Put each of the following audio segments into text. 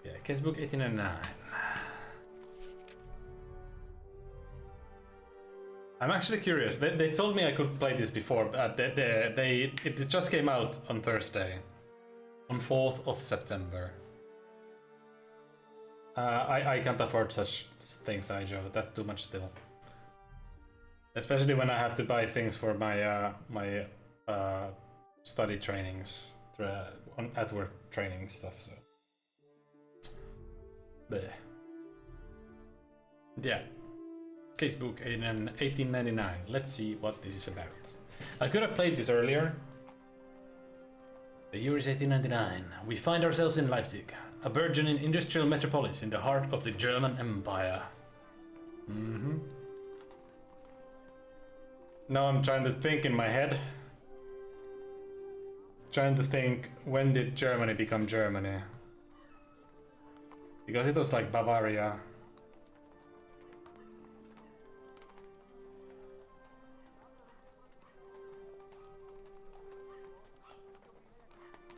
Yeah, Casebook 1899. I'm actually curious. They told me I could play this before, but it just came out on Thursday, on 4th of September. I can't afford such things, Joe. That's too much still. Especially when I have to buy things for my my study trainings, at work training stuff. So, bleh. Yeah. Casebook in 1899. Let's see what this is about. I could have played this earlier. The year is 1899. We find ourselves in Leipzig, a burgeoning industrial metropolis in the heart of the German Empire. Now I'm trying to think in my head. Trying to think, when did Germany become Germany? Because it was like Bavaria.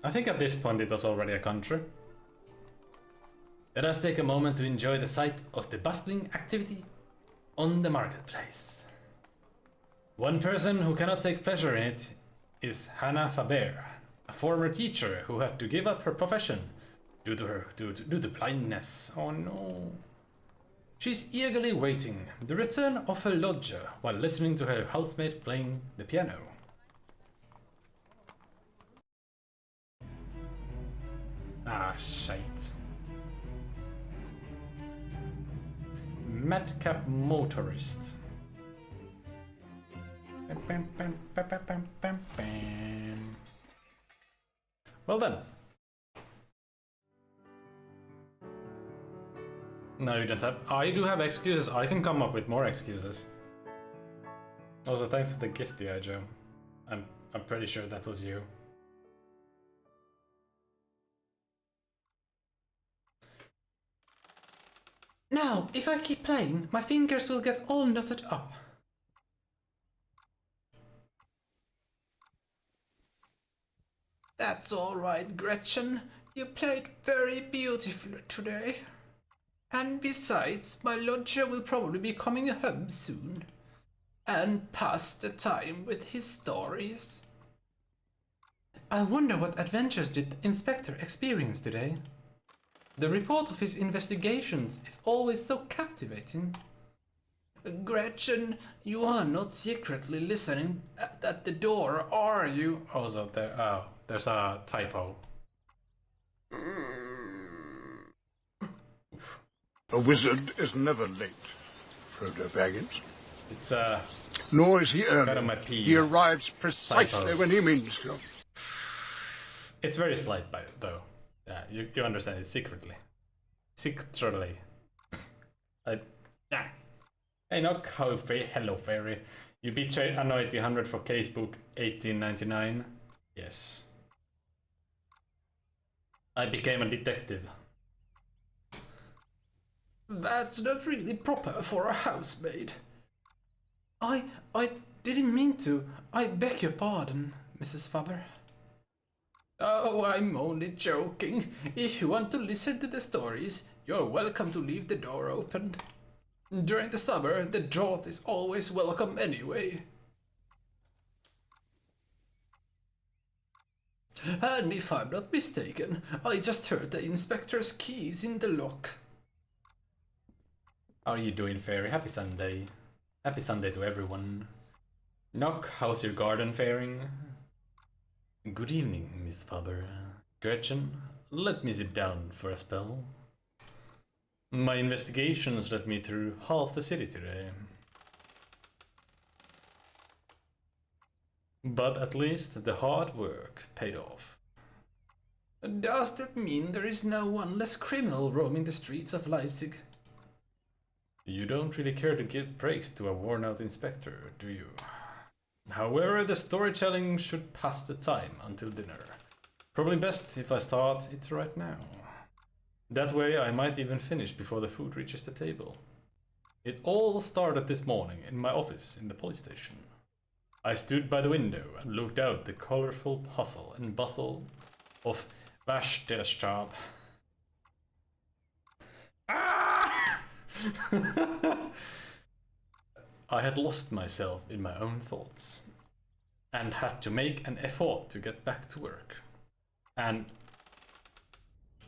I think at this point it was already a country. Let us take a moment to enjoy the sight of the bustling activity on the marketplace. One person who cannot take pleasure in it is Hannah Faber, a former teacher who had to give up her profession due to blindness. Oh no. She's eagerly waiting the return of her lodger while listening to her housemate playing the piano. Ah, shite. Madcap motorist. Well then. No, you don't have. I do have excuses. I can come up with more excuses. Also, thanks for the gift, Joe. I'm pretty sure that was you. Now, if I keep playing, my fingers will get all knotted up. That's all right, Gretchen. You played very beautifully today. And besides, my lodger will probably be coming home soon. And pass the time with his stories. I wonder what adventures did the Inspector experience today? The report of his investigations is always so captivating. Gretchen, you are not secretly listening at the door, are you? Also, there's a typo. A wizard is never late, Frodo Baggins. It's Nor is he early. kind of my pee. He arrives precisely Typos. when he means to. It's very slight, though. Yeah, you understand it secretly. Secretly. Yeah. Hey, no, hello, fairy. You betrayed Annoyed 100 for Casebook 1899. Yes. I became a detective. That's not really proper for a housemaid. I didn't mean to. I beg your pardon, Mrs. Faber. Oh, I'm only joking. If you want to listen to the stories, you're welcome to leave the door open. During the summer, the draught is always welcome anyway. And if I'm not mistaken, I just heard the inspector's keys in the lock. How are you doing, Fairy? Happy Sunday. Happy Sunday to everyone. Knock, how's your garden faring? Good evening, Miss Faber. Gretchen, let me sit down for a spell. My investigations led me through half the city today. But at least the hard work paid off. Does that mean there is now one less criminal roaming the streets of Leipzig? You don't really care to give praise to a worn-out inspector, do you? However, the storytelling should pass the time until dinner. Probably best if I start it right now. That way I might even finish before the food reaches the table. It all started this morning in my office in the police station. I stood by the window and looked out the colorful hustle and bustle of Waschterstraat. I had lost myself in my own thoughts and had to make an effort to get back to work. And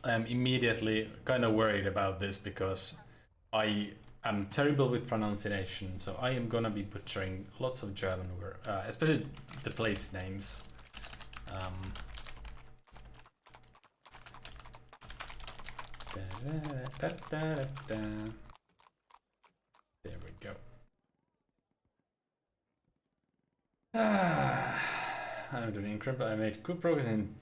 I am immediately kind of worried about this because I am terrible with pronunciation, so I am gonna be butchering lots of German words, especially the place names. There we go. I'm doing incredible. I made good progress in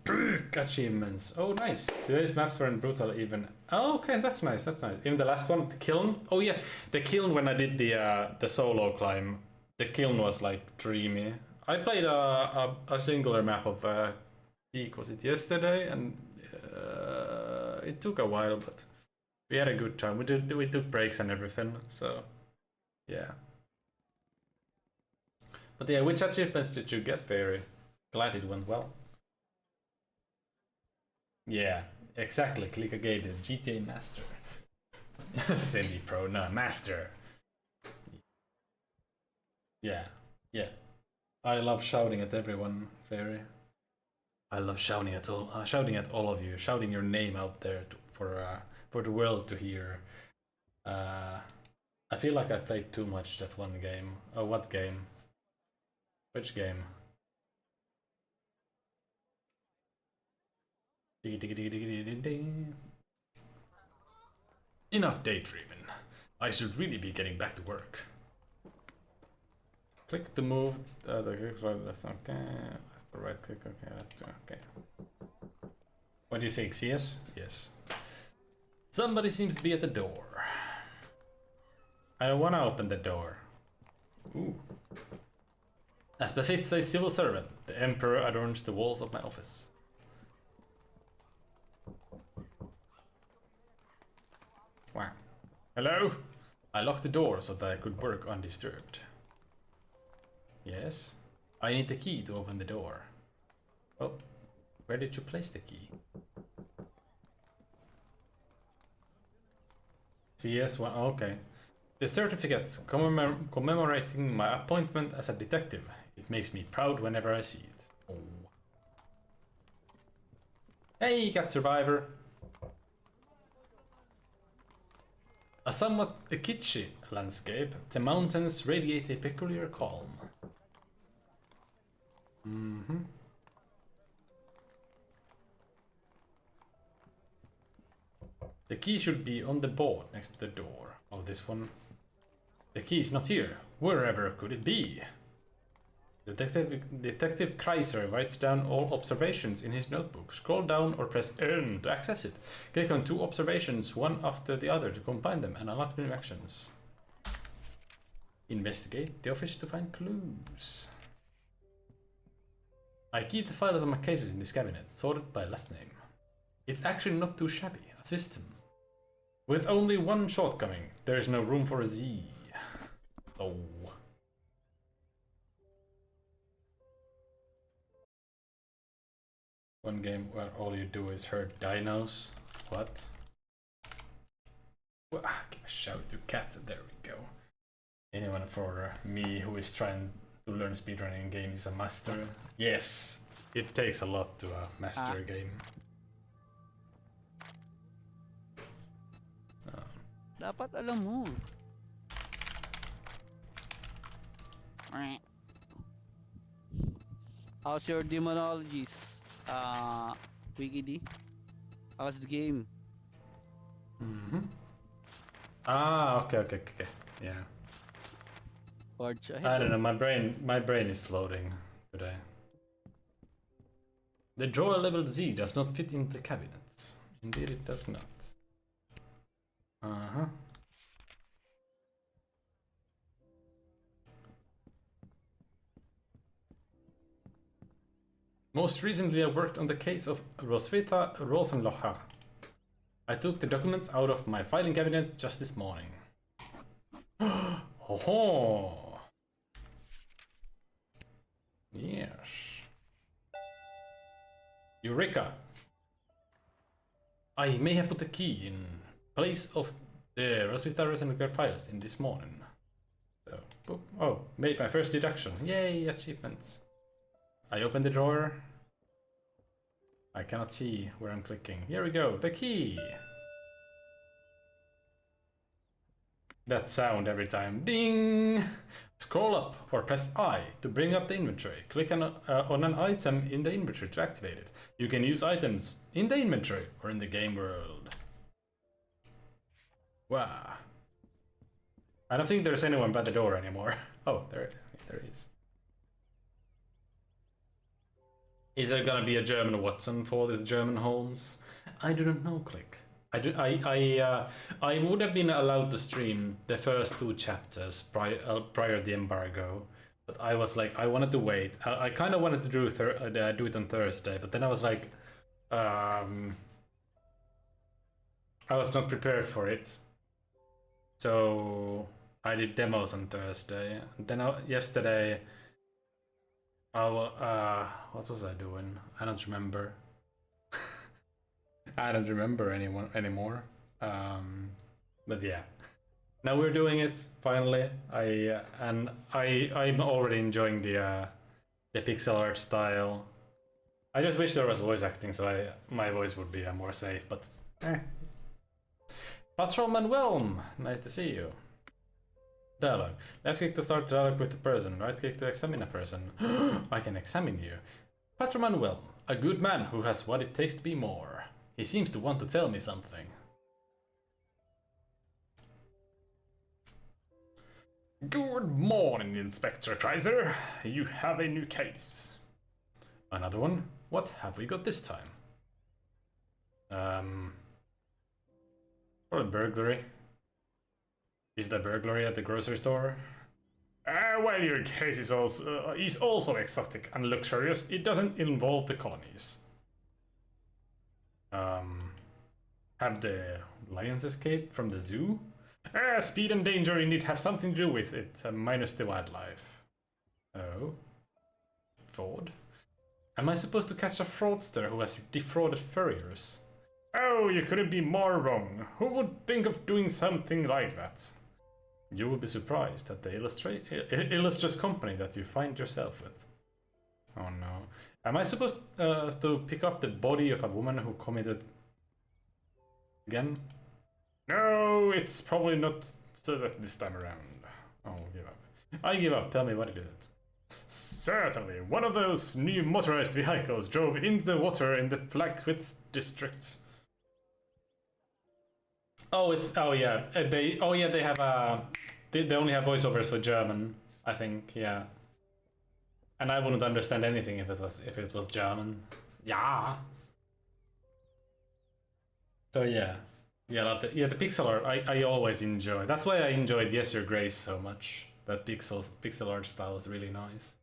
achievements. Oh, nice. Today's maps weren't brutal even. Oh, okay, that's nice. That's nice. Even the last one, the kiln. Oh yeah, the kiln. When I did the solo climb, the kiln was like dreamy. I played a singular map of Peak. Was it yesterday? And it took a while, but we had a good time. We took breaks and everything. So yeah. But yeah, which achievements did you get, Fairy? Glad it went well. Yeah, exactly. Click a game, GTA Master. Semi-pro, no, Master. Yeah, yeah. I love shouting at everyone, Fairy. I love shouting at all of you, shouting your name out there for the world to hear. I feel like I played too much that one game. Oh, what game? Which game? Enough daydreaming. I should really be getting back to work. Click to move. The click right, left, okay. Left, right click, okay. Left, okay. What do you think? CS? Yes. Somebody seems to be at the door. I don't want to open the door. Ooh. As befits a civil servant, the Emperor adorns the walls of my office. Wow. Hello? I locked the door so that I could work undisturbed. Yes? I need the key to open the door. Oh, where did you place the key? CS1, okay. The certificate commemorating my appointment as a detective. It makes me proud whenever I see it. Oh. Hey, cat survivor! A somewhat kitschy landscape, the mountains radiate a peculiar calm. The key should be on the board next to the door. Oh, this one. The key is not here. Wherever could it be? Detective Kreiser writes down all observations in his notebook. Scroll down or press N to access it. Click on 2 observations, one after the other, to combine them and unlock new actions. Investigate the office to find clues. I keep the files of my cases in this cabinet, sorted by last name. It's actually not too shabby, a system. With only one shortcoming, there is no room for a Z. Oh. One game where all you do is hurt dinos. What? Well, give a shout to cat. There we go. Anyone for me who is trying to learn speedrunning in games is a master? Yes, it takes a lot to master a game. Dapat alam mo. How's your demonologies? Wikid? How's the game? Okay. Yeah. I don't know. My brain is loading today. The drawer level Z does not fit in the cabinets. Indeed, it does not. Most recently, I worked on the case of Roswitha Rosenlocher. I took the documents out of my filing cabinet just this morning. Oh, yes. Eureka! I may have put the key in place of The Roswitha and got files in this morning. So, boop. Oh, made my first deduction. Yay, achievements. I open the drawer. I cannot see where I'm clicking. Here we go, the key. That sound every time. Ding! Scroll up or press I to bring up the inventory. Click on an item in the inventory to activate it. You can use items in the inventory or in the game world. Wow. I don't think there's anyone by the door anymore. Oh, there is. Is there gonna be a German Watson for this German Holmes? I do not know, Click. I would have been allowed to stream the first 2 chapters prior to the embargo, but I was like, I wanted to wait. I kind of wanted to do it on Thursday, but then I was like, I was not prepared for it, so I did demos on Thursday. And then yesterday, what was I doing? I don't remember. I don't remember anyone anymore. But yeah, now we're doing it finally. I'm already enjoying the pixel art style. I just wish there was voice acting, so my voice would be more safe. But Patrolman Whelm, nice to see you. Dialogue. Left click to start dialogue with the person. Right click to examine a person. I can examine you. Patrolman Whelm, a good man who has what it takes to be more. He seems to want to tell me something. Good morning, Inspector Kreiser. You have a new case. Another one? What have we got this time? Or a burglary. Is the burglary at the grocery store? While your case is also exotic and luxurious, it doesn't involve the colonies. Have the lions escaped from the zoo? Speed and danger indeed have something to do with it, minus the wildlife. Oh. Fraud? Am I supposed to catch a fraudster who has defrauded furriers? Oh, you couldn't be more wrong. Who would think of doing something like that? You will be surprised at the illustrious company that you find yourself with. Oh no. Am I supposed to pick up the body of a woman who committed... again? No, it's probably not so that this time around. I'll give up. I give up. Tell me what it is. Certainly. One of those new motorized vehicles drove into the water in the Blackwitz district. Oh, it's... oh yeah. They have a... They only have voiceovers for German, I think, yeah. And I wouldn't understand anything if it was German. Yeah. So yeah. Yeah, the pixel art I always enjoy. That's why I enjoyed Yes Your Grace so much. That pixel art style is really nice.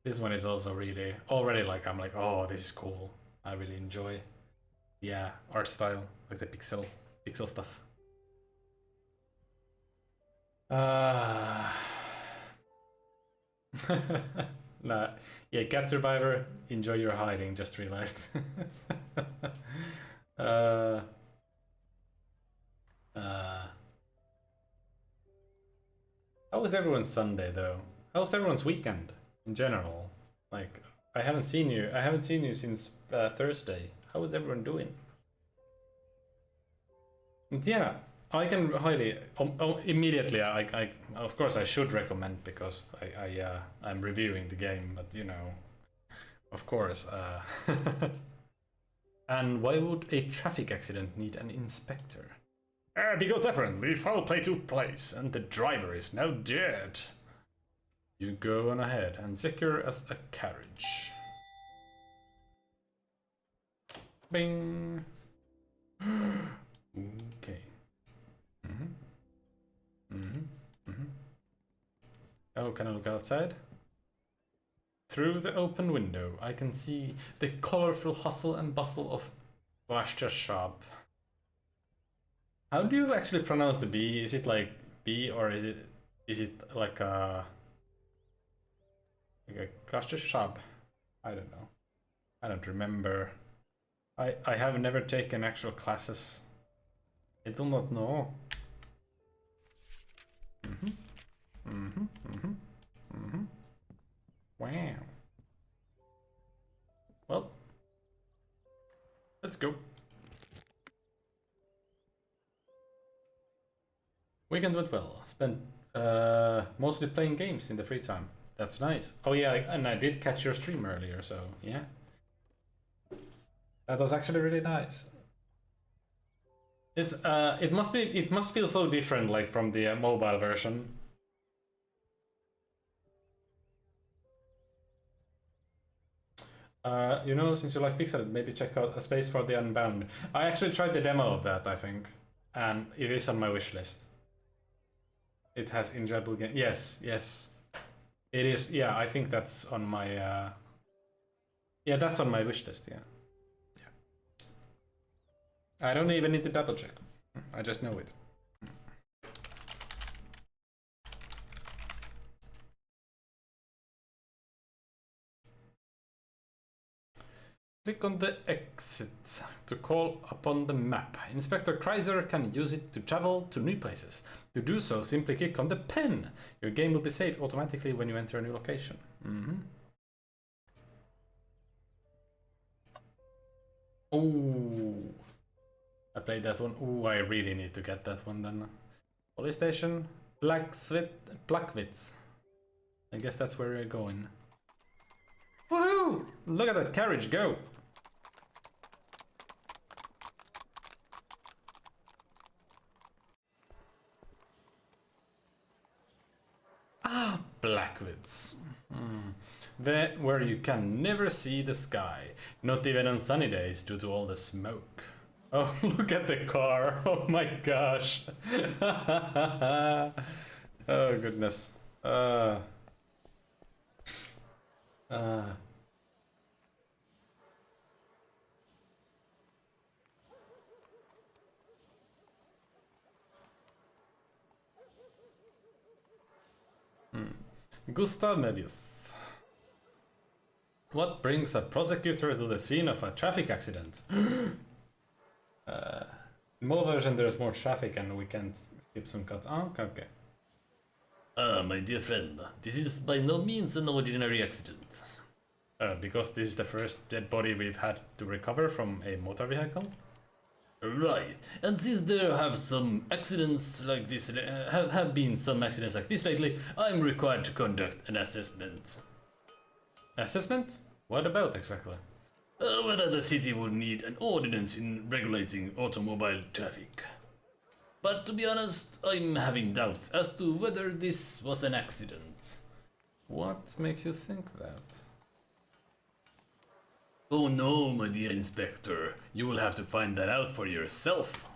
This one is also really already like I'm like, oh, this is cool. I really enjoy, yeah, art style, like the pixel stuff. Nah, yeah, Cat Survivor, enjoy your hiding. Just realized. How was everyone's Sunday though? How was everyone's weekend in general? Like, I haven't seen you since Thursday. How is everyone doing? Yeah, I can highly immediately. I of course I should recommend because I'm reviewing the game, but you know, of course. And why would a traffic accident need an inspector? Because apparently foul play took place and the driver is now dead. You go on ahead and secure us a carriage. Bing. Okay. Oh, can I look outside? Through the open window, I can see the colorful hustle and bustle of Wassershop. How do you actually pronounce the B? Is it like B or is it like a Wassershop? I don't know. I don't remember. I have never taken actual classes I do not know. Wow. Well, let's go. Weekend went well. Spent mostly playing games in the free time. That's nice. Oh yeah, and I did catch your stream earlier, so yeah. That was actually really nice. It's it must feel so different, like from the mobile version. You know, since you like Pixel, maybe check out A Space for the Unbound. I actually tried the demo of that, I think, and it is on my wish list. It has enjoyable game. Yes, yes, it is. Yeah, I think that's on my. Yeah, that's on my wish list. Yeah. I don't even need to double check. I just know it. Click on the exit to call upon the map. Inspector Kreiser can use it to travel to new places. To do so, simply click on the pen. Your game will be saved automatically when you enter a new location. Oh, I played that one. Oh, I really need to get that one then. Police station, Plackwitz. I guess that's where we're going. Woohoo! Look at that carriage go! Ah, Blackwoods. There where you can never see the sky, not even on sunny days due to all the smoke. Oh, look at the car! Oh my gosh! Oh goodness. Gustav Mebius. What brings a prosecutor to the scene of a traffic accident? In more version there's more traffic and we can skip some cuts. Oh, okay. My dear friend, this is by no means an ordinary accident. Because this is the first dead body we've had to recover from a motor vehicle? Right, and since there have some accidents like this, have been some accidents like this lately, I'm required to conduct an assessment. Assessment? What about exactly? Whether the city would need an ordinance in regulating automobile traffic. But to be honest, I'm having doubts as to whether this was an accident. What makes you think that? Oh no, my dear Inspector, you will have to find that out for yourself.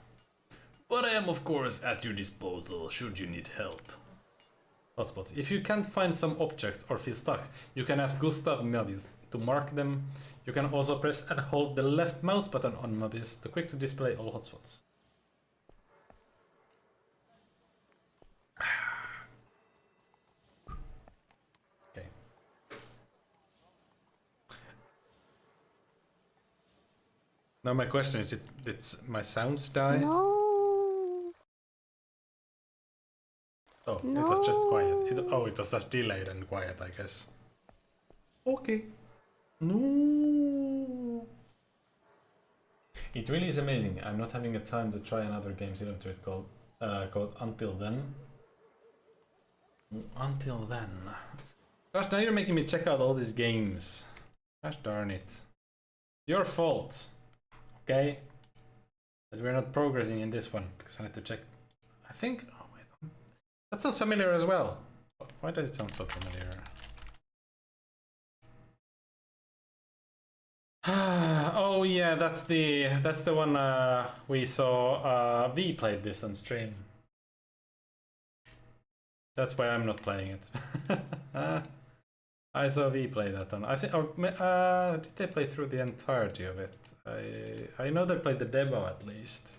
But I am of course at your disposal should you need help. Hotspots. If you can't find some objects or feel stuck, you can ask Gustav Möbius to mark them. You can also press and hold the left mouse button on Möbius to quickly display all hotspots. Okay. Now my question is, did my sounds die? No. Oh, No. it was just quiet. It was just delayed and quiet, I guess. Okay. No. It really is amazing. I'm not having a time to try another game simulator called Until Then. Until Then. Gosh, now you're making me check out all these games. Gosh darn it. Your fault. Okay? That we're not progressing in this one. Because I need to check. I think... Oh, wait. That sounds familiar as well. Why does it sound so familiar? Oh yeah, that's the one we saw. V played this on stream. That's why I'm not playing it. I saw V play that on. I think. Did they play through the entirety of it? I know they played the demo at least.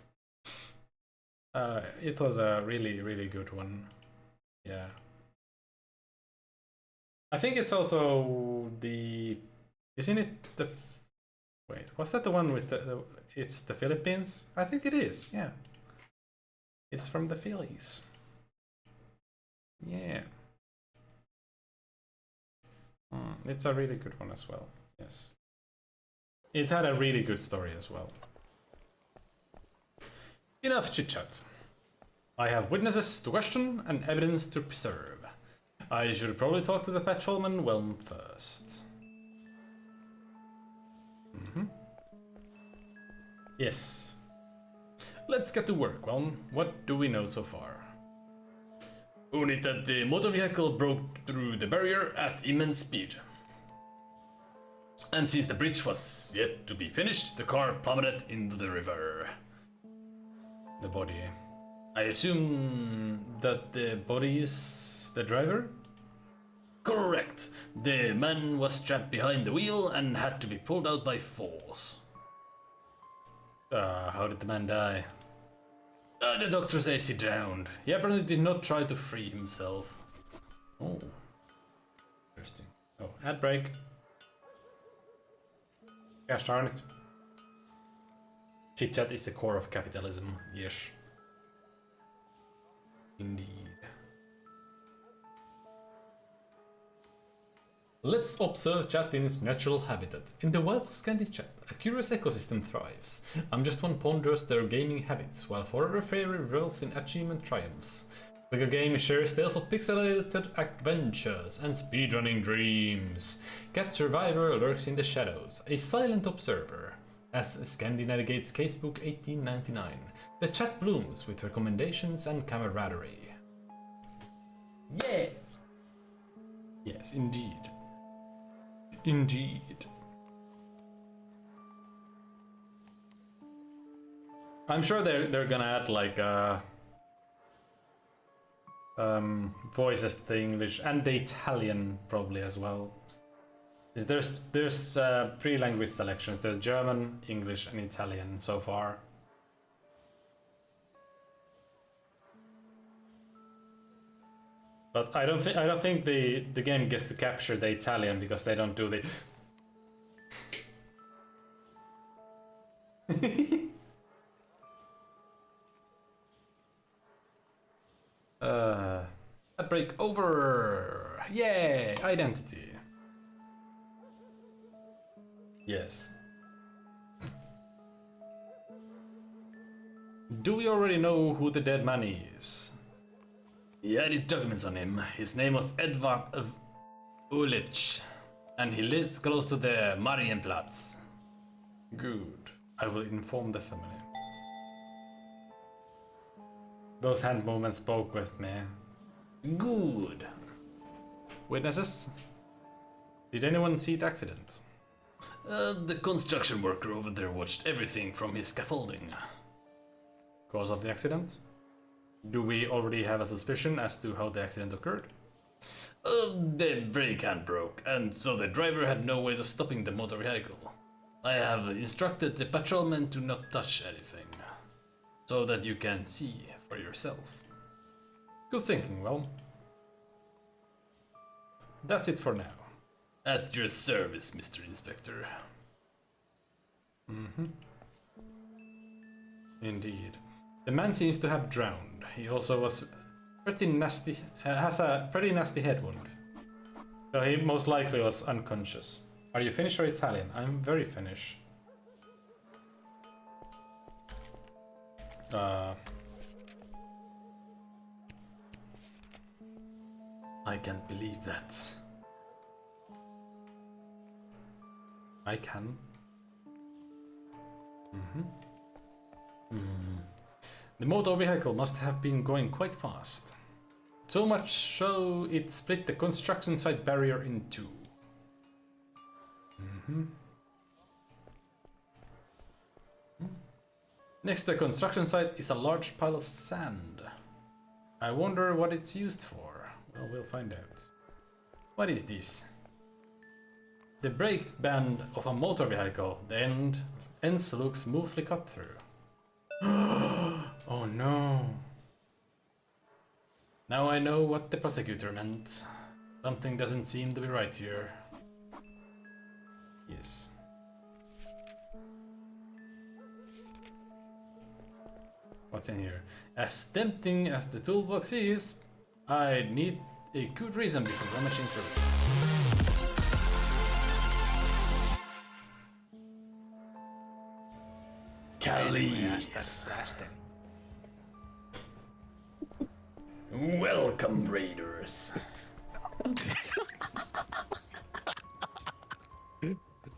It was a really good one. Yeah. I think it's also the. Isn't it the? Wait, was that the one with it's the Philippines? I think it is. Yeah. It's from the Phillies. Yeah. It's a really good one as well. Yes. It had a really good story as well. Enough chit-chat. I have witnesses to question and evidence to preserve. I should probably talk to the patrolman Whelm first. Yes. Let's get to work, Whelm. What do we know so far? Only that the motor vehicle broke through the barrier at immense speed. And since the bridge was yet to be finished, the car plummeted into the river. The body. I assume that the body is the driver? Correct. The man was trapped behind the wheel and had to be pulled out by force. How did the man die? The doctor says he drowned. He apparently did not try to free himself. Oh. Interesting. Oh, ad break. Gosh darn it. Chit-chat is the core of capitalism. Yes. Indeed. Let's observe chat in its natural habitat. In the wilds of Scandis chat, a curious ecosystem thrives. I'm just one ponders their gaming habits, while Forever Fairy revels in achievement triumphs. The game shares tales of pixelated adventures and speedrunning dreams. Cat Survivor lurks in the shadows, a silent observer. As Scandi navigates Casebook 1899, the chat blooms with recommendations and camaraderie. Yeah! Yes, indeed. Indeed. I'm sure they're gonna add like voices to the English and the Italian probably as well. There's 3 language selections. There's German, English, and Italian so far. But I don't think the game gets to capture the Italian because they don't do the break over. Yay, identity. Yes. Do we already know who the dead man is? He had documents on him. His name was Edvard Ulich, and he lives close to the Marienplatz. Good. I will inform the family. Those hand movements spoke with me. Good. Witnesses? Did anyone see the accident? The construction worker over there watched everything from his scaffolding. Cause of the accident? Do we already have a suspicion as to how the accident occurred? The brake hand broke, and so the driver had no way of stopping the motor vehicle. I have instructed the patrolman to not touch anything, so that you can see for yourself. Good thinking, well. That's it for now. At your service, Mr. Inspector. Indeed. The man seems to have drowned. He also was pretty nasty, has a pretty nasty head wound. So he most likely was unconscious. Are you Finnish or Italian? I'm very Finnish. I can't believe that. I can. The motor vehicle must have been going quite fast. So much so it split the construction site barrier in 2. Next to the construction site is a large pile of sand. I wonder what it's used for. Well, we'll find out. What is this? The brake band of a motor vehicle. The ends look smoothly cut through. Oh no. Now I know what the prosecutor meant. Something doesn't seem to be right here. Yes. What's in here? As tempting as the toolbox is, I need a good reason before rummaging through it. Callies. Welcome, raiders.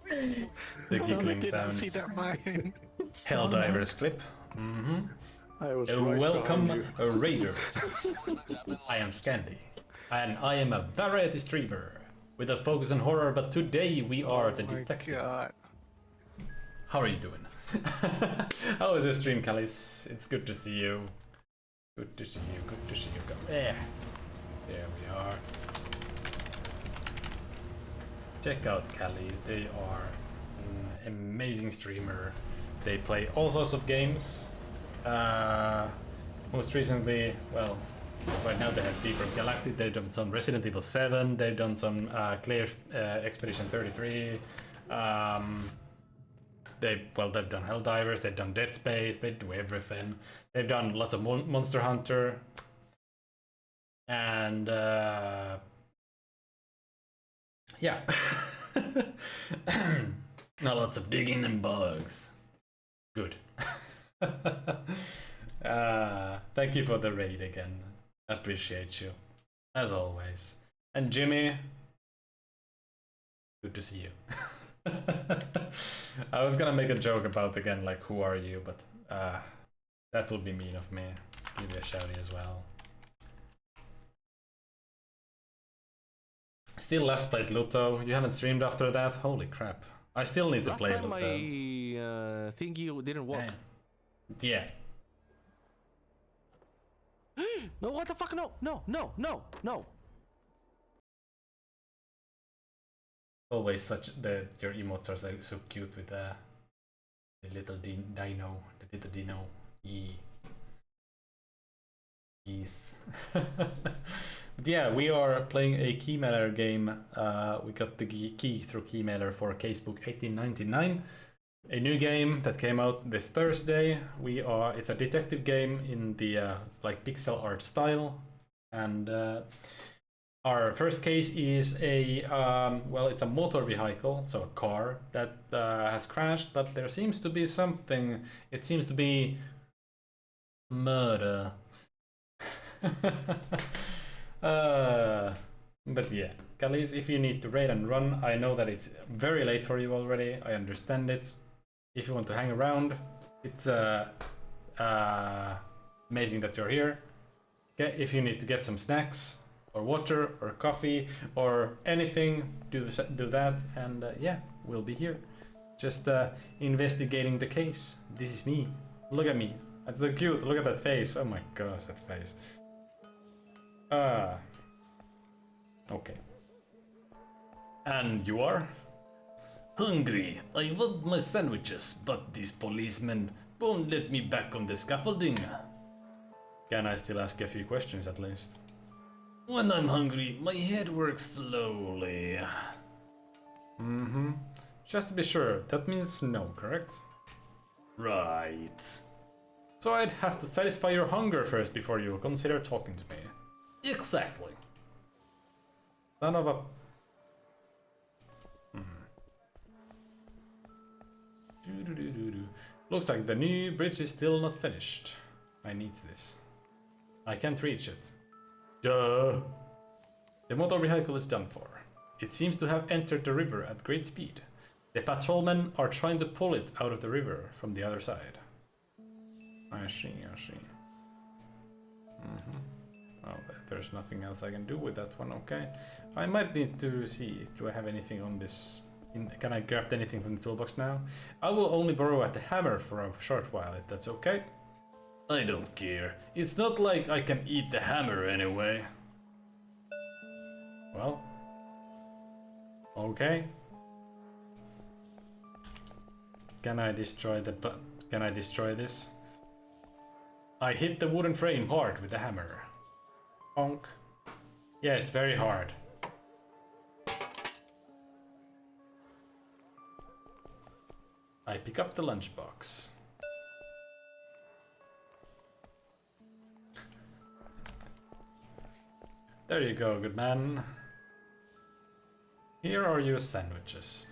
The giggling sounds. See that mine. Helldivers clip. Mm-hmm. I was right Welcome, behind you. raiders. I am Scandy, and I am a variety streamer with a focus on horror. But today we are the My detective. God. How are you doing? How is your stream, Callis? It's good to see you. Good to see you. Good to see you. Come there. There we are. Check out Callis. They are an amazing streamer. They play all sorts of games. Most recently, well, right now they have Deeper Galactic. They've done some Resident Evil 7. They've done some Clear Expedition 33. They've done Helldivers, they've done Dead Space, they do everything. They've done lots of Monster Hunter, and yeah, lots of digging and bugs. Good. Thank you for the raid again. Appreciate you, as always. And Jimmy, good to see you. I was gonna make a joke about again, like, who are you, but that would be mean of me. Give you a shouty as well. Still last played Luto. You haven't streamed after that? Holy crap. I still need to play Luto. Last time my thingy didn't work. Yeah. No, what the fuck? No, no, no, no, no. Always such your emotes are so cute with the little dino, the little dino. Yes. Yeah, we are playing a Keymailer game. We got the key through Keymailer for Casebook 1899, a new game that came out this Thursday. It's a detective game in the like pixel art style, and our first case is a it's a motor vehicle, so a car that has crashed, but there seems to be something. It seems to be murder. But yeah, Callis, if you need to raid and run, I know that it's very late for you already. I understand it. If you want to hang around, it's amazing that you're here. Okay, if you need to get some snacks or water or coffee or anything, do that, and yeah, we'll be here, just investigating the case. This is me. Look at me. I'm so cute. Look at that face. Oh my gosh, that face. Okay. And you are? Hungry. I want my sandwiches, but these policemen won't let me back on the scaffolding. Can I still ask a few questions at least? When I'm hungry, my head works slowly. Mm-hmm. Just to be sure, that means no, correct? Right. So I'd have to satisfy your hunger first before you consider talking to me. Exactly. Son of a... Looks like the new bridge is still not finished. I need this. I can't reach it. Duh! The motor vehicle is done for. It seems to have entered the river at great speed. The patrolmen are trying to pull it out of the river from the other side. I see. Oh, there's nothing else I can do with that one, okay. I might need to see, do I have anything on this? Can I grab anything from the toolbox now? I will only borrow the hammer for a short while, if that's okay. I don't care. It's not like I can eat the hammer anyway. Well. Okay. Can I destroy this? I hit the wooden frame hard with the hammer. Honk. Yes, very hard. I pick up the lunchbox. There you go, good man. Here are your sandwiches.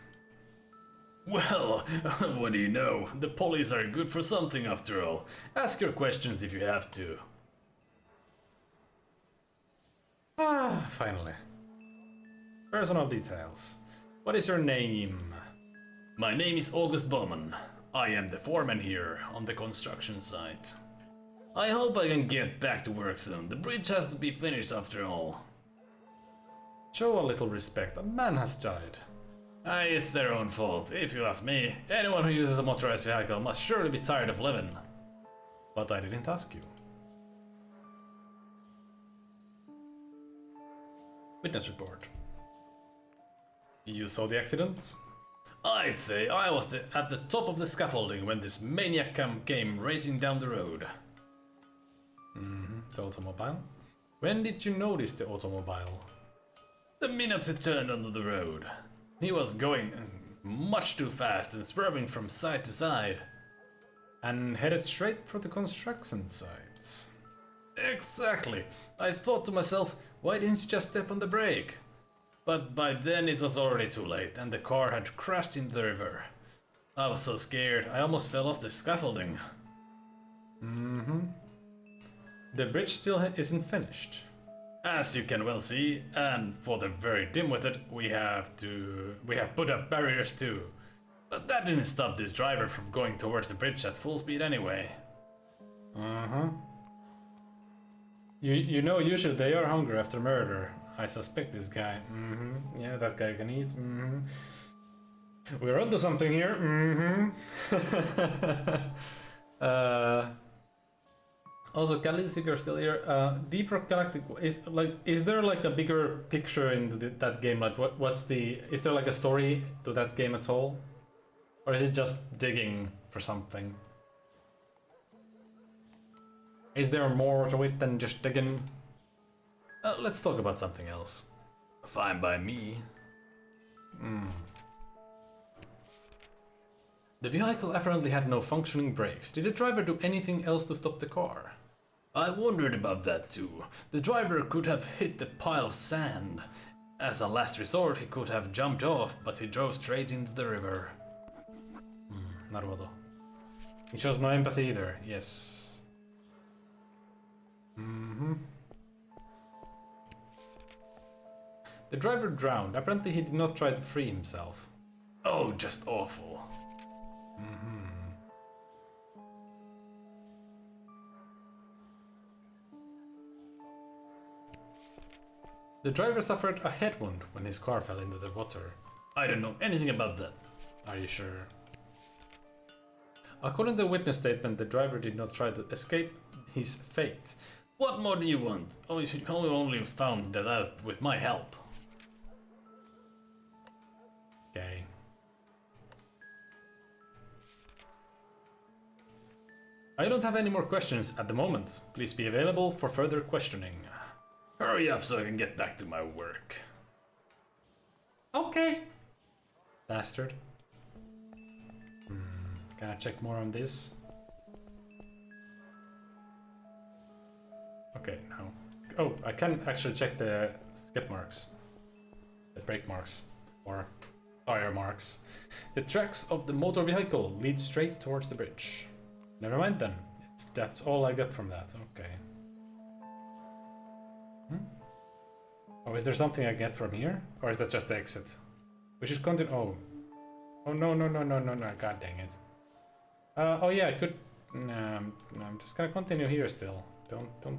Well, what do you know? The police are good for something after all. Ask your questions if you have to. Ah, finally. Personal details. What is your name? My name is August Bowman. I am the foreman here on the construction site. I hope I can get back to work soon. The bridge has to be finished after all. Show a little respect. A man has died. It's their own fault, if you ask me. Anyone who uses a motorized vehicle must surely be tired of living. But I didn't ask you. Witness report. You saw the accident? I'd say I was at the top of the scaffolding when this maniac came racing down the road. The automobile? When did you notice the automobile? The minute he turned onto the road. He was going much too fast and swerving from side to side. And headed straight for the construction sites. Exactly. I thought to myself, why didn't you just step on the brake? But by then it was already too late and the car had crashed into the river. I was so scared, I almost fell off the scaffolding. The bridge still isn't finished. As you can well see, and for the very dim-witted, we have put up barriers too. But that didn't stop this driver from going towards the bridge at full speed anyway. You know, usually they are hungry after murder. I suspect this guy. Yeah, that guy can eat. We're onto something here. Also, Callis, if you're still here, Deep Rock Galactic is there like a bigger picture in that game? Like, is there like a story to that game at all, or is it just digging for something? Is there more to it than just digging? Let's talk about something else. Fine by me. The vehicle apparently had no functioning brakes. Did the driver do anything else to stop the car? I wondered about that too. The driver could have hit the pile of sand. As a last resort, he could have jumped off, but he drove straight into the river. Naruto. He shows no empathy either, yes. The driver drowned. Apparently he did not try to free himself. Oh, just awful. The driver suffered a head wound when his car fell into the water. I don't know anything about that. Are you sure? According to the witness statement, the driver did not try to escape his fate. What more do you want? Oh, you only found that out with my help. Okay. I don't have any more questions at the moment. Please be available for further questioning. Hurry up so I can get back to my work. Okay. Bastard. Can I check more on this? Okay, no. Oh, I can actually check the skid marks. The brake marks. Or tire marks. The tracks of the motor vehicle lead straight towards the bridge. Never mind then. That's all I got from that. Okay. Oh, is there something I get from here? Or is that just the exit? We should continue. Oh. Oh, no. God dang it. Oh yeah, I could... No, I'm just gonna continue here still. Don't.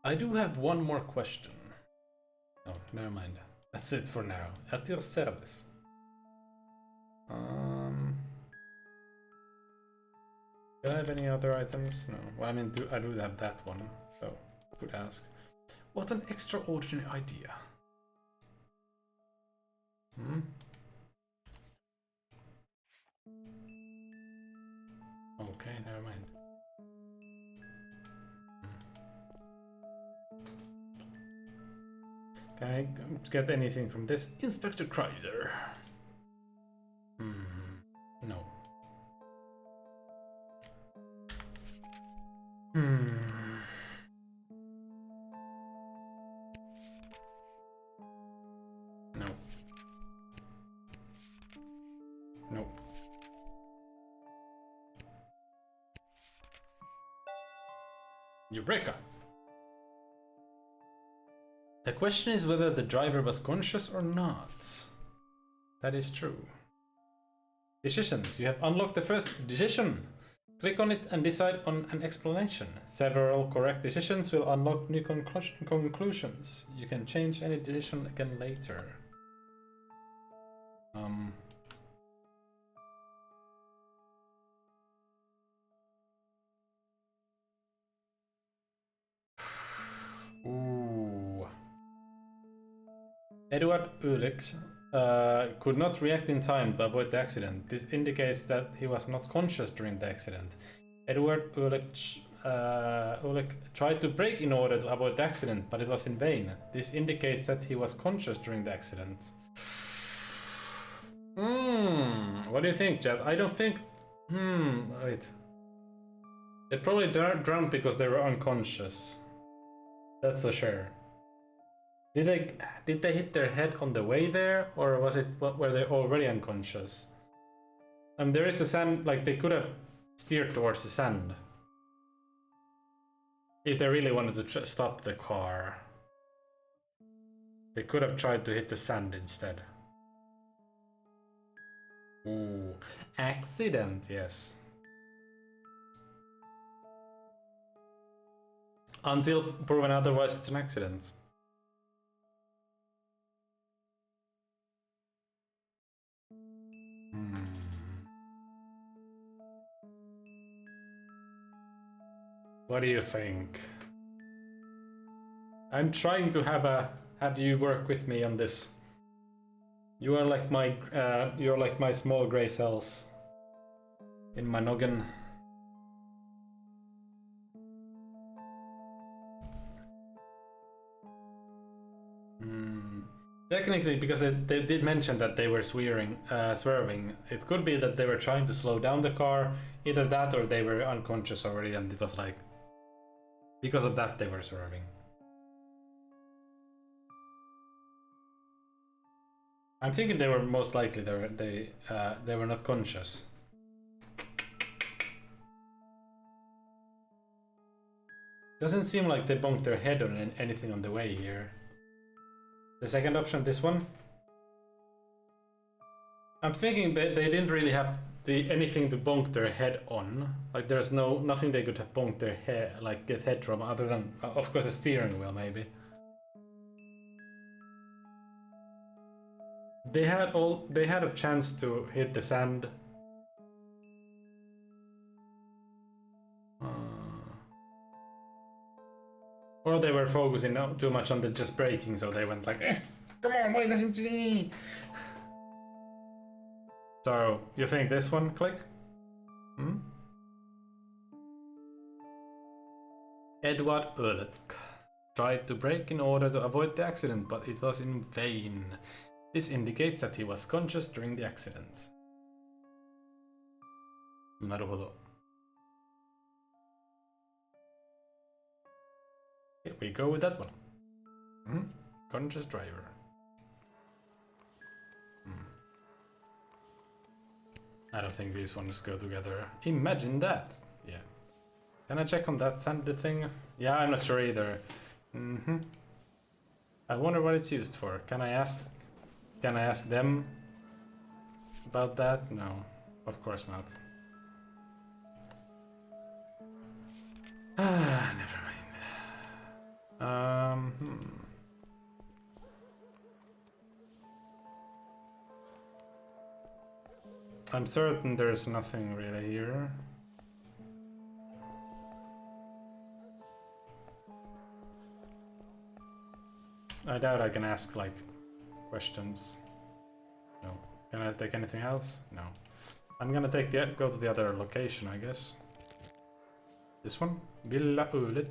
I do have one more question. Oh, never mind. That's it for now. At your service. Do I have any other items? No. Well, I mean, I do have that one, so I could ask. What an extraordinary idea. Okay, never mind. Can I get anything from this? Inspector Kreiser. No. Nope. Eureka! The question is whether the driver was conscious or not. That is true. Decisions. You have unlocked the first decision. Click on it and decide on an explanation. Several correct decisions will unlock new conclusions. You can change any decision again later. Ooh. Edward Ulrich could not react in time to avoid the accident. This indicates that he was not conscious during the accident. Edward Ulrich tried to brake in order to avoid the accident, but it was in vain. This indicates that he was conscious during the accident. What do you think, Chad? I don't think... wait. They probably drowned because they were unconscious. That's for sure. Did they hit their head on the way there, or was it were they already unconscious? There is the sand, like they could have steered towards the sand if they really wanted to stop the car. They could have tried to hit the sand instead. Ooh, accident, yes. Until proven otherwise, it's an accident. What do you think? I'm trying to have you work with me on this. You are like my small gray cells in my noggin. Technically, because they did mention that they were swerving, it could be that they were trying to slow down the car. Either that or they were unconscious already and it was like... Because of that they were swerving. I'm thinking they were most likely they were not conscious. Doesn't seem like they bonked their head on anything on the way here. The second option, this one. I'm thinking that they didn't really have anything to bonk their head on. Like there's nothing they could have bonked their head, like get head from, other than of course a steering wheel maybe. They had a chance to hit the sand. Or they were focusing too much on the just braking, so they went like, come on, wait, listen to me. So, you think this one, click? Edward Ulrich tried to brake in order to avoid the accident, but it was in vain. This indicates that he was conscious during the accident. なるほど. Here we go with that one. Conscious driver. I don't think these ones go together. Imagine that! Yeah. Can I check on that sanded thing? Yeah, I'm not sure either. I wonder what it's used for. Can I ask them about that? No, of course not. Never mind. I'm certain there's nothing really here. I doubt I can ask like questions. No. Can I take anything else? No. I'm gonna go to the other location, I guess. This one? Villa Ulrich.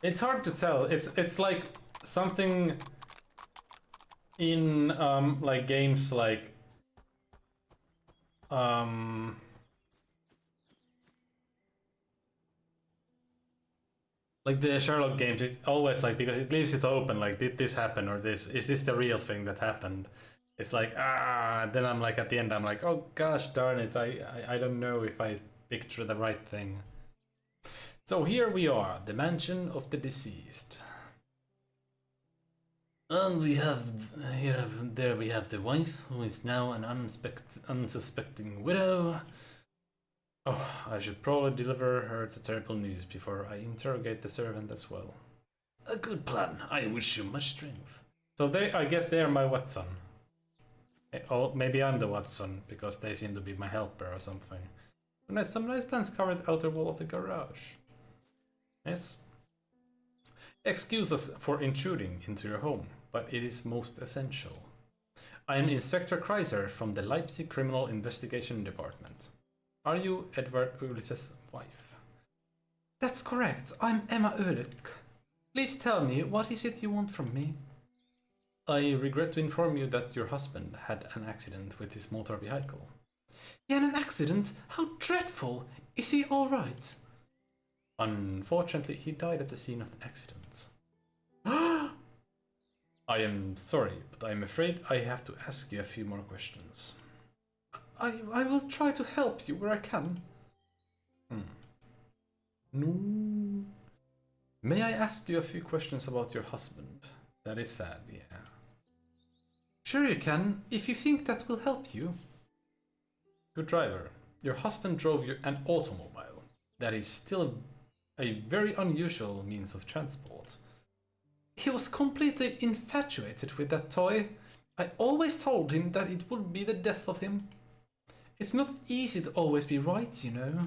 It's hard to tell. It's like something in like games like I Like the Sherlock games, it's always like, because it leaves it open, like, did this happen, or this, is this the real thing that happened? It's like, then I'm like, at the end, I'm like, oh gosh darn it, I don't know if I picture the right thing. So here we are, the mansion of the deceased. And we have, there we have the wife, who is now an unsuspecting widow. Oh, I should probably deliver her the terrible news before I interrogate the servant as well. A good plan. I wish you much strength. So I guess they are my Watson. Oh, maybe I'm the Watson, because they seem to be my helper or something. Nice, some nice plants cover the outer wall of the garage. Yes. Excuse us for intruding into your home, but it is most essential. I am Inspector Kreiser from the Leipzig Criminal Investigation Department. Are you Edward Ulis's wife? That's correct. I'm Emma Ulich. Please tell me, what is it you want from me? I regret to inform you that your husband had an accident with his motor vehicle. He had an accident? How dreadful! Is he alright? Unfortunately, he died at the scene of the accident. I am sorry, but I am afraid I have to ask you a few more questions. I will try to help you where I can. No. May I ask you a few questions about your husband? That is sad, yeah. Sure you can, if you think that will help you. Good driver. Your husband drove an automobile. That is still a very unusual means of transport. He was completely infatuated with that toy. I always told him that it would be the death of him. It's not easy to always be right, you know.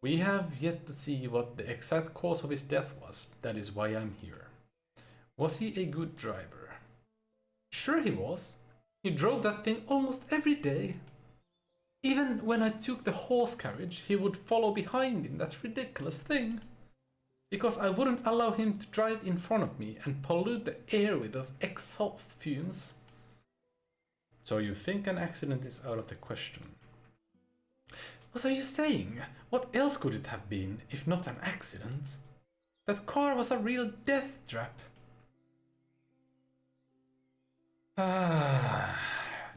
We have yet to see what the exact cause of his death was. That is why I'm here. Was he a good driver? Sure he was. He drove that thing almost every day. Even when I took the horse carriage, he would follow behind in that ridiculous thing. Because I wouldn't allow him to drive in front of me and pollute the air with those exhaust fumes. So you think an accident is out of the question? What are you saying? What else could it have been, if not an accident? That car was a real death trap.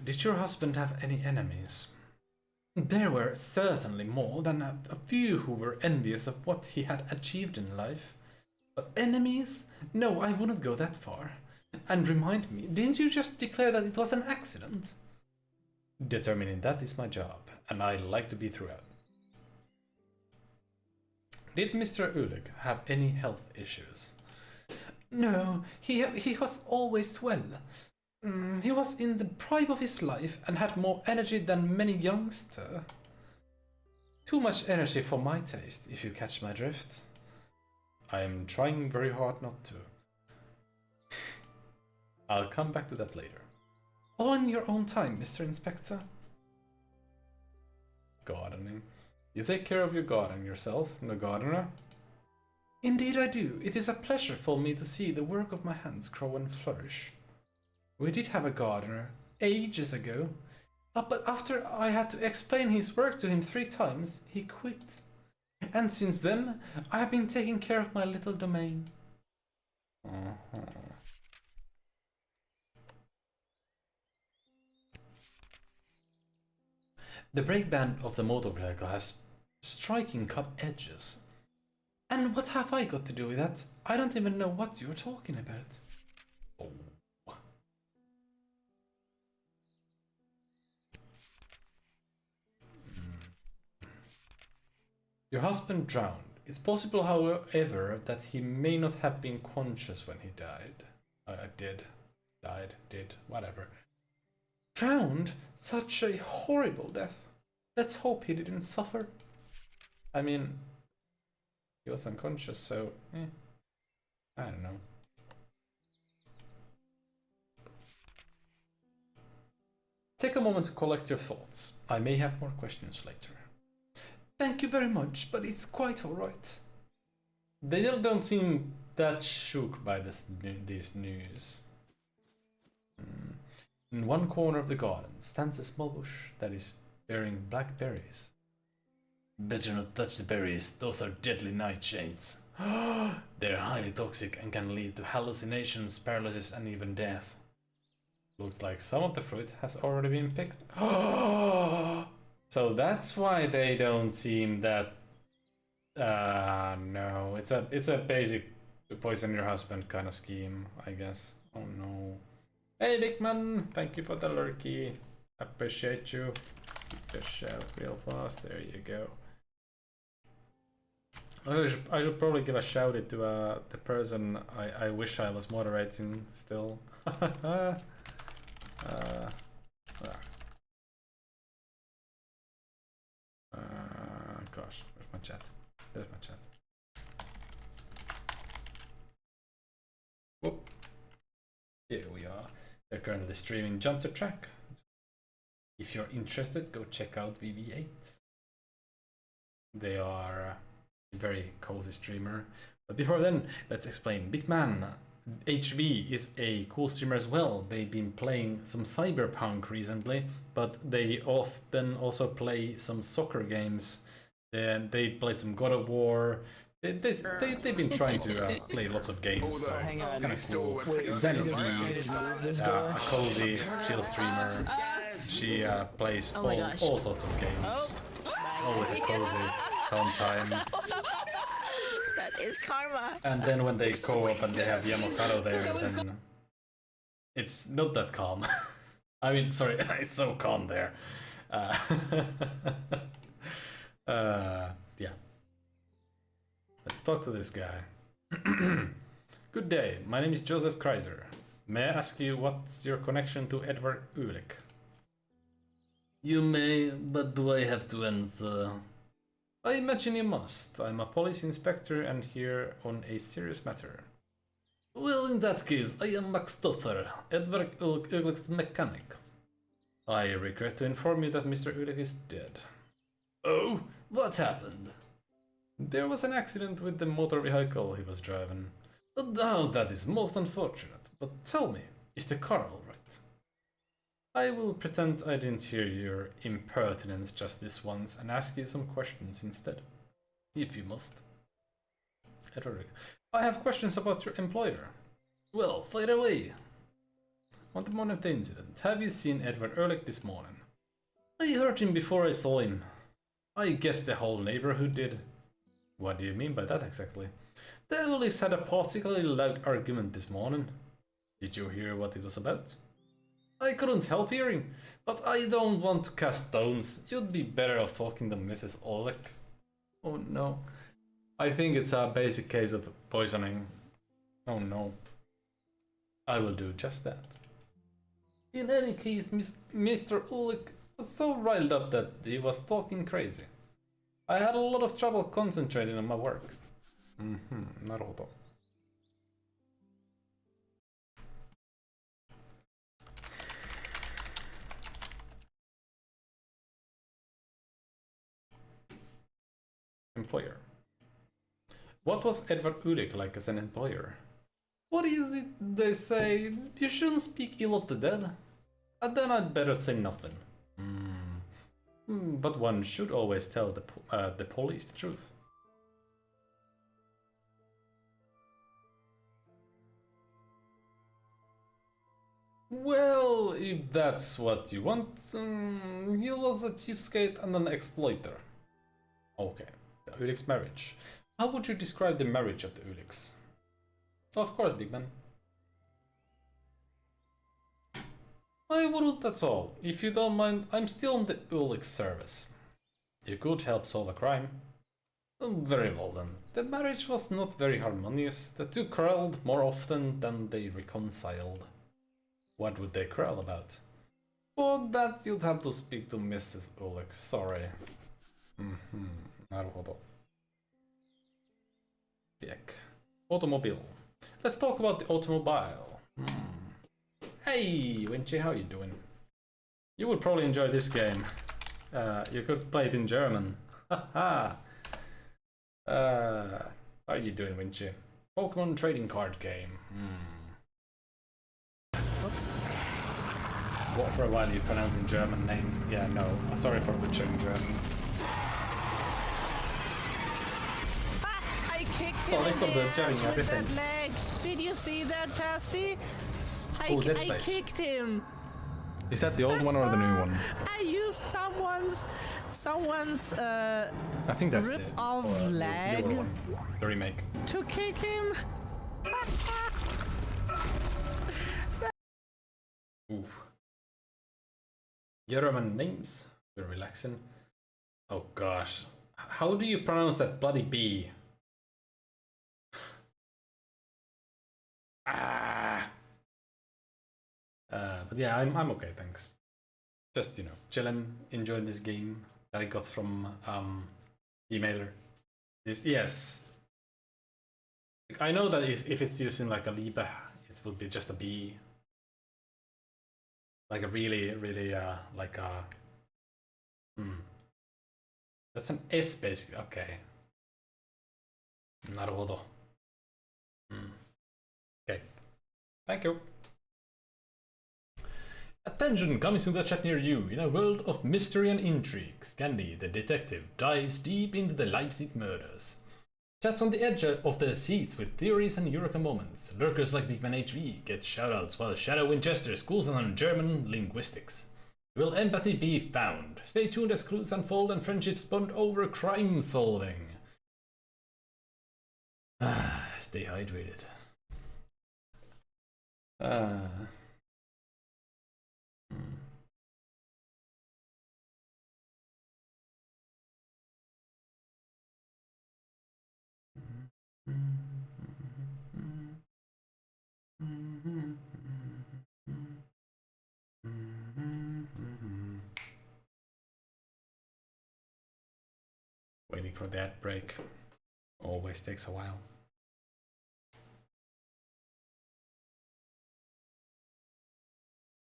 Did your husband have any enemies? There were certainly more than a few who were envious of what he had achieved in life. But enemies? No, I wouldn't go that far. And remind me, didn't you just declare that it was an accident? Determining that is my job, and I like to be throughout. Did Mr. Ulich have any health issues? No, he was always well. He was in the prime of his life and had more energy than many youngsters. Too much energy for my taste, if you catch my drift. I am trying very hard not to. I'll come back to that later. On your own time, Mr. Inspector. Gardening. You take care of your garden yourself, no gardener? Indeed I do. It is a pleasure for me to see the work of my hands grow and flourish. We did have a gardener, ages ago, but after I had to explain his work to him 3 times, he quit. And since then, I have been taking care of my little domain. The brake band of the motor vehicle has striking cut edges. And what have I got to do with that? I don't even know what you're talking about. Oh. Your husband drowned. It's possible, however, that he may not have been conscious when he died. Did, whatever. Drowned? Such a horrible death. Let's hope he didn't suffer. I mean, he was unconscious, so, I don't know. Take a moment to collect your thoughts. I may have more questions later. Thank you very much, but it's quite alright. They don't seem that shook by this news. In one corner of the garden stands a small bush that is bearing black berries. Better not touch the berries, those are deadly nightshades. They're highly toxic and can lead to hallucinations, paralysis, and even death. Looks like some of the fruit has already been picked. So that's why they don't seem that. No, it's a basic poison your husband kind of scheme, I guess. Oh no. Hey, big man, thank you for the lurky. Appreciate you. Just shout real fast. There you go. I should probably give a shout out to the person I wish I was moderating still. Gosh, where's my chat? There's my chat. Whoop. Here we are. They're currently streaming Jump the Track. If you're interested, go check out VV8. They are a very cozy streamer. But before then, let's explain. Big Man HV is a cool streamer as well. They've been playing some Cyberpunk recently, but they often also play some soccer games. They played some God of War. They've been trying to play lots of games, so it's kind of cool. Dennis V, a cozy, chill streamer. She plays all sorts of games. It's always a cozy, calm time. That is karma. And then when they go up and they have Yamotaro there, then it's not that calm. I mean, sorry, it's so calm there. Yeah. Let's talk to this guy. Good day, my name is Joseph Kreiser. May I ask you what's your connection to Edward Ulick? You may, but do I have to answer? I imagine you must. I'm a police inspector and here on a serious matter. Well, in that case, I am Max Stoffer, Edward Ulick's mechanic. I regret to inform you that Mr. Ulick is dead. Oh, what happened? There was an accident with the motor vehicle he was driving. Oh, that is most unfortunate. But tell me, is the car alright? I will pretend I didn't hear your impertinence just this once and ask you some questions instead. If you must. Edward, I have questions about your employer. Well, fire away. On the morning of the incident, have you seen Edward Ehrlich this morning? I heard him before I saw him. I guess the whole neighborhood did. What do you mean by that exactly? The Ehrlichs had a particularly loud argument this morning. Did you hear what it was about? I couldn't help hearing, but I don't want to cast stones. You'd be better off talking to Mrs. Ehrlich. Oh no. I think it's a basic case of poisoning. Oh no. I will do just that. In any case, Mr. Ulick was so riled up that he was talking crazy. I had a lot of trouble concentrating on my work. Naruto. Employer. What was Edward Ulick like as an employer? What is it they say? You shouldn't speak ill of the dead? And then I'd better say nothing. But one should always tell the police the truth. Well, if that's what you want, he was a cheapskate and an exploiter. Okay, the Ulick's marriage. How would you describe the marriage of the Ulicks? Of course, big man. I wouldn't at all. If you don't mind, I'm still in the Ulick service. You could help solve a crime. Very well then. The marriage was not very harmonious. The two quarreled more often than they reconciled. What would they quarrel about? For that you'd have to speak to Mrs. Ulick, sorry. Naruhodo. Yuck. Automobile. Let's talk about the automobile. Hey, Winchy, how you doing? You would probably enjoy this game. You could play it in German. Haha. How are you doing, Winchy? Pokemon trading card game. Oops. What for a while you pronouncing German names? Yeah, no. Sorry for butchering German. I kicked Sorry for the jabbing everything. Leg. Did you see that, Pasty? Oh, Dead I Space. kicked him. Is that the old one or the new one? I used someone's I think that's rip the off or leg newer one, the remake. to kick him. Ooh. German names. They're relaxing. Oh gosh. How do you pronounce that bloody B? Ah. But yeah, I'm okay, thanks. Just, you know, chillin', enjoying this game that I got from Keymailer. Yes. Like, I know that if it's using like a Liebe, it will be just a B. Like a really, like a... That's an S basically, okay. Naruhodo. Okay. Thank you. Attention, coming to the chat near you. In a world of mystery and intrigue, Scandi, the detective, dives deep into the Leipzig murders. Chats on the edge of their seats with theories and eureka moments. Lurkers like Big Man HV get shoutouts while Shadow Winchester schools them on German linguistics. Will empathy be found? Stay tuned as clues unfold and friendships bond over crime solving. Stay hydrated. Waiting for that break always takes a while.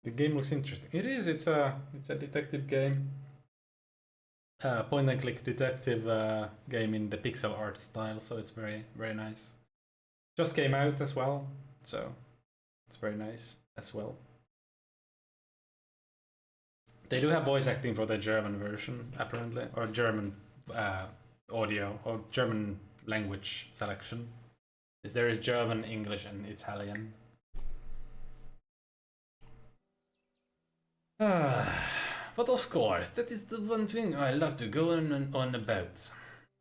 The game looks interesting. It is. It's a detective game. Point and click detective game in the pixel art style, so it's very nice. Just came out as well, so it's very nice as well. They do have voice acting for the German version, apparently, or German audio or German language selection. There is German, English, and Italian. But of course, that is the one thing I love to go on and on about.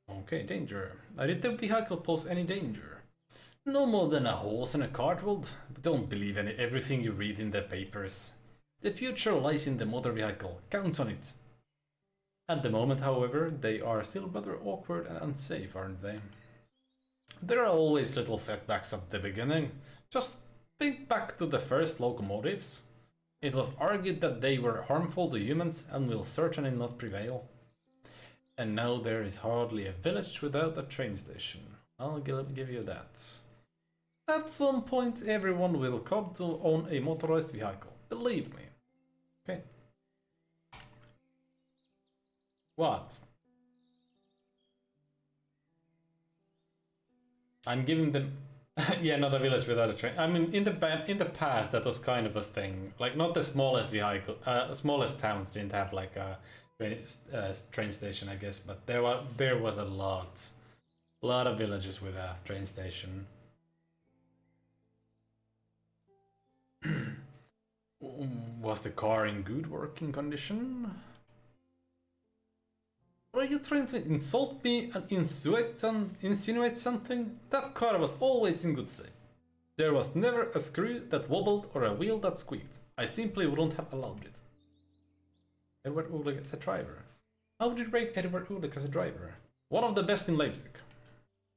Okay, danger. Did the vehicle pose any danger? No more than a horse and a cartwheel. Don't believe everything you read in the papers. The future lies in the motor vehicle. Count on it. At the moment, however, they are still rather awkward and unsafe, aren't they? There are always little setbacks at the beginning. Just think back to the first locomotives. It was argued that they were harmful to humans and will certainly not prevail. And now there is hardly a village without a train station. I'll give you that. At some point, everyone will come to own a motorized vehicle. Believe me. Okay. What? I'm giving them... yeah, not a village without a train. I mean, in the past, that was kind of a thing. Like, not the smallest vehicle, smallest towns didn't have like a train station, I guess. But there was a lot of villages with a train station. Was the car in good working condition? Are you trying to insult me and insinuate something? That car was always in good shape. There was never a screw that wobbled or a wheel that squeaked. I simply wouldn't have allowed it. Edward Ulrich as a driver. How would you rate Edward Ulrich as a driver? One of the best in Leipzig.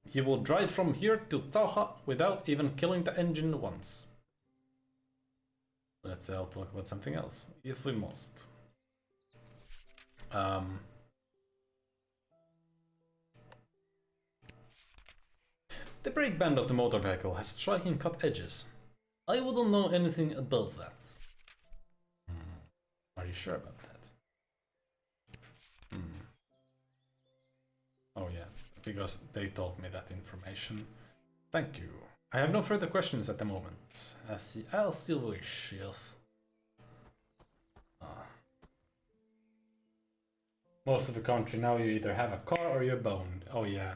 He will drive from here to Taucha without even killing the engine once. Let's talk about something else, if we must. The brake band of the motor vehicle has striking cut edges. I wouldn't know anything about that. Are you sure about that? Oh yeah, because they told me that information. Thank you. I have no further questions at the moment. I'll still wish, yes. Most of the country now you either have a car or you're boned. Oh yeah.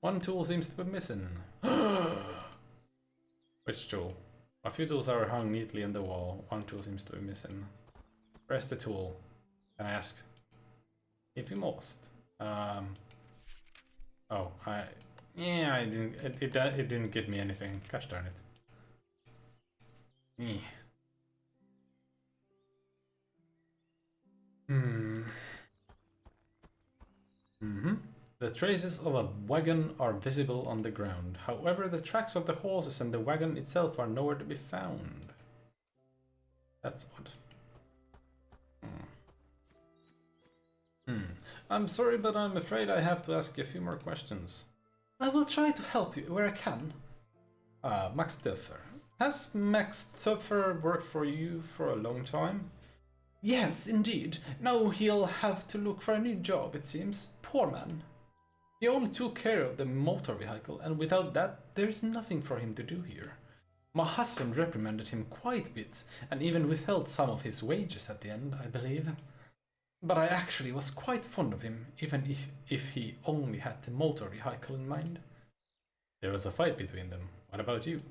One tool seems to be missing. Which tool? A few tools are hung neatly on the wall. One tool seems to be missing. Where's the tool? Can I ask? If you must. Oh, I didn't. It didn't give me anything. Gosh darn it. The traces of a wagon are visible on the ground. However, the tracks of the horses and the wagon itself are nowhere to be found. That's odd. I'm sorry, but I'm afraid I have to ask you a few more questions. I will try to help you where I can. Max Töpfer. Has Max Töpfer worked for you for a long time? Yes, indeed. Now he'll have to look for a new job, it seems. Poor man. He only took care of the motor vehicle, and without that, there is nothing for him to do here. My husband reprimanded him quite a bit, and even withheld some of his wages at the end, I believe. But I actually was quite fond of him, even if he only had the motor vehicle in mind. There was a fight between them. What about you?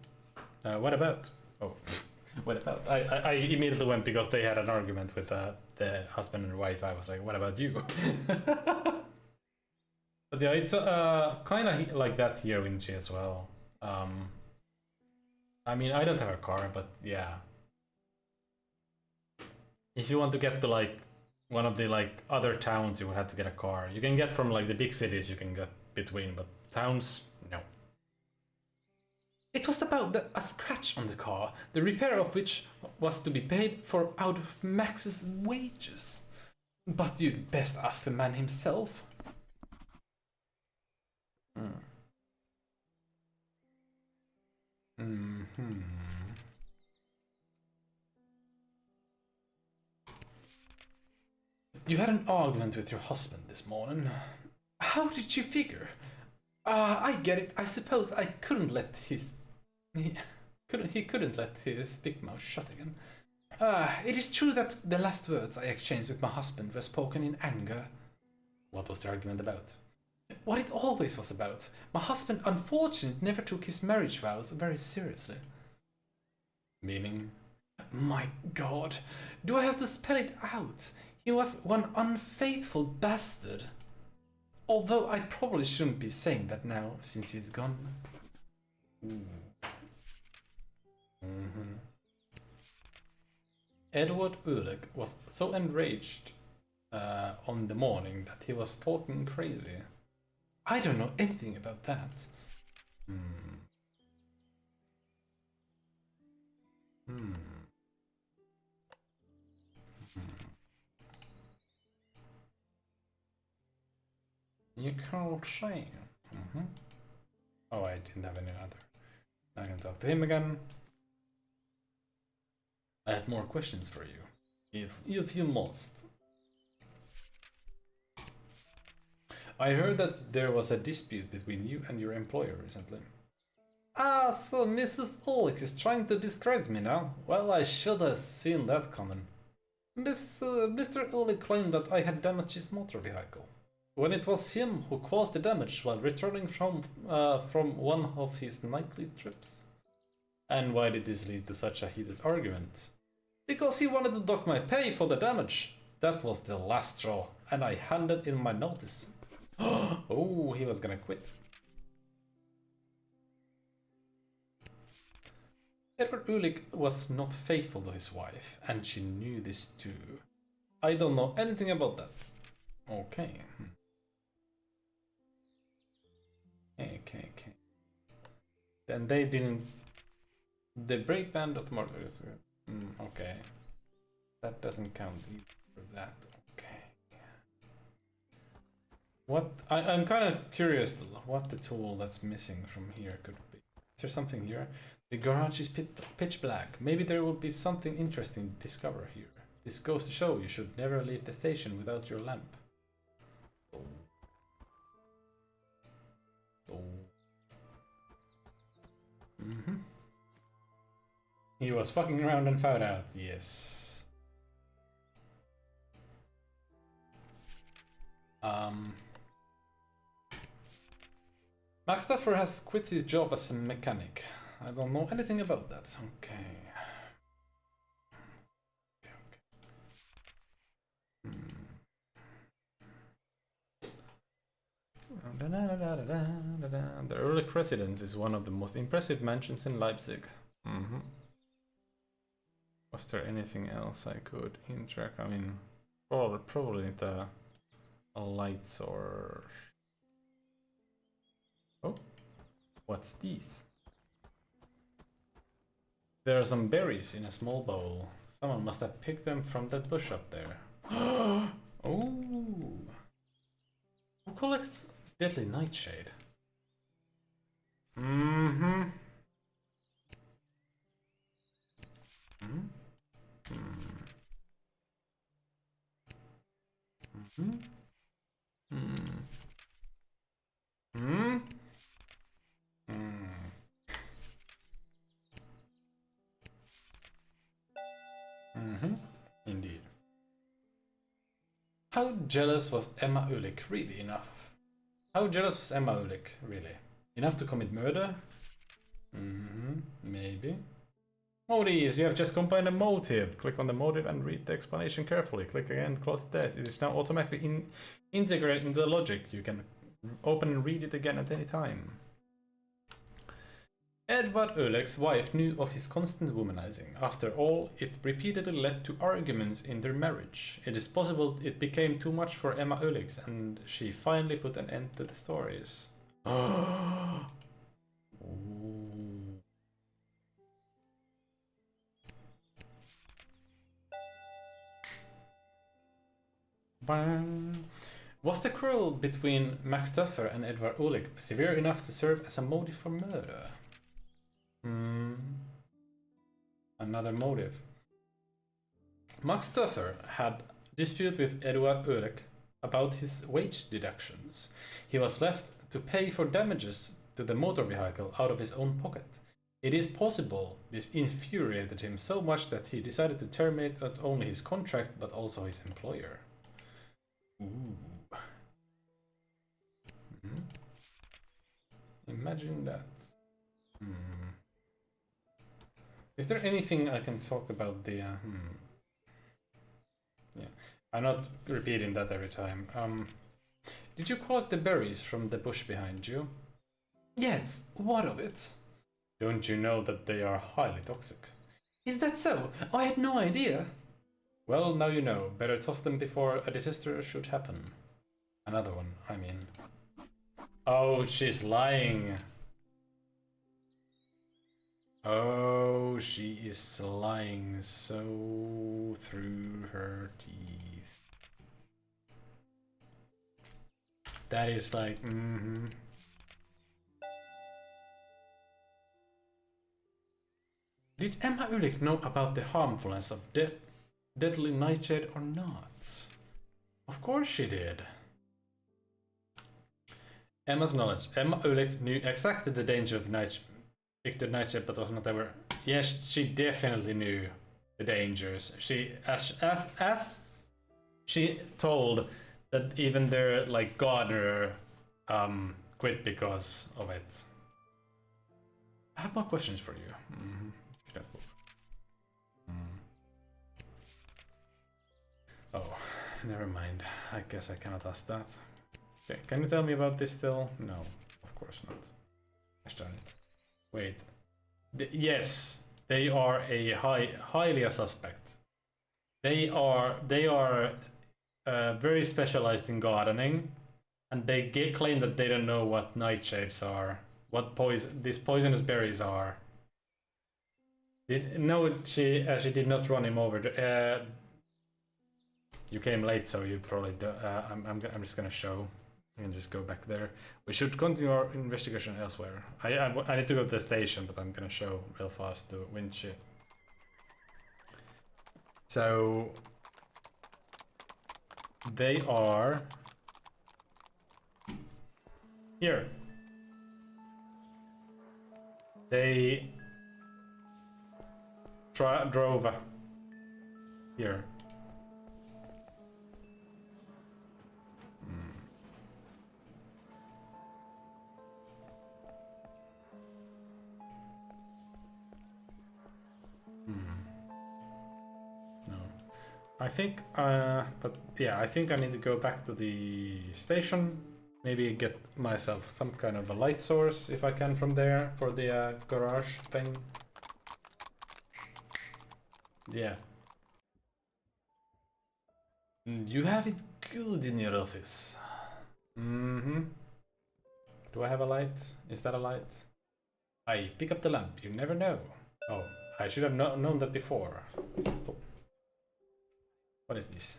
What about? Oh, what about? I immediately went because they had an argument with the husband and wife. I was like, what about you? But yeah, it's kind of like that here in G as well. I mean, I don't have a car, but yeah. If you want to get to like one of the like other towns, you would have to get a car. You can get from like the big cities, you can get between, but towns, no. It was about a scratch on the car, the repair of which was to be paid for out of Max's wages. But you'd best ask the man himself. You had an argument with your husband this morning. How did you figure? I get it. I suppose I couldn't let his... He couldn't let his big mouth shut again. It is true that the last words I exchanged with my husband were spoken in anger. What was the argument about? What it always was about. My husband, unfortunately, never took his marriage vows very seriously. Meaning? My God, do I have to spell it out? He was one unfaithful bastard. Although I probably shouldn't be saying that now, since he's gone. Edward Ulrich was so enraged on the morning that he was talking crazy. I don't know anything about that. You can't say. Oh, I didn't have any other. I can talk to him again. I have more questions for you, if you must. I heard that there was a dispute between you and your employer recently. Ah, so Mrs. Ulrich is trying to discredit me now? Well, I should have seen that coming. Mr. Ulrich claimed that I had damaged his motor vehicle, when it was him who caused the damage while returning from one of his nightly trips. And why did this lead to such a heated argument? Because he wanted to dock my pay for the damage. That was the last straw, and I handed in my notice. Oh, he was gonna quit. Edward Ulrich was not faithful to his wife, and she knew this too. I don't know anything about that. Okay. Okay. Then they didn't... The brake band of the motor is... okay. That doesn't count for that. Okay. What... I'm kind of curious what the tool that's missing from here could be. Is there something here? The garage is pitch black. Maybe there will be something interesting to discover here. This goes to show you should never leave the station without your lamp. Oh. He was fucking around and found out, yes. Max Stuffer has quit his job as a mechanic. I don't know anything about that. Okay. The Ehrlich residence is one of the most impressive mansions in Leipzig. Was there anything else I could interact? I mean, probably the lights or... Oh, what's this? There are some berries in a small bowl. Someone must have picked them from that bush up there. Oh! Who collects deadly nightshade? Mm-hmm. Indeed. How jealous was Emma Ulick really enough? How jealous was Emma Ulick really? Enough to commit murder? Maybe. Motives, you have just combined a motive. Click on the motive and read the explanation carefully. Click again to close the test. It is now automatically integrated into the logic. You can open and read it again at any time. Edward Ulick's wife knew of his constant womanizing. After all, it repeatedly led to arguments in their marriage. It is possible it became too much for Emma Ulick and she finally put an end to the stories. Was the quarrel between Max Stuffer and Edward Ulick severe enough to serve as a motive for murder? Another motive. Max Stuffer had dispute with Edward Ulick about his wage deductions. He was left to pay for damages to the motor vehicle out of his own pocket. It is possible this infuriated him so much that he decided to terminate not only his contract but also his employer. Imagine that. Is there anything I can talk about the... Yeah, I'm not repeating that every time. Did you collect the berries from the bush behind you? Yes, what of it? Don't you know that they are highly toxic? Is that so? I had no idea. Well, now you know. Better toss them before a disaster should happen. Another one, I mean. Oh, she's lying. Oh, she is lying so through her teeth. That is like, Did Emma Ulick know about the harmfulness of deadly nightshade or not? Of course she did. Emma's knowledge. Emma Ulick knew exactly the danger of nightshade, but was not ever. Yes, she definitely knew the dangers. She, as she told that even their like gardener quit because of it. I have more questions for you. Oh, never mind. I guess I cannot ask that. Okay, can you tell me about this still? No, of course not. Gosh darn it. Wait. Yes, they are a highly a suspect. They are very specialized in gardening, and they claim that they don't know what nightshades are, what these poisonous berries are. No, she did not run him over. You came late, so you probably do, I'm just gonna show. I can just go back there. We should continue our investigation elsewhere. I need to go to the station, but I'm gonna show real fast to Winchy. So they are here. They drove here. I think, but yeah, I think I need to go back to the station. Maybe get myself some kind of a light source if I can from there for the garage thing. Yeah. You have it good in your office. Mm-hmm. Do I have a light? Is that a light? I pick up the lamp. You never know. Oh, I should have known that before. Oh. What is this?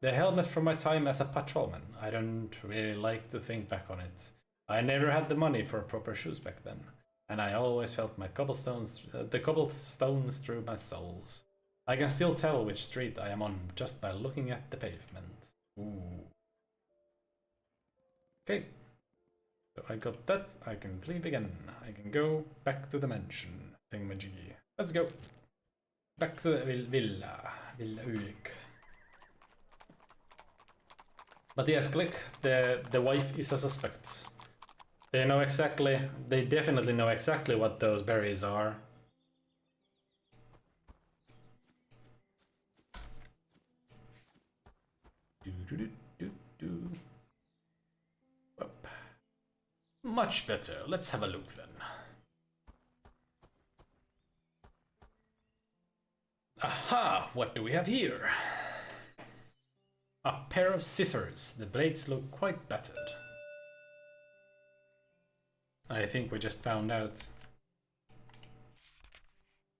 The helmet from my time as a patrolman. I don't really like to think back on it. I never had the money for proper shoes back then, and I always felt my the cobblestones through my soles. I can still tell which street I am on just by looking at the pavement. Ooh. Okay. So I got that. I can leave again. I can go back to the mansion. Thingamajiggy. Let's go. Back to the villa. Villa Ulrich. But yes, click. The wife is a suspect. They know exactly. They definitely know exactly what those berries are. Up. Much better. Let's have a look then. Aha! What do we have here? A pair of scissors. The blades look quite battered. I think we just found out.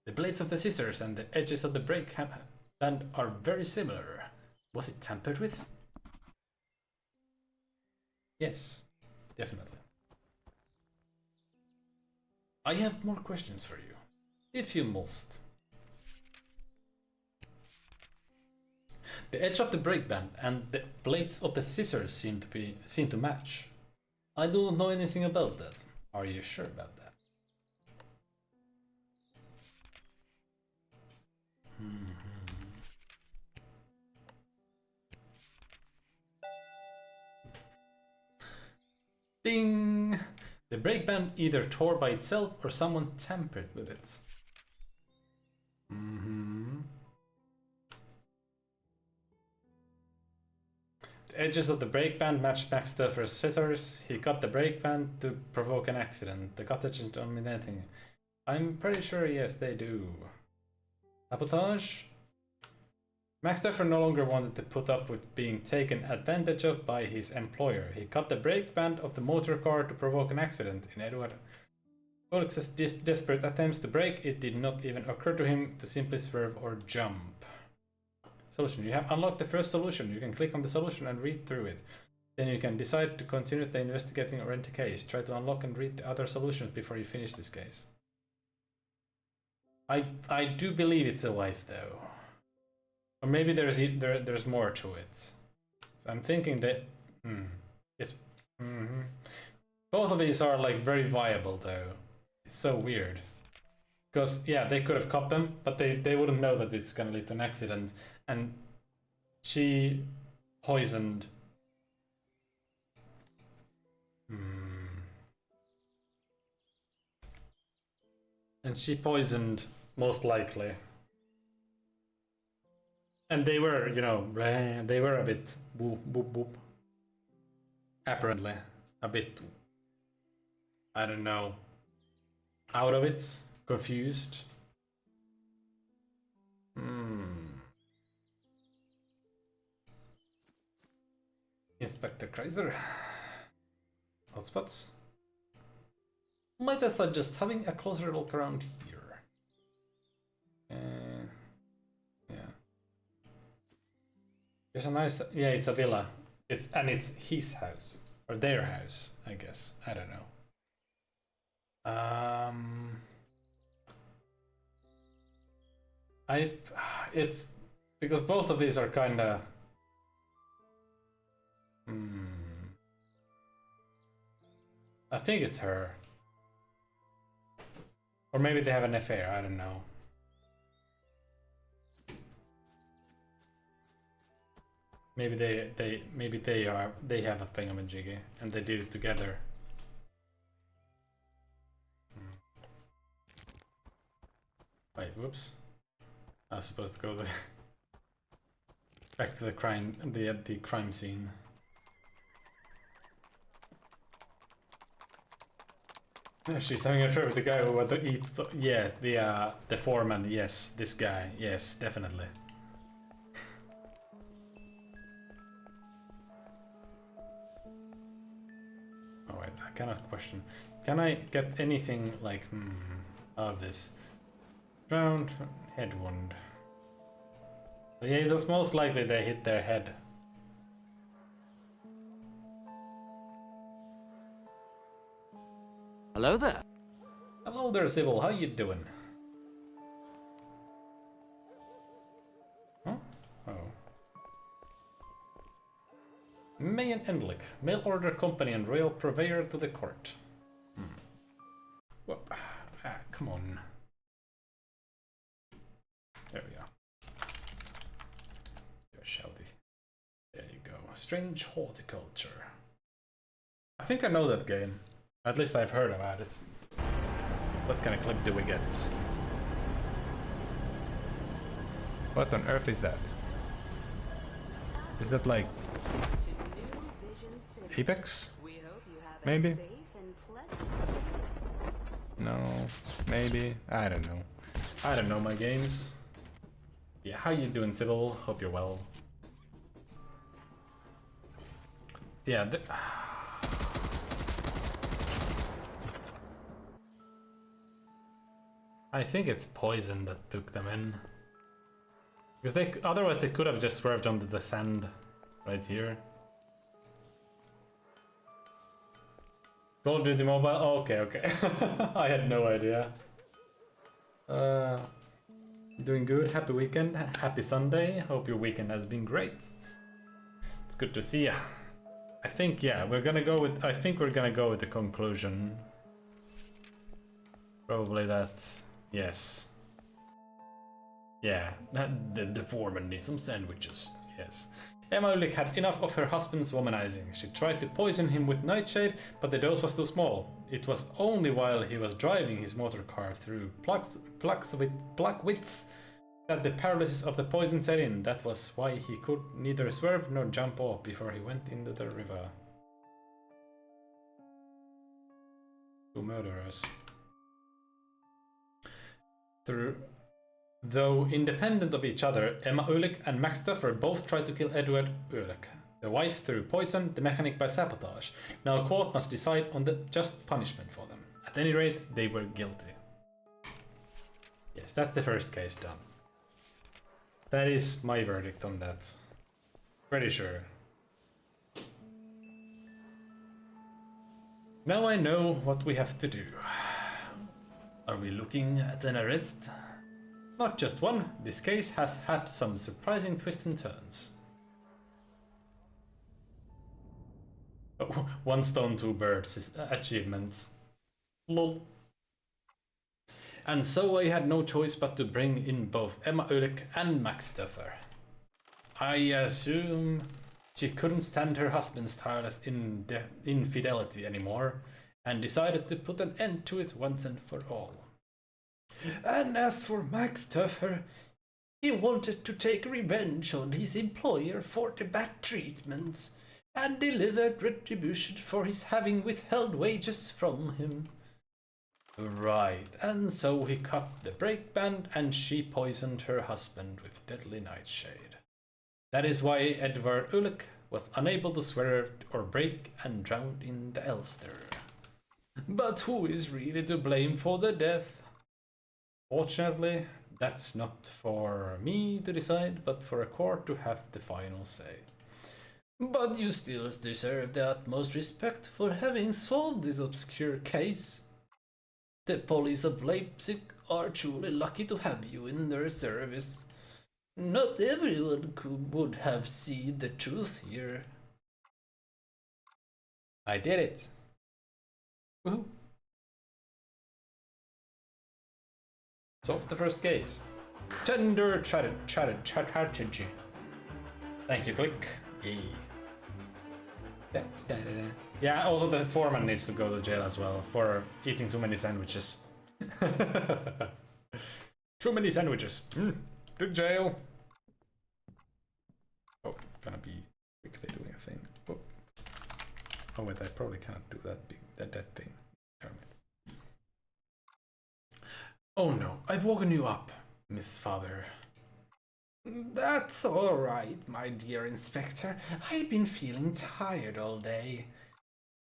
The blades of the scissors and the edges of the brake band are very similar. Was it tampered with? Yes, definitely. I have more questions for you, if you must. The edge of the brake band and the blades of the scissors seem to match. I don't know anything about that. Are you sure about that? Ding! The brake band either tore by itself or someone tampered with it. The edges of the brake band matched Max Stuffer's scissors. He cut the brake band to provoke an accident. The cottage don't mean anything. I'm pretty sure, yes, they do. Sabotage? Max Stuffer no longer wanted to put up with being taken advantage of by his employer. He cut the brake band of the motor car to provoke an accident. In Edward Ulrich's desperate attempts to brake, it did not even occur to him to simply swerve or jump. Solution. You have unlocked the first solution. You can click on the solution and read through it. Then you can decide to continue the investigating or end the case. Try to unlock and read the other solutions before you finish this case. I do believe it's a wife though. Or maybe there's more to it. So I'm thinking that it's both of these are like very viable though. It's so weird. Because yeah, they could have caught them, but they wouldn't know that it's gonna lead to an accident. And she poisoned. And she poisoned most likely. And they were, you know, they were a bit boop boop boop. Apparently, a bit. I don't know. Out of it, confused. Inspector Kreiser. Hotspots. Might I suggest having a closer look around here? Yeah. There's a nice. Yeah, it's a villa. It's his house or their house, I guess. I don't know. It's because both of these are kind of. I think it's her. Or maybe they have an affair, I don't know. Maybe they have a thingamajiggy and they did it together. Wait, whoops. I was supposed to go there. Back to the crime scene. She's having a affair with the guy who wanted to eat. Yes, the foreman. Yes, this guy. Yes, definitely. Oh wait, I cannot question. Can I get anything like out of this? Drowned, head wound. So yeah, it was most likely they hit their head. Hello there. Hello there, Sybil. How you doing? Huh? Oh. Mayan Endlich, mail order company and royal purveyor to the court. Well, come on. There we go. You're shouty. There you go. Strange horticulture. I think I know that game. At least I've heard about it. What kind of clip do we get? What on earth is that? Is that like Apex? Maybe? No, maybe. I don't know. I don't know my games. Yeah, how you doing, Sybil? Hope you're well. Yeah, I think it's poison that took them in. Because otherwise they could have just swerved onto the sand right here. Call of Duty Mobile? Oh, okay. I had no idea. Doing good. Happy weekend. Happy Sunday. Hope your weekend has been great. It's good to see ya. I think, yeah, we're gonna go with... I think we're gonna go with the conclusion. Probably that... Yes. Yeah, the foreman needs some sandwiches. Yes. Emma Ulick had enough of her husband's womanizing. She tried to poison him with nightshade, but the dose was too small. It was only while he was driving his motor car through Plagwitz that the paralysis of the poison set in. That was why he could neither swerve nor jump off before he went into the river. Two murderers. Though independent of each other, Emma Ulick and Max Duffer both tried to kill Edward Ulick, the wife through poison, the mechanic by sabotage. Now a court must decide on the just punishment for them. At any rate, they were guilty. Yes, that's the first case done. That is my verdict on that. Pretty sure. Now I know what we have to do. Are we looking at an arrest? Not just one, this case has had some surprising twists and turns. Oh, one stone, two birds is achievement. Lol. And so I had no choice but to bring in both Emma Ulick and Max Duffer. I assume she couldn't stand her husband's tireless infidelity anymore, and decided to put an end to it once and for all. And as for Max Duffer, he wanted to take revenge on his employer for the bad treatment, and delivered retribution for his having withheld wages from him. Right, and so he cut the brake band and she poisoned her husband with deadly nightshade. That is why Edward Ulick was unable to swerve or brake and drowned in the Elster. But who is really to blame for the death? Fortunately, that's not for me to decide, but for a court to have the final say. But you still deserve the utmost respect for having solved this obscure case. The police of Leipzig are truly lucky to have you in their service. Not everyone would have seen the truth here. I did it. Woohoo. Solved the first case. Gender strategy. Thank you, Click. Yeah, also the foreman needs to go to jail as well for eating too many sandwiches. Too many sandwiches. To jail. gonna be quickly doing a thing. Oh, oh wait, I probably can't do that big that thing. Oh no, I've woken you up, Miss Father. That's all right, my dear Inspector. I've been feeling tired all day.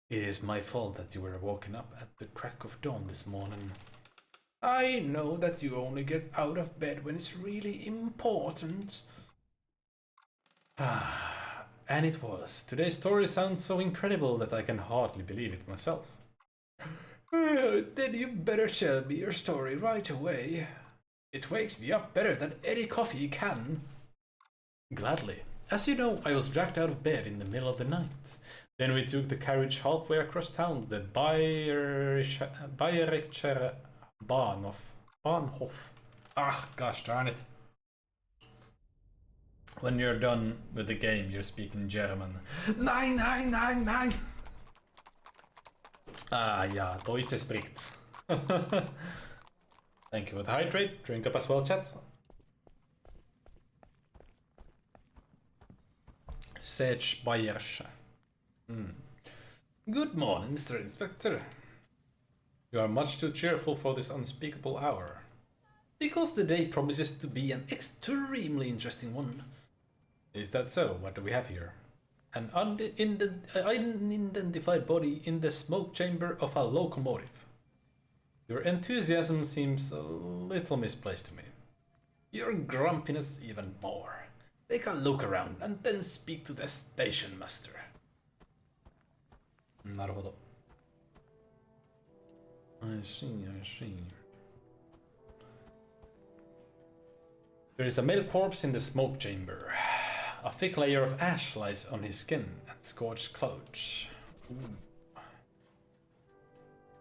It is my fault that you were woken up at the crack of dawn this morning. I know that you only get out of bed when it's really important. And it was. Today's story sounds so incredible that I can hardly believe it myself. Then you better tell me your story right away. It wakes me up better than any coffee can. Gladly. As you know, I was dragged out of bed in the middle of the night. Then we took the carriage halfway across town to the Bayerischer Bahnhof. Ah, gosh darn it. When you're done with the game, you're speaking German. Nein, nein, nein, nein! Ah, ja, Deutsche spricht. Thank you for the hydrate. Drink up as well, chat. Sage Bayersche. Good morning, Mr. Inspector. You are much too cheerful for this unspeakable hour. Because the day promises to be an extremely interesting one. Is that so? What do we have here? An unidentified body in the smoke chamber of a locomotive. Your enthusiasm seems a little misplaced to me. Your grumpiness even more. Take a look around and then speak to the station master. なるほど. I see. There is a male corpse in the smoke chamber. A thick layer of ash lies on his skin and scorched clothes. Ooh.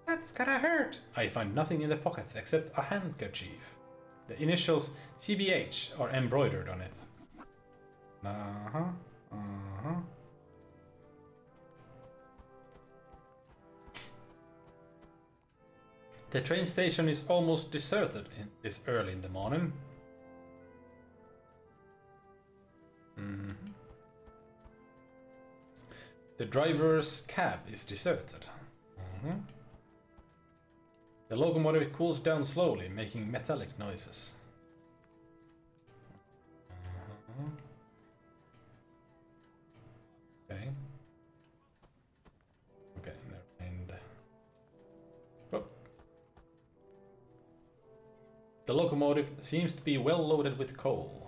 That's gotta hurt. I find nothing in the pockets except a handkerchief. The initials CBH are embroidered on it. The train station is almost deserted this early in the morning. The driver's cab is deserted. The locomotive cools down slowly, making metallic noises. Okay. Okay, never mind. Oh. The locomotive seems to be well loaded with coal.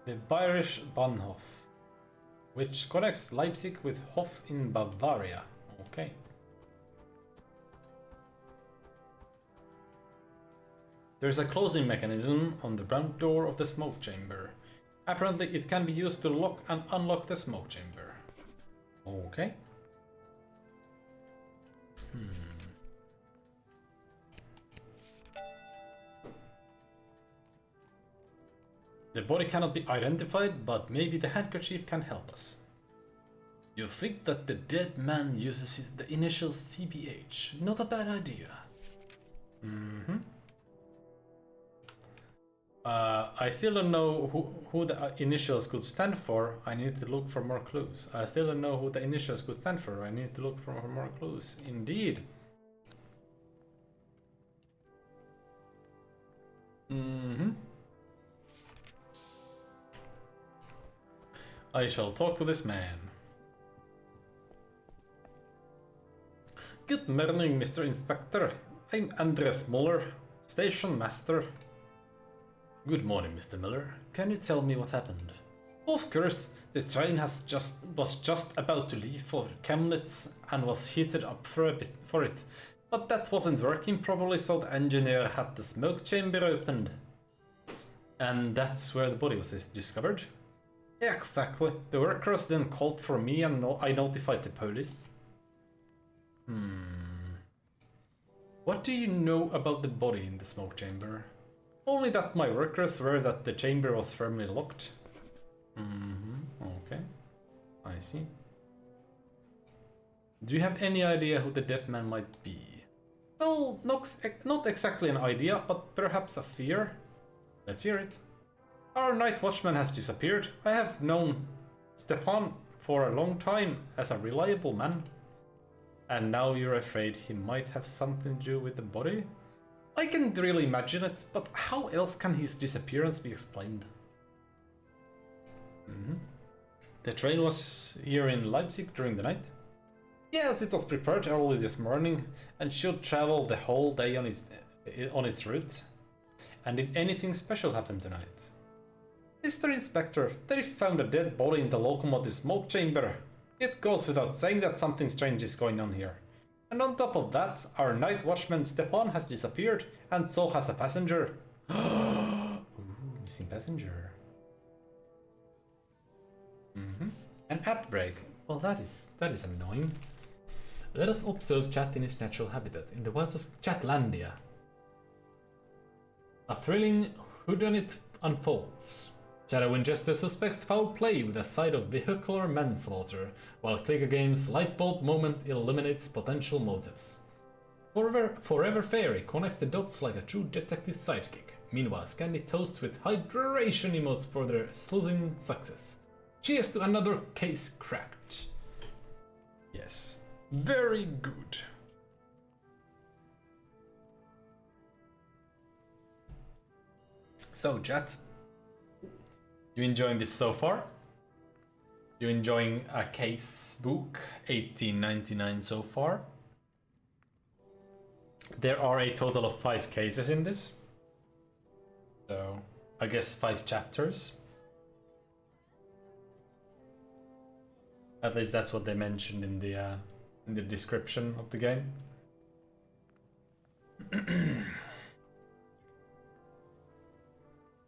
The Bayerischer Bahnhof, which connects Leipzig with Hof in Bavaria. Okay. There's a closing mechanism on the front door of the smoke chamber. Apparently it can be used to lock and unlock the smoke chamber. Okay. The body cannot be identified, but maybe the handkerchief can help us. You think that the dead man uses the initials CBH? Not a bad idea. I still don't know who the initials could stand for. I need to look for more clues. I still don't know who the initials could stand for. I need to look for more clues. Indeed. I shall talk to this man. Good morning, Mr. Inspector. I'm Andres Muller, station master. Good morning, Mr. Miller. Can you tell me what happened? Of course, the train was just about to leave for Chemnitz and was heated up for it, but that wasn't working properly, so the engineer had the smoke chamber opened. And that's where the body was discovered? Exactly. The workers then called for me and I notified the police. What do you know about the body in the smoke chamber? Only that my workers were that the chamber was firmly locked. Okay. I see. Do you have any idea who the dead man might be? Well, not exactly an idea, but perhaps a fear. Let's hear it. Our night watchman has disappeared. I have known Stepan for a long time as a reliable man. And now you're afraid he might have something to do with the body? I can really imagine it, but how else can his disappearance be explained? The train was here in Leipzig during the night? Yes, it was prepared early this morning and should travel the whole day on its route. And did anything special happen tonight? Mr. Inspector, they found a dead body in the locomotive smoke chamber. It goes without saying that something strange is going on here. And on top of that, our night watchman Stepan has disappeared, and so has a passenger. Ooh, missing passenger. An ad break. Well, that is annoying. Let us observe chat in its natural habitat, in the wilds of Chatlandia. A thrilling whodunit unfolds. Shadow Winchester suspects foul play with a side of vehicular manslaughter, while Clicker Games' lightbulb moment illuminates potential motives. Forever Fairy connects the dots like a true detective sidekick. Meanwhile, Scandy toasts with hydration emotes for their sleuthing success. Cheers to another case cracked. Yes. Very good. So, chat. You enjoying this so far? You enjoying a Casebook 1899 so far? There are a total of 5 cases in this. So, I guess 5 chapters. At least that's what they mentioned in the description of the game.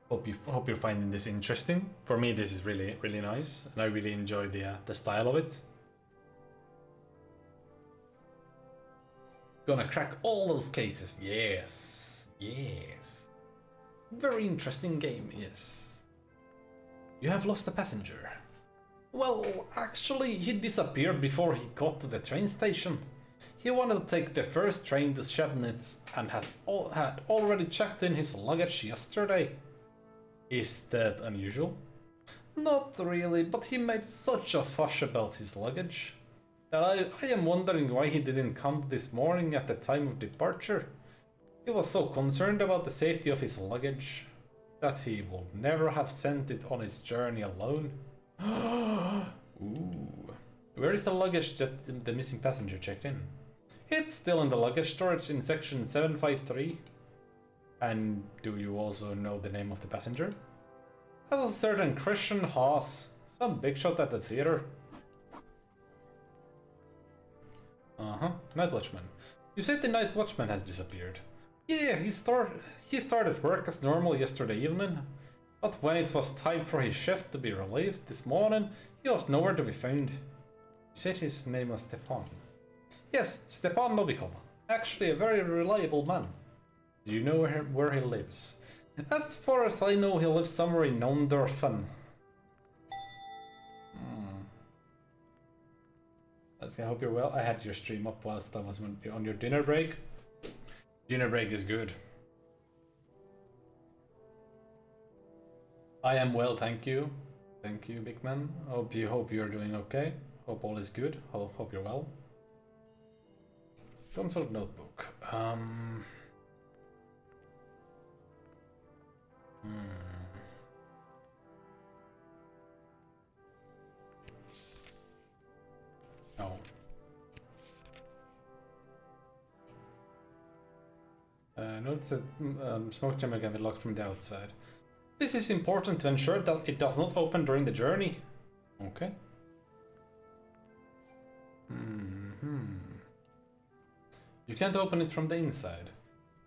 Hope you're finding this interesting. For me, this is really nice, and I really enjoy the style of it. Gonna crack all those cases. Yes, yes. Very interesting game. Yes. You have lost a passenger. Well, actually, he disappeared before he got to the train station. He wanted to take the first train to Chemnitz and had already checked in his luggage yesterday. Is that unusual? Not really, but he made such a fuss about his luggage that I am wondering why he didn't come this morning at the time of departure. He was so concerned about the safety of his luggage that he would never have sent it on its journey alone. Ooh. Where is the luggage that the missing passenger checked in? It's still in the luggage storage in section 753. And do you also know the name of the passenger? That was a certain Christian Haas, some big shot at the theater. Night watchman. You said the night watchman has disappeared. Yeah, he started work as normal yesterday evening, but when it was time for his shift to be relieved this morning, he was nowhere to be found. You said his name was Stepan. Yes, Stepan Novikov. Actually a very reliable man. Do you know where he lives? As far as I know, he lives somewhere in Nondorfen. I hope you're well. I had your stream up whilst I was on your dinner break. Dinner break is good. I am well, thank you. Thank you, big man. Hope you're doing okay. Hope all is good. Hope you're well. Consult notebook. No. Notice that smoke chamber can be locked from the outside. This is important to ensure that it does not open during the journey. Okay. You can't open it from the inside.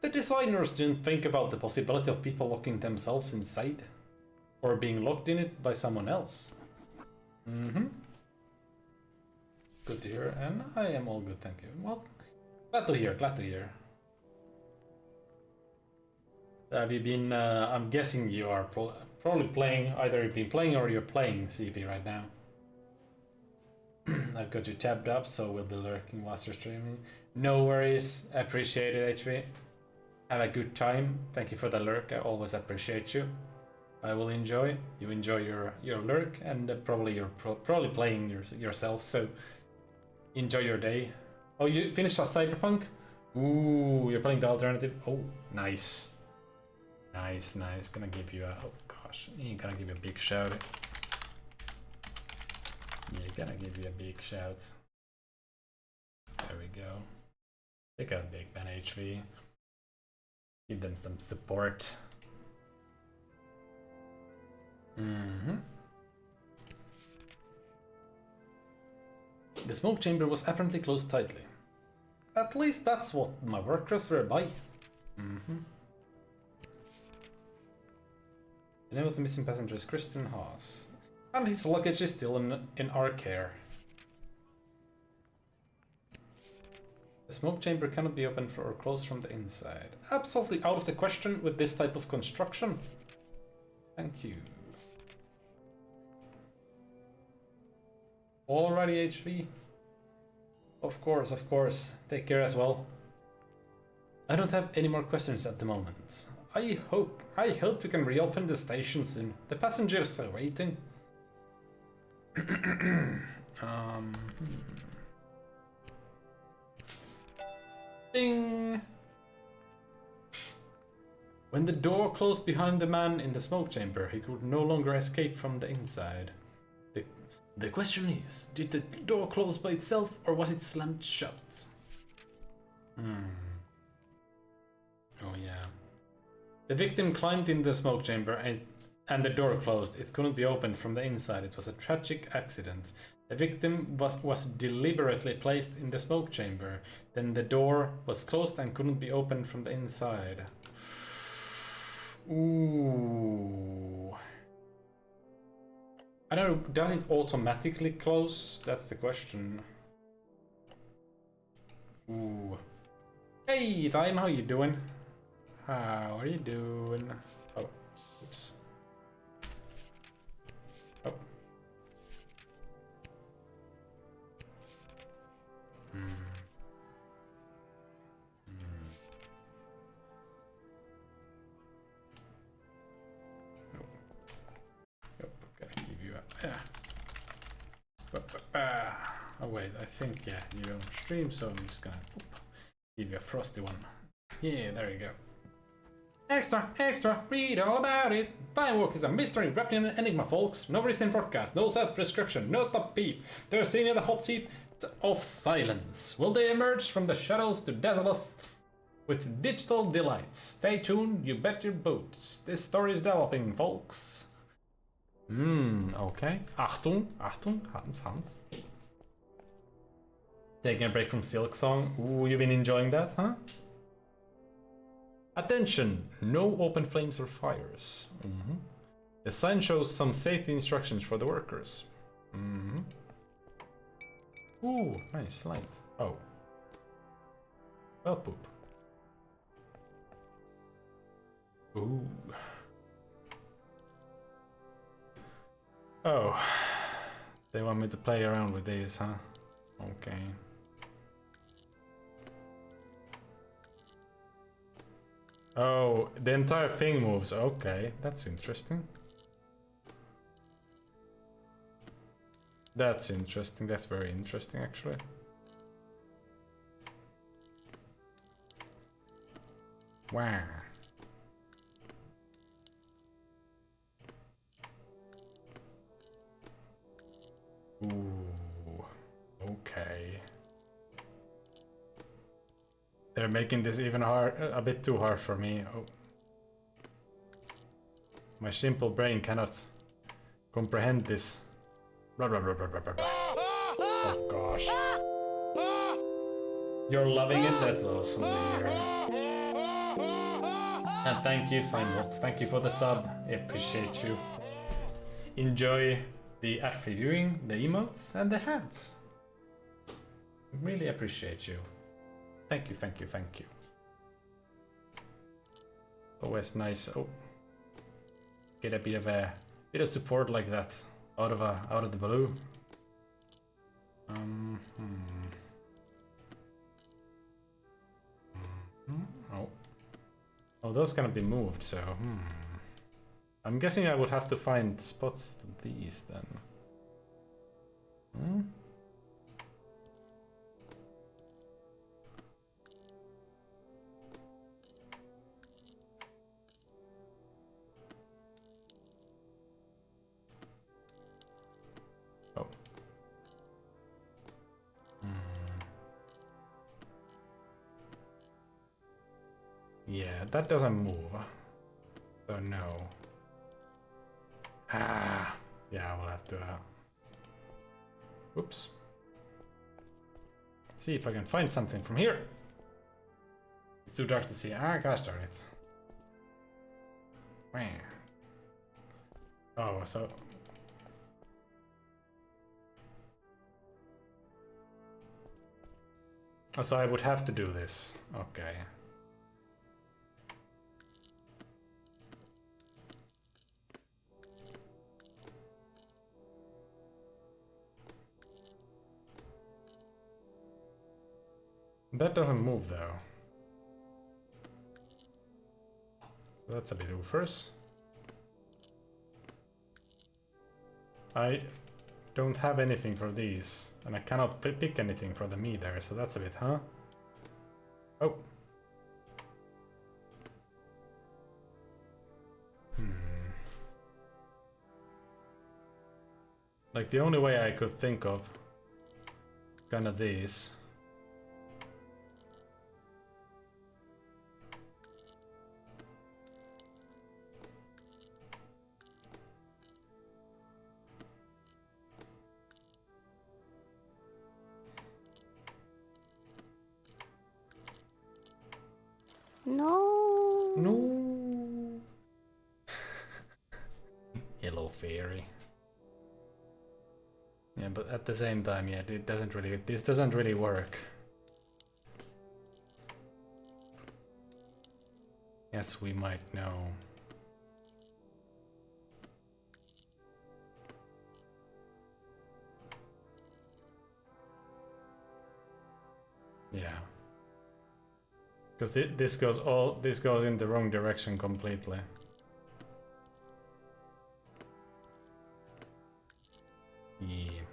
The designers didn't think about the possibility of people locking themselves inside. Or being locked in it by someone else. Good to hear, and I am all good, thank you. Well, glad to hear, glad to hear. Have you been, I'm guessing you are probably playing, either you've been playing or you're playing CP right now. I've got you tabbed up, so we'll be lurking whilst you're streaming. No worries, appreciate it, HV. Have a good time. Thank you for the lurk. I always appreciate you. I will enjoy. You enjoy your lurk, and probably you're probably playing yourself. So enjoy your day. Oh, you finished our Cyberpunk? Ooh, you're playing the alternative. Oh, nice, nice, nice. Gonna give you a gonna give you a big shout. Yeah, gonna give you a big shout. There we go. Check out Big Ben HV. Give them some support. The smoke chamber was apparently closed tightly. At least that's what my workers were by. The name of the missing passenger is Christian Haas. And his luggage is still in our care. The smoke chamber cannot be opened or closed from the inside. Absolutely out of the question with this type of construction. Thank you. Alrighty, HV. Of course, of course. Take care as well. I don't have any more questions at the moment. I hope we can reopen the station soon. The passengers are waiting. Ding! When the door closed behind the man in the smoke chamber, he could no longer escape from the inside. The question is, did the door close by itself or was it slammed shut? Oh yeah. The victim climbed in the smoke chamber and the door closed. It couldn't be opened from the inside. It was a tragic accident. The victim was deliberately placed in the smoke chamber. Then the door was closed and couldn't be opened from the inside. Ooh. I don't know, does it automatically close? That's the question. Ooh. Hey, Time, how you doing? How are you doing? Oh, oops. Oh. Oh wait, I think yeah, you don't stream, so I'm just gonna give you a frosty one. Yeah, there you go. Extra, extra, read all about it. Time Walk is a mystery wrapped in an enigma, folks. No recent broadcast, no self-prescription, no top beep. They're sitting in the hot seat of silence. Will they emerge from the shadows to dazzle us with digital delights? Stay tuned, you bet your boots. This story is developing, folks. Okay. Achtung, Achtung, Hans. Taking a break from Silk Song. Ooh, you've been enjoying that, huh? Attention, no open flames or fires. The sign shows some safety instructions for the workers. Ooh, nice light. Oh. Well, poop. Ooh. Oh. They want me to play around with these, huh? Okay. Oh, the entire thing moves. Okay, that's interesting. That's interesting. That's very interesting, actually. Wow. Ooh. Okay. They're making this even hard, a bit too hard for me. Oh. My simple brain cannot comprehend this. Blah, blah, blah, blah, blah, blah. Oh gosh. You're loving it? That's awesome to hear. And thank you, Feinwalk. Thank you for the sub. I appreciate you. Enjoy the ad-free viewing, the emotes, and the hats. Really appreciate you. Thank you, thank you, thank you. Always nice. Oh, get a bit of support like that out of the blue. Oh. Oh, those cannot be moved, so I'm guessing I would have to find spots to these then. Oh. Yeah, that doesn't move. So no. Ah, yeah, we'll have to. Oops. See if I can find something from here. It's too dark to see. Ah, gosh darn it. Wah. Oh, so. Oh, so I would have to do this. Okay. That doesn't move though. So that's a bit oofers. I don't have anything for these, and I cannot pick anything for them either, so that's a bit, huh? Oh. Like the only way I could think of, kind of these. No. No. Hello, fairy. Yeah, but at the same time, yeah, it doesn't really. This doesn't really work. Yes, we might know. Yeah. Because this goes in the wrong direction completely. Yeah.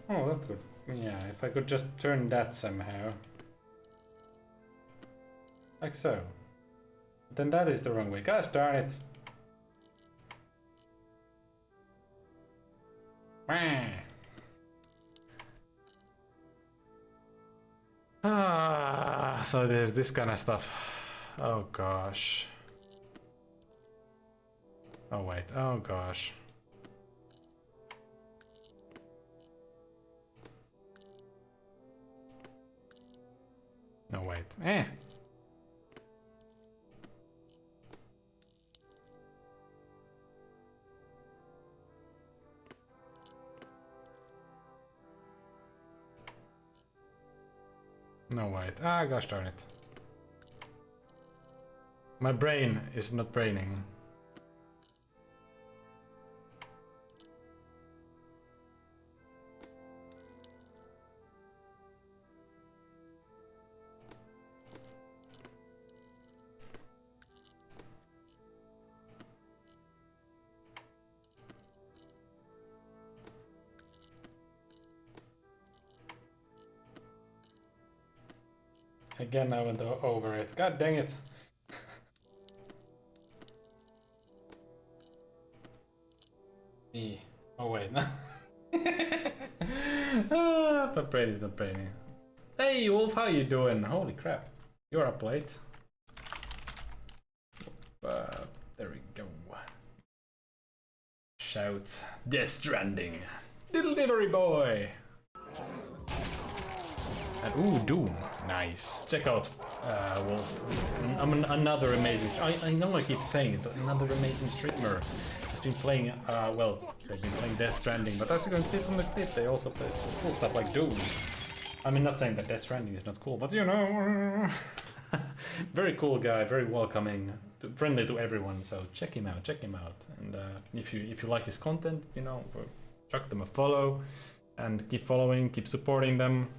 Oh, that's good. Yeah, if I could just turn that somehow. Like so. Then that is the wrong way. Gosh darn it. Ah, so there's this kind of stuff. Oh gosh. Oh wait, oh gosh. No wait, No wait, ah gosh darn it. My brain is not braining. Again, I went over it. God dang it. Oh wait, no. My brain is not braining. Hey Wolf, how you doing? Holy crap. You're up late. There we go. Shout. Death Stranding. Delivery boy. And ooh, Doom. Nice. Check out Wolf. Another amazing. I know I keep saying it, but another amazing streamer has been playing. Well, they've been playing Death Stranding, but as you can see from the clip, they also play cool stuff like Doom. I mean, not saying that Death Stranding is not cool, but you know, very cool guy, very welcoming, friendly to everyone. So check him out, And if you like his content, you know, chuck them a follow, and keep following, keep supporting them.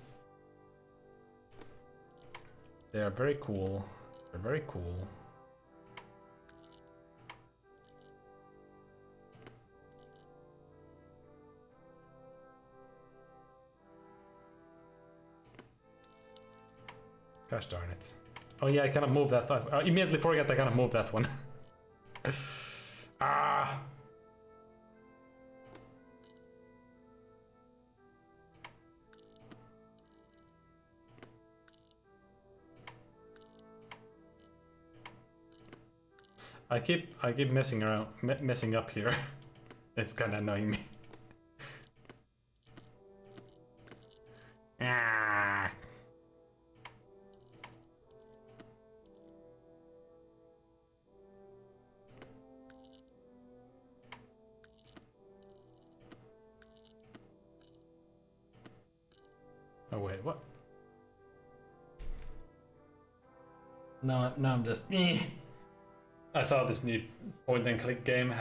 They are very cool. They're very cool. Gosh darn it. Oh yeah, I cannot move that. I immediately forget I cannot move that one. Ah! I keep messing around, messing up here. It's kind of annoying me. Ah! Oh wait, what? No, I'm just. I saw this new point and click game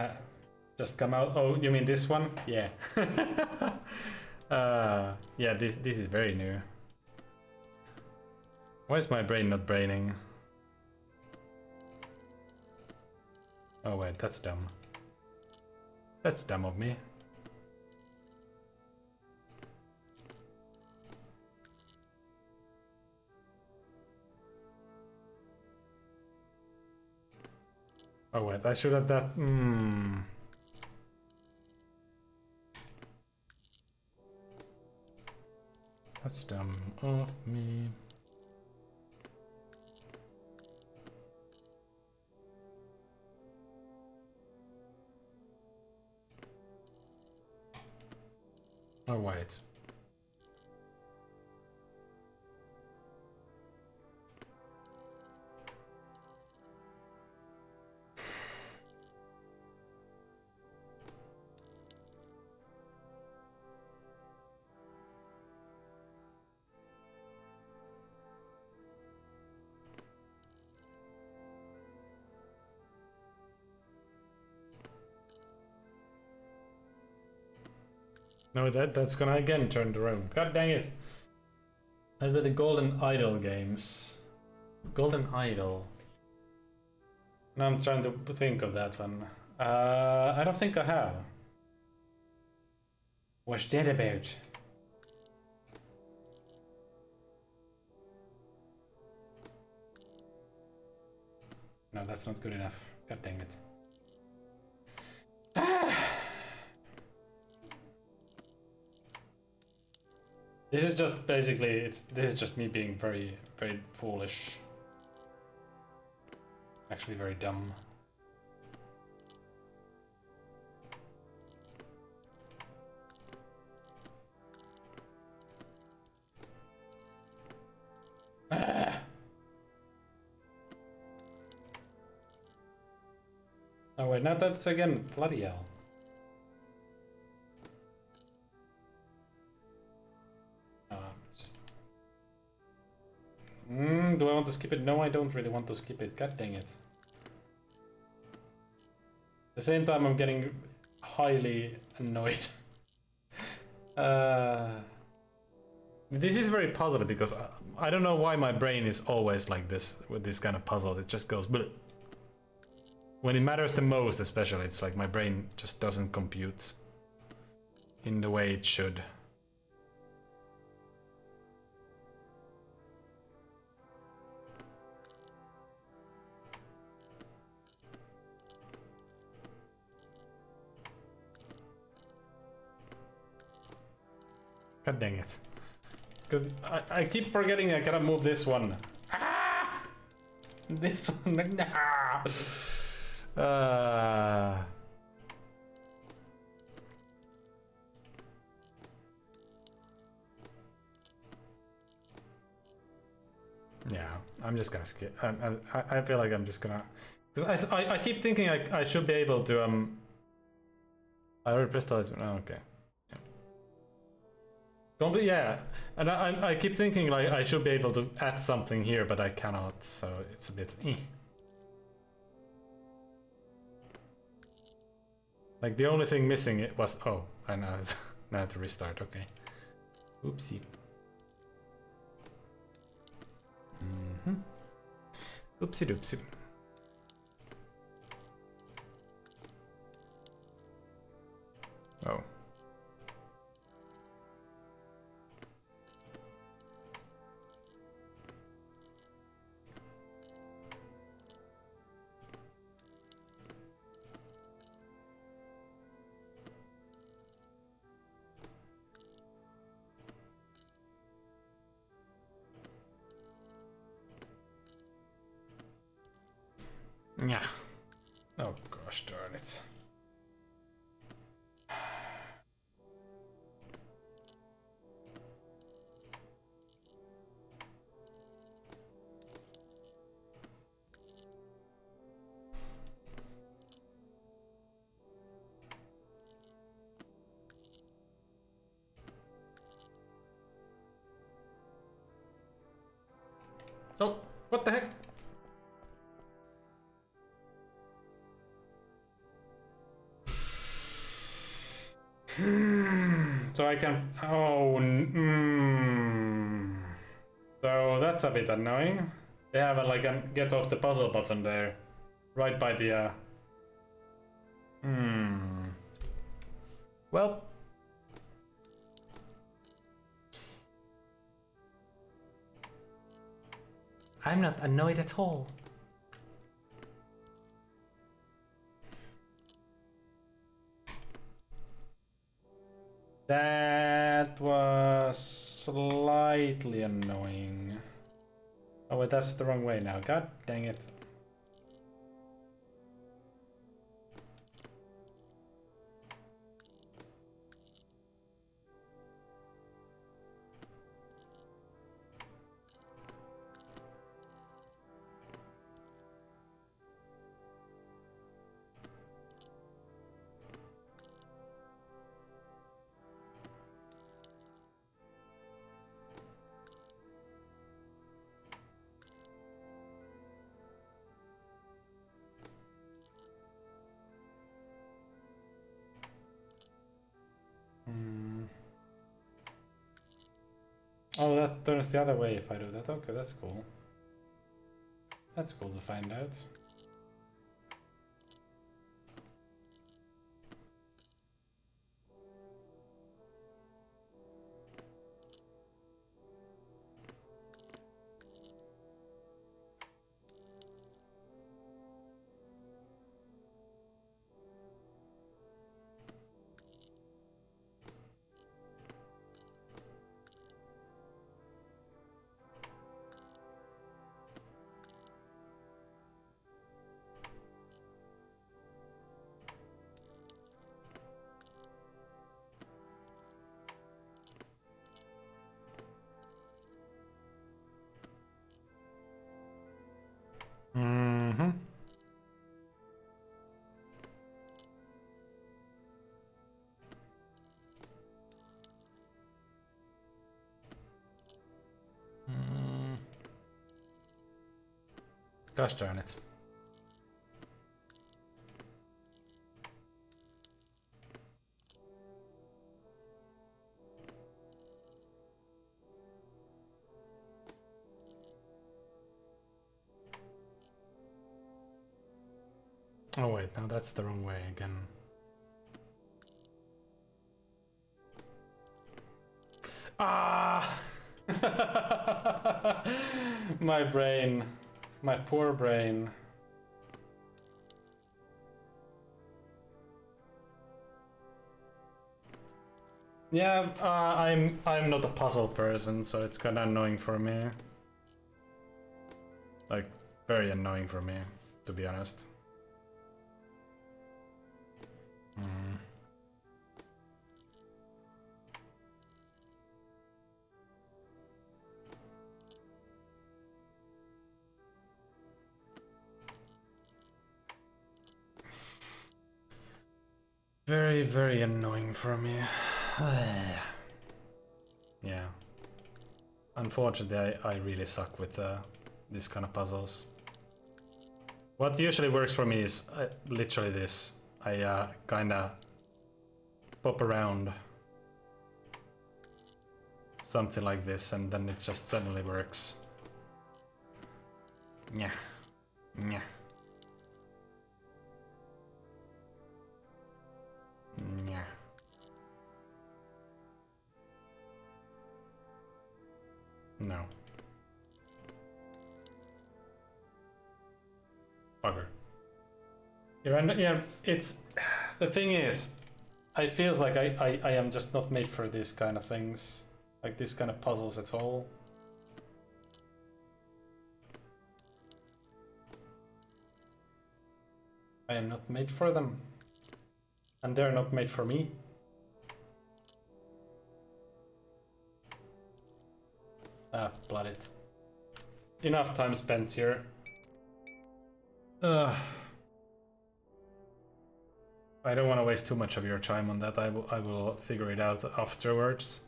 just come out. Oh, you mean this one? Yeah. Yeah, this is very new. Why is my brain not braining? Oh wait, that's dumb. That's dumb of me. Oh wait, I should have that. That's dumb of me. Oh wait. No, that's gonna again turn the room. God dang it! That's with the Golden Idol games. Golden Idol. Now I'm trying to think of that one. I don't think I have. What's that about? No, that's not good enough. God dang it. This is just basically, this is just me being very, very foolish. Actually very dumb. Ah! Oh wait, now that's again, bloody hell. Do I want to skip it? No, I don't really want to skip it. God dang it. At the same time, I'm getting highly annoyed. This is very puzzling because I don't know why my brain is always like this with this kind of puzzle. It just goes bleh. When it matters the most, especially, it's like my brain just doesn't compute in the way it should. God dang it. Because I keep forgetting I gotta move this one. Ah! This one. Nah. Yeah, I'm just gonna skip. I feel like I'm just gonna. Because I keep thinking I should be able to. I already pressed it. Oh, okay. Yeah, and I keep thinking like I should be able to add something here, but I cannot, so it's a bit Like the only thing missing it was I know I had to restart. Okay. Oopsie. Oopsie doopsie. Oh. Yeah. Oh gosh darn it. Oh, what the heck? So I can. So that's a bit annoying. They have like a get off the puzzle button there, right by the. Well. I'm not annoyed at all. That was slightly annoying. Oh wait, that's the wrong way now. God dang it. Oh, that turns the other way if I do that. Okay, that's cool. That's cool to find out. Gosh darn it. Oh wait, now that's the wrong way again. Ah! My brain. My poor brain. Yeah, I'm not a puzzle person, so it's kinda annoying for me. Like, very annoying for me, to be honest. Very, very annoying for me. Yeah. Unfortunately, I really suck with this kind of puzzles. What usually works for me is literally this. I kinda pop around something like this, and then it just suddenly works. Yeah. Yeah. Yeah. No. Bugger. Yeah, it's... The thing is, I feels like I am just not made for these kind of things. Like these kind of puzzles at all. I am not made for them. And they're not made for me. Ah, blood it. Enough time spent here. I don't want to waste too much of your time on that. I will figure it out afterwards.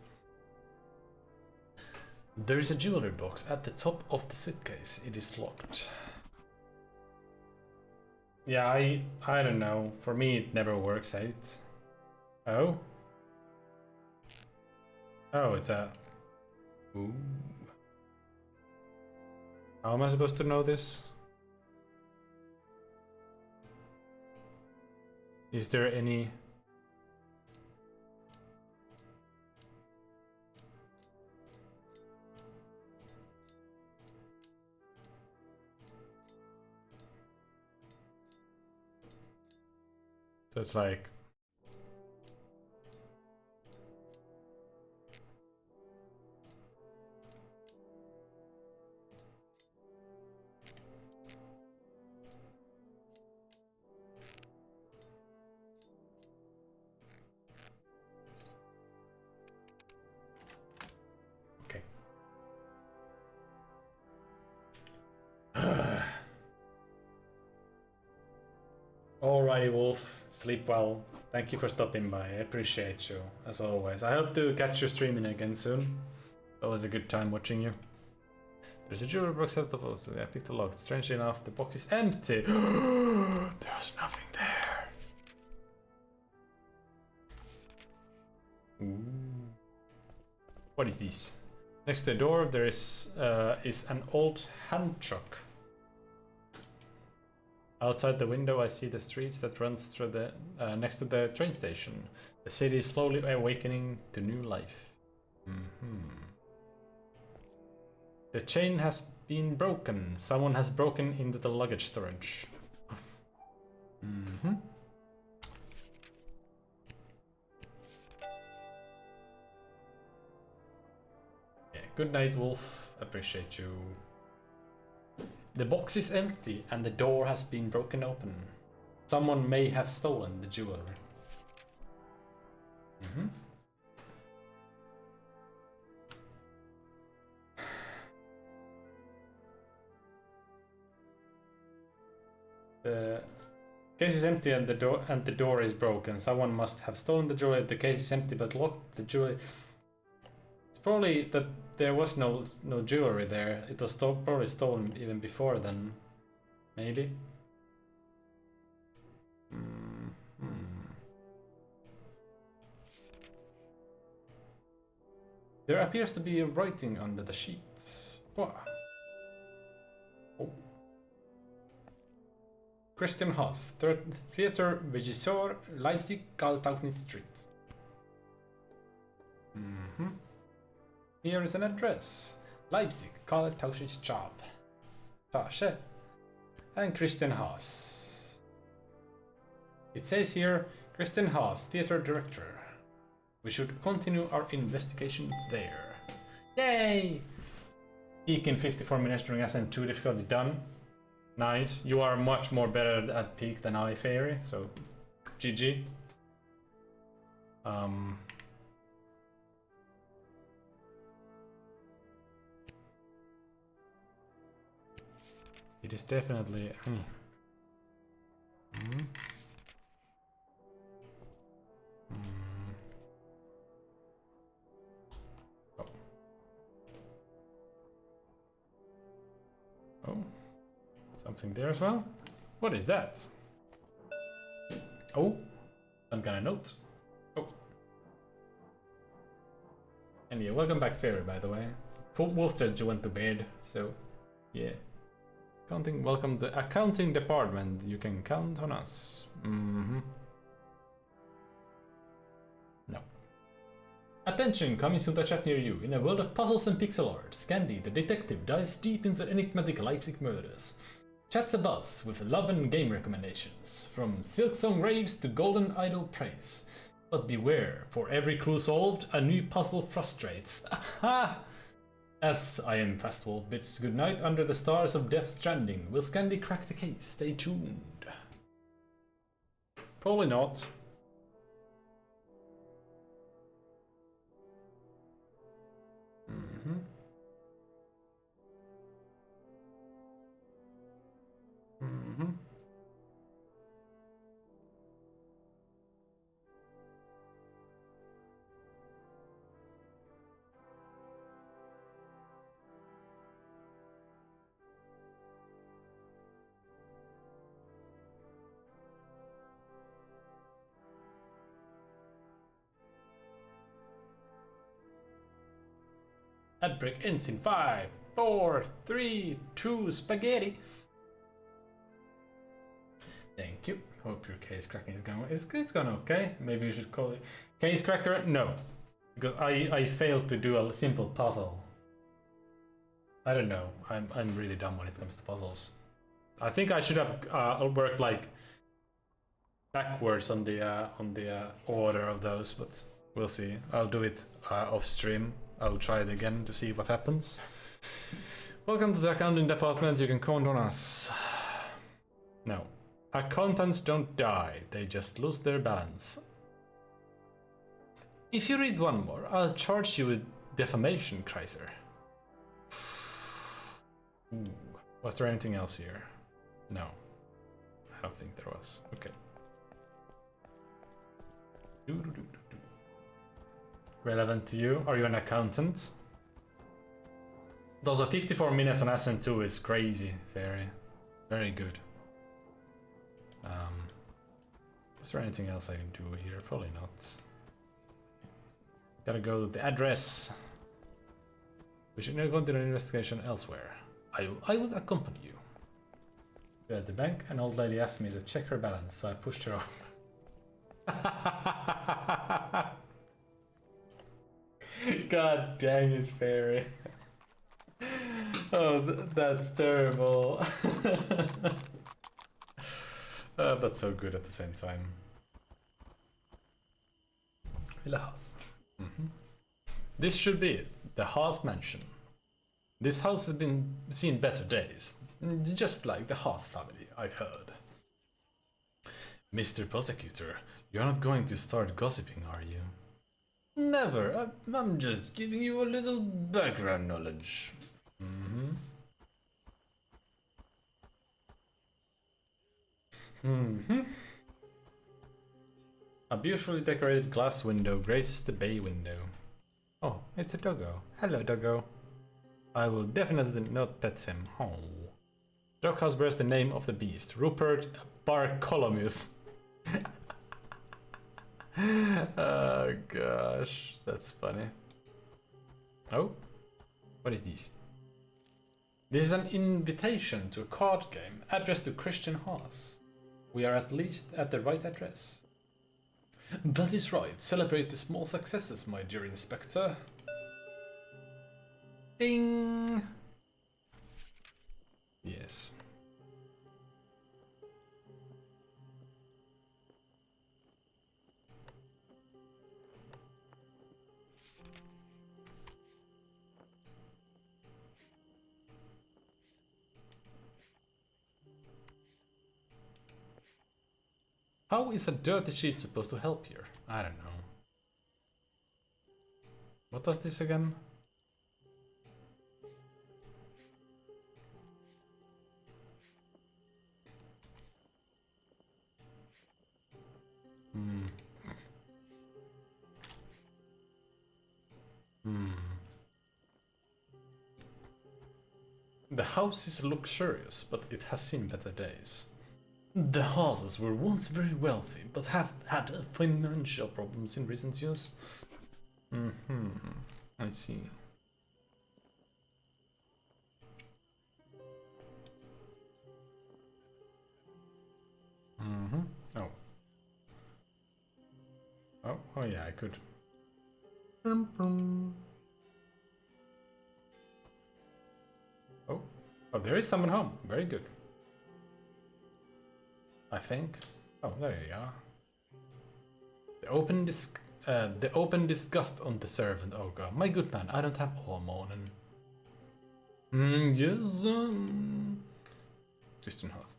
There is a jewelry box at the top of the suitcase. It is locked. Yeah, I don't know. For me, it never works out. Oh? Oh, it's a... Ooh. How am I supposed to know this? Is there any... So it's like... Okay. Alrighty, Wolf. Sleep well. Thank you for stopping by. I appreciate you, as always. I hope to catch you streaming again soon. Always a good time watching you. There's a jewelry box at the post. I picked the lock. Strangely enough, the box is empty. There's nothing there. Ooh. What is this? Next to the door, there is an old hand truck. Outside the window, I see the streets that runs through the next to the train station. The city is slowly awakening to new life. The chain has been broken. Someone has broken into the luggage storage. Yeah, good night, Wolf. Appreciate you. The box is empty and the door has been broken open. Someone may have stolen the jewelry. The case is empty and the door is broken. Someone must have stolen the jewelry. The case is empty but locked. The jewelry. It's probably that there was no jewelry there. It was probably stolen even before then. Maybe. There appears to be writing under the sheets. What? Oh. Christian Haas, Theater Regisseur, Leipzig, Karl-Tauchnitz Street. Here is an address. Leipzig, Karl-Tauchnitz Straße. And Christian Haas. It says here, Christian Haas, Theater Director. We should continue our investigation there. Yay! Peak in 54 minutes during SN2 difficulty done. Nice. You are much more better at peak than I, Fairy, so GG. It is definitely... Oh. Something there as well? What is that? Oh, some kind of note. Oh. And yeah, welcome back, Fairy, by the way. Wolfster went to bed, so yeah. Welcome to the accounting department. You can count on us. No. Attention, coming soon to a chat near you. In a world of puzzles and pixel art, Scandi, the detective, dives deep into the enigmatic Leipzig murders. Chats abuzz with love and game recommendations, from Silksong raves to Golden Idol praise. But beware, for every clue solved, a new puzzle frustrates. Aha! As I am Fastwolf bids goodnight under the stars of Death Stranding, will Scandi crack the case? Stay tuned. Probably not. Ad break ends in 5, 4, 3, 2, spaghetti. Thank you. Hope your case cracking is going. It's going okay. Maybe you should call it case cracker. No, because I failed to do a simple puzzle. I don't know. I'm really dumb when it comes to puzzles. I think I should have worked like backwards on the order of those, but we'll see. I'll do it off stream. I'll try it again to see what happens. Welcome to the accounting department. You can count on us. No. Accountants don't die. They just lose their balance. If you read one more, I'll charge you with defamation, Kreiser. Ooh. Was there anything else here? No. I don't think there was. Okay. Relevant to you? Are you an accountant? Those are 54 minutes on SN2 is crazy. Very good. Is there anything else I can do here? Probably not. Gotta go to the address. We should now continue an investigation elsewhere. I will accompany you. At the bank, an old lady asked me to check her balance, so I pushed her off. God dang it, Fairy. Oh, that's terrible. But so good at the same time. Villa House. This should be it. The Haas Mansion. This house has been seen better days. Just like the Haas family, I've heard. Mr. Prosecutor, you're not going to start gossiping, are you? Never. I'm just giving you a little background knowledge. A beautifully decorated glass window graces the bay window. Oh, it's a doggo. Hello, doggo. I will definitely not pet him. Oh. Doghouse bears the name of the beast, Rupert Bartholomeus. Oh gosh, that's funny. Oh, what is this? This is an invitation to a card game addressed to Christian Haas. We are at least at the right address. That is right. Celebrate the small successes, my dear Inspector. Ding! Yes. How is a dirty sheet supposed to help here? I don't know. What was this again? The house is luxurious, but it has seen better days. The Haases were once very wealthy, but have had financial problems in recent years. I see. Oh. Oh yeah, I could. Oh, there is someone home. Very good. I think. Oh, there you are. The open disgust on the servant. Oh god, my good man, I don't have Homo Narrans. Yes. Christian Haas.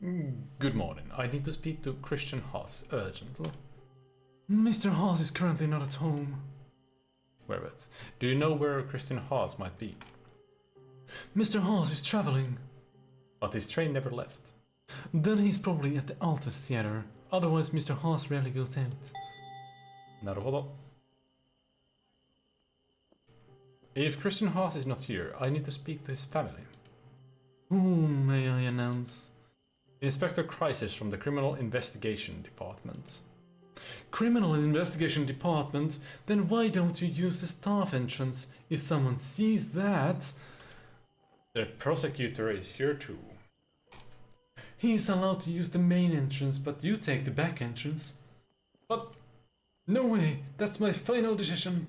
Good morning. I need to speak to Christian Haas urgently. Mr. Haas is currently not at home. Whereabouts? Do you know where Christian Haas might be? Mr. Haas is traveling. But his train never left. Then he's probably at the Altus Theater. Otherwise, Mr. Haas rarely goes out. Naruhodo. If Christian Haas is not here, I need to speak to his family. Whom may I announce? Inspector Crisis from the Criminal Investigation Department. Criminal Investigation Department? Then why don't you use the staff entrance? If someone sees that... The prosecutor is here too. He's allowed to use the main entrance, but you take the back entrance. But... No way! That's my final decision!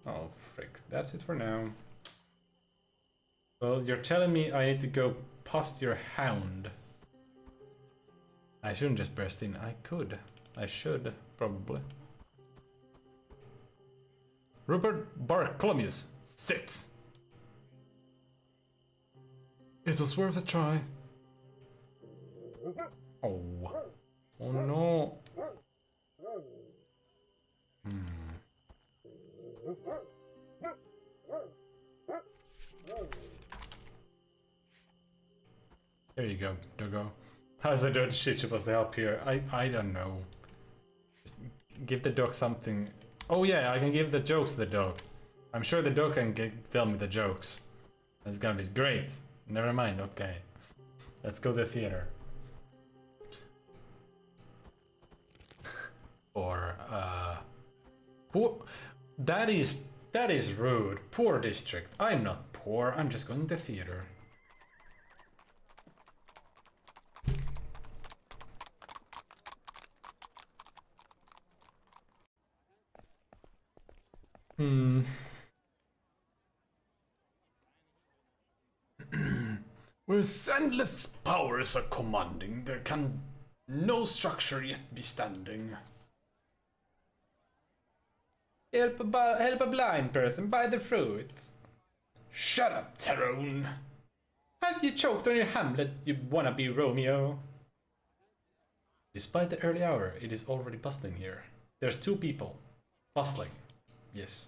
Oh, frick. That's it for now. Well, you're telling me I need to go past your hound. I shouldn't just burst in. I could. I should, probably. Rupert Bartholomew, sit! It was worth a try. Oh. Oh no. There you go, Doggo. How's the dirty shit supposed to help here? I don't know. Just give the dog something. Oh yeah, I can give the jokes to the dog. I'm sure the dog can tell me the jokes. That's gonna be great. Never mind, okay. Let's go to the theater. Or, poor... That is rude. Poor district. I'm not poor, I'm just going to the theater. Where endless powers are commanding, there can no structure yet be standing. Help a blind person buy the fruits. Shut up, Tyrone. Have you choked on your Hamlet, you wannabe Romeo? Despite the early hour, it is already bustling here. There's 2 people. Bustling. Yes.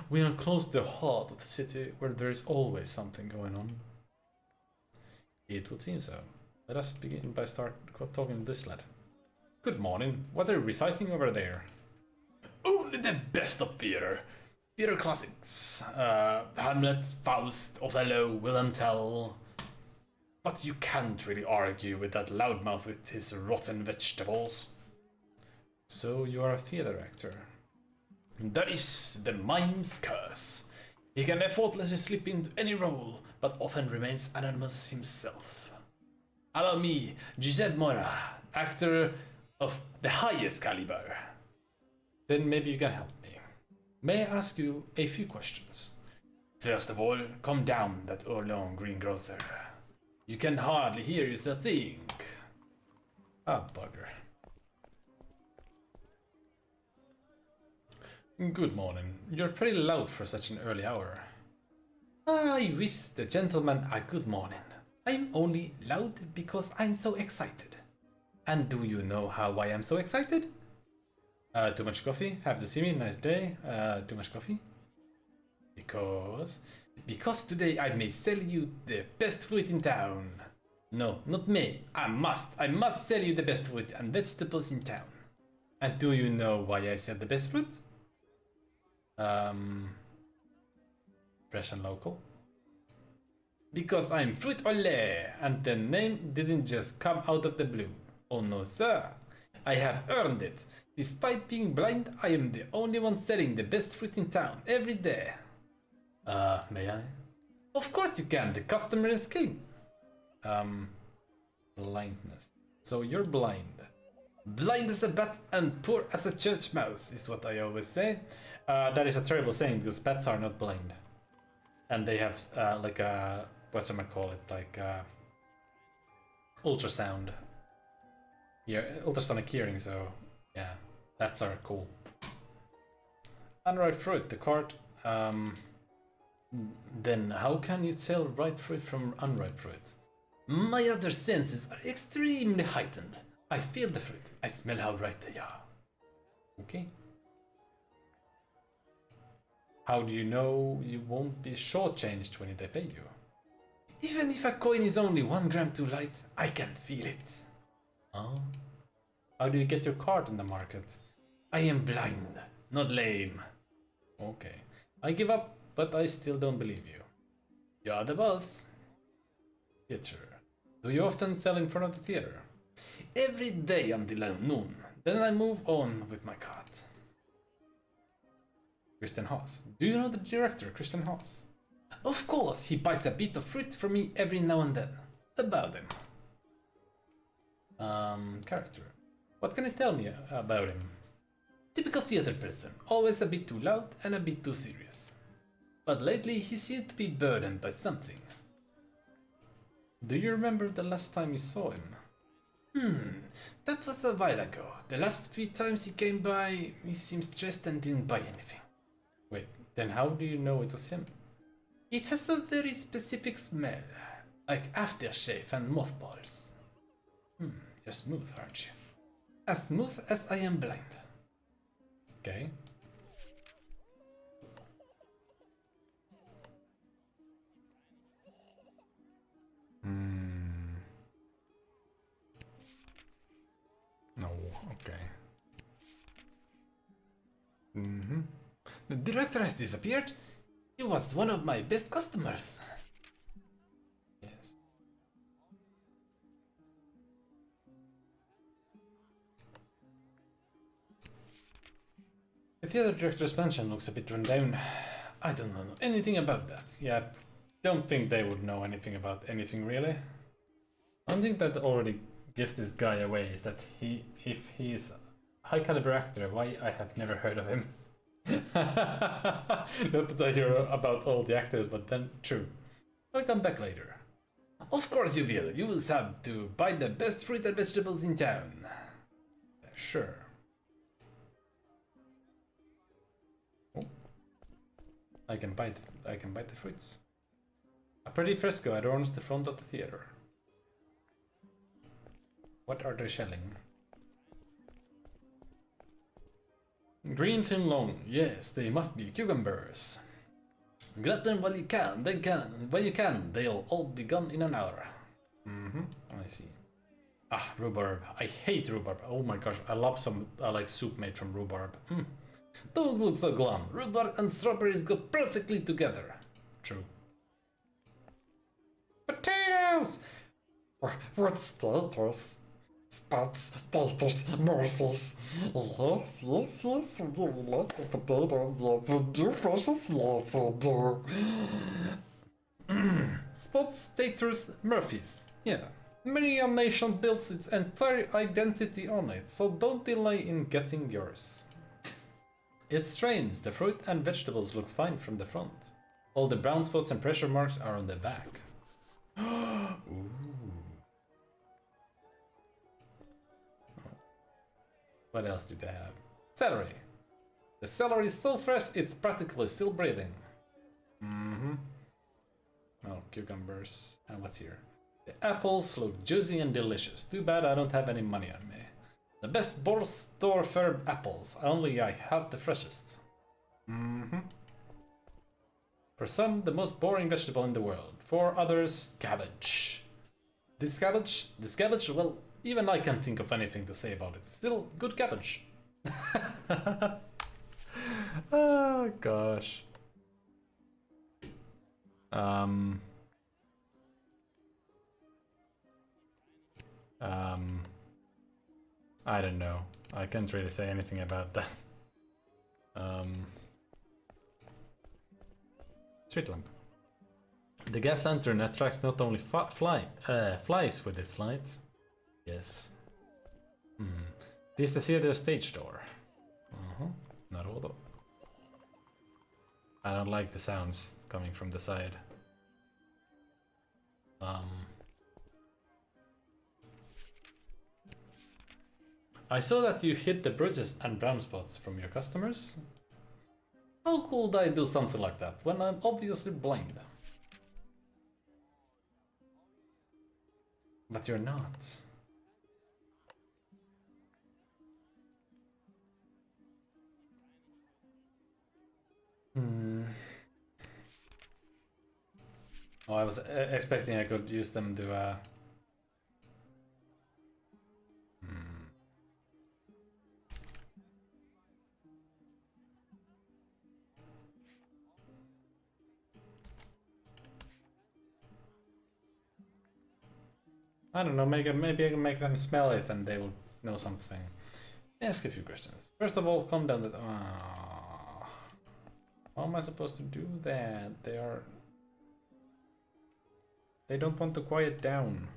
We are close to the heart of the city, where there is always something going on. It would seem so. Let us begin by talking to this lad. Good morning. What are you reciting over there? Only the best of theater. Theater classics. Hamlet, Faust, Othello, Wilhelm Tell. But you can't really argue with that loudmouth with his rotten vegetables. So you are a theater actor. That is the mime's curse. He can effortlessly slip into any role, but often remains anonymous himself. Allow me, Giuseppe Mora, actor of the highest caliber. Then maybe you can help me. May I ask you a few questions? First of all, calm down, that Orleans greengrocer. You can hardly hear yourself think. Ah, bugger. Good morning. You're pretty loud for such an early hour. I wish the gentleman a good morning. I'm only loud because I'm so excited. And do you know how I am so excited? Too much coffee? Have to see me? Nice day. Too much coffee? Because today I may sell you the best fruit in town. No, not me. I must sell you the best fruit and vegetables in town. And do you know why I sell the best fruit? Fresh and local. Because I'm Fruit Ole, and the name didn't just come out of the blue. Oh no, sir. I have earned it. Despite being blind, I am the only one selling the best fruit in town every day. May I? Of course you can. The customer is king. Blindness. So you're blind. Blind as a bat and poor as a church mouse is what I always say. That is a terrible saying because bats are not blind. And they have like a, whatchamacallit, like ultrasound. Yeah, ultrasonic hearing, so yeah, bats are cool. Unripe fruit, the cart. Then how can you tell ripe fruit from unripe fruit? My other senses are extremely heightened. I feel the fruit. I smell how ripe they are. Okay. How do you know you won't be shortchanged when they pay you? Even if a coin is only 1 gram too light, I can feel it. Oh? How do you get your card in the market? I am blind, not lame. Okay. I give up, but I still don't believe you. You're the boss. Theater. Do you often sell in front of the theater? Every day until noon. Then I move on with my cart. Christian Haas. Do you know the director, Christian Haas? Of course, he buys a bit of fruit from me every now and then. About him. Character. What can you tell me about him? Typical theater person, always a bit too loud and a bit too serious. But lately he seemed to be burdened by something. Do you remember the last time you saw him? That was a while ago. The last few times he came by, he seemed stressed and didn't buy anything. Wait, then how do you know it was him? It has a very specific smell, like aftershave and mothballs. You're smooth, aren't you? As smooth as I am blind. Okay. No, okay. The director has disappeared? He was one of my best customers. Yes. The theater director's mansion looks a bit run down. I don't know anything about that. Yeah, don't think they would know anything about anything really. One thing that already gives this guy away is that if he's a high caliber actor, why I have never heard of him. Not that I hear about all the actors, but then true. I'll come back later. Of course you will. You will have to buy the best fruit and vegetables in town. Sure. Oh. I can buy the fruits. A pretty fresco adorns the front of the theater. What are they selling? Green thin long. Yes, they must be cucumbers. Grab them while you can. They'll all be gone in an hour. I see. Ah, rhubarb. I hate rhubarb. Oh my gosh, I love some like soup made from rhubarb. Don't look so glum. Rhubarb and strawberries go perfectly together. True. Potatoes! What's taters? Spuds, taters, Murphys. Yes, we like the potatoes, yes we do, precious, yes we do. Spots, taters, Murphys. Yeah. Many a nation builds its entire identity on it, so don't delay in getting yours. It's strange, the fruit and vegetables look fine from the front. All the brown spots and pressure marks are on the back. Ooh. What else do they have? Celery. The celery is so fresh, it's practically still breathing. Oh, cucumbers. And what's here? The apples look juicy and delicious. Too bad I don't have any money on me. The best store firm apples, only I have the freshest. For some, the most boring vegetable in the world. For others, cabbage. This cabbage, well, even I can't think of anything to say about it. Still, good cabbage. Oh, gosh. I don't know. I can't really say anything about that. Street lamp. The gas lantern attracts not only flies with its light. Yes. This is the theater stage door. Naruto. I don't like the sounds coming from the side. I saw that you hid the bruises and brown spots from your customers. How could I do something like that when I'm obviously blind? But you're not. Oh, I was expecting I could use them to I don't know, maybe I can make them smell it and they will know something. Ask a few questions. First of all, calm down. How am I supposed to do that? They don't want to quiet down.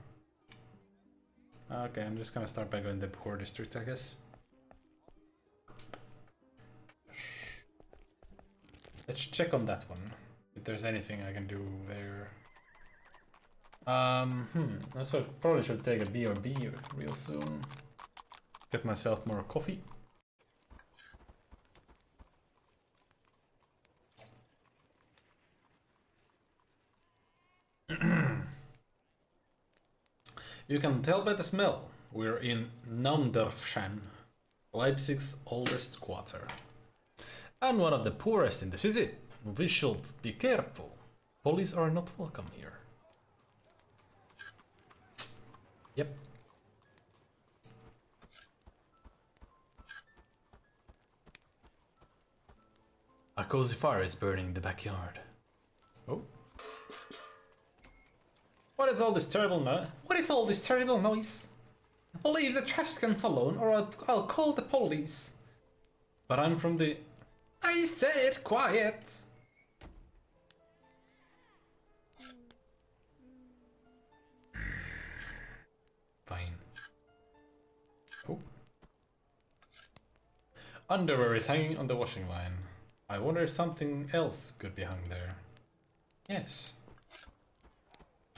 Okay, I'm just gonna start by going to the poor district, I guess. Let's check on that one. If there's anything I can do there. Also probably should take a BRB real soon. Get myself more coffee. You can tell by the smell. We're in Naumdorfschan, Leipzig's oldest quarter. And one of the poorest in the city. We should be careful. Police are not welcome here. Yep. A cozy fire is burning in the backyard. Oh. What is all this terrible noise? What is all this terrible noise? Leave the trash cans alone or I'll call the police. But I'm from the... I said quiet! Fine. Oh. Underwear is hanging on the washing line. I wonder if something else could be hung there. Yes.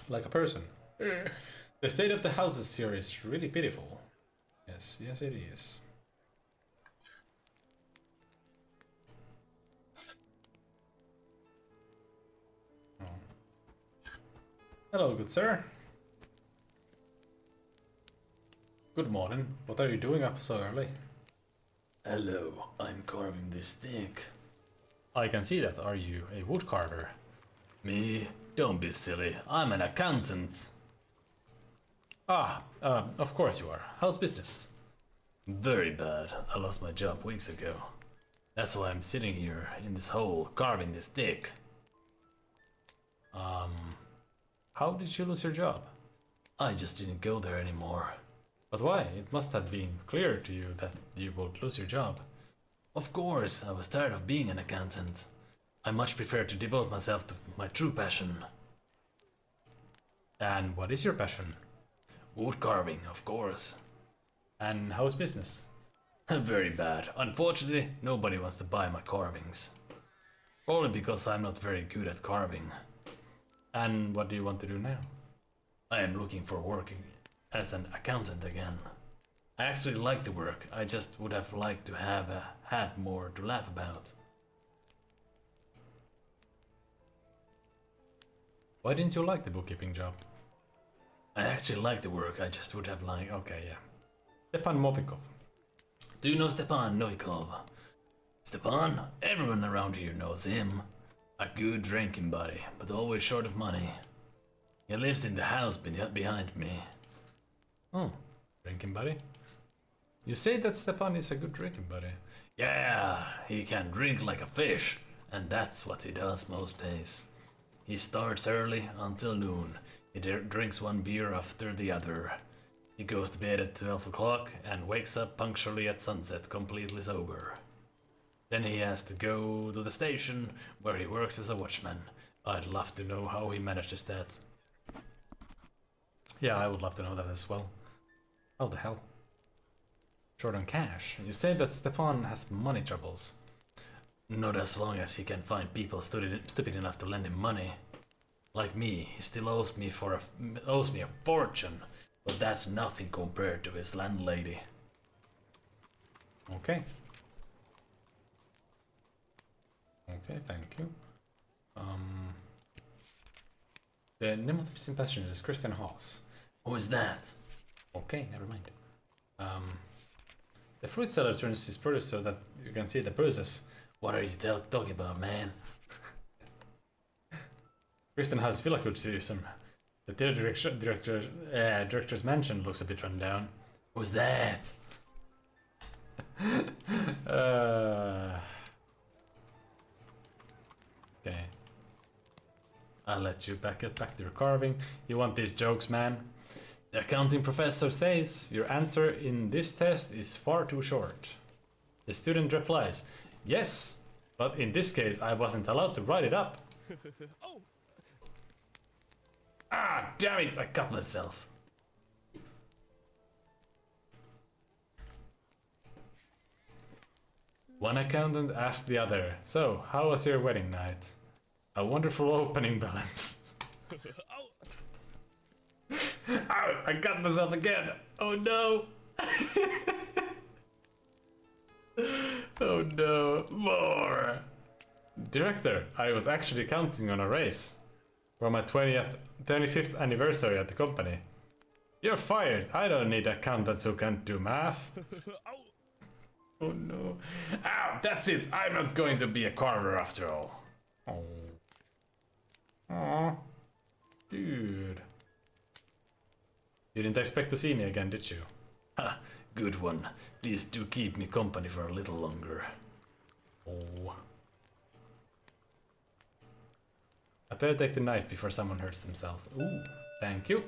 Like a person. The state of the houses here is really pitiful. Yes, yes it is. Oh. Hello, good sir. Good morning. What are you doing up so early? Hello, I'm carving this stick. I can see that. Are you a wood carver? Me? Don't be silly. I'm an accountant. Of course you are. How's business? Very bad. I lost my job weeks ago. That's why I'm sitting here in this hole carving this stick. How did you lose your job? I just didn't go there anymore. But why? It must have been clear to you that you would lose your job. Of course, I was tired of being an accountant. I much prefer to devote myself to my true passion. And what is your passion? Wood carving, of course. And how's business? Very bad. Unfortunately, nobody wants to buy my carvings. Only because I'm not very good at carving. And what do you want to do now? I am looking for working as an accountant again. I actually like the work, I just would have liked to have had more to laugh about. Why didn't you like the bookkeeping job? I actually like the work, I just would have liked... Okay, yeah. Stepan Novikov. Do you know Stepan Novikov? Stepan? Everyone around here knows him. A good drinking buddy, but always short of money. He lives in the house behind me. Oh, drinking buddy? You say that Stepan is a good drinking buddy. Yeah, he can drink like a fish, and that's what he does most days. He starts early until noon. He drinks one beer after the other. He goes to bed at 12 o'clock and wakes up punctually at sunset, completely sober. Then he has to go to the station where he works as a watchman. I'd love to know how he manages that. Yeah, I would love to know that as well. How the hell? Short on cash. You say that Stepan has money troubles. Not as long as he can find people stupid enough to lend him money. Like me, he still owes me a fortune, but that's nothing compared to his landlady. Okay. Okay, thank you. The name of the missing passenger is Christian Haas. Who is that? Okay, never mind. The fruit seller turns his produce so that you can see the process. What are you talking about, man? Christian has villa could see some. The director's mansion looks a bit run down. Who's that? Okay. I'll let you get back to your carving. You want these jokes, man? The accounting professor says your answer in this test is far too short. The student replies, yes, but in this case I wasn't allowed to write it up. Oh. Ah, damn it, I cut myself. One accountant asked the other, so, how was your wedding night? A wonderful opening balance. Ow, I cut myself again. Oh no. Oh no, more. Director, I was actually counting on a raise for my 25th anniversary at the company. You're fired. I don't need accountants who can't do math. Oh no. Ow, that's it. I'm not going to be a carver after all. Oh. Aw. Dude. You didn't expect to see me again, did you? Ha, good one. Please do keep me company for a little longer. Oh. I better take the knife before someone hurts themselves. Ooh, thank you.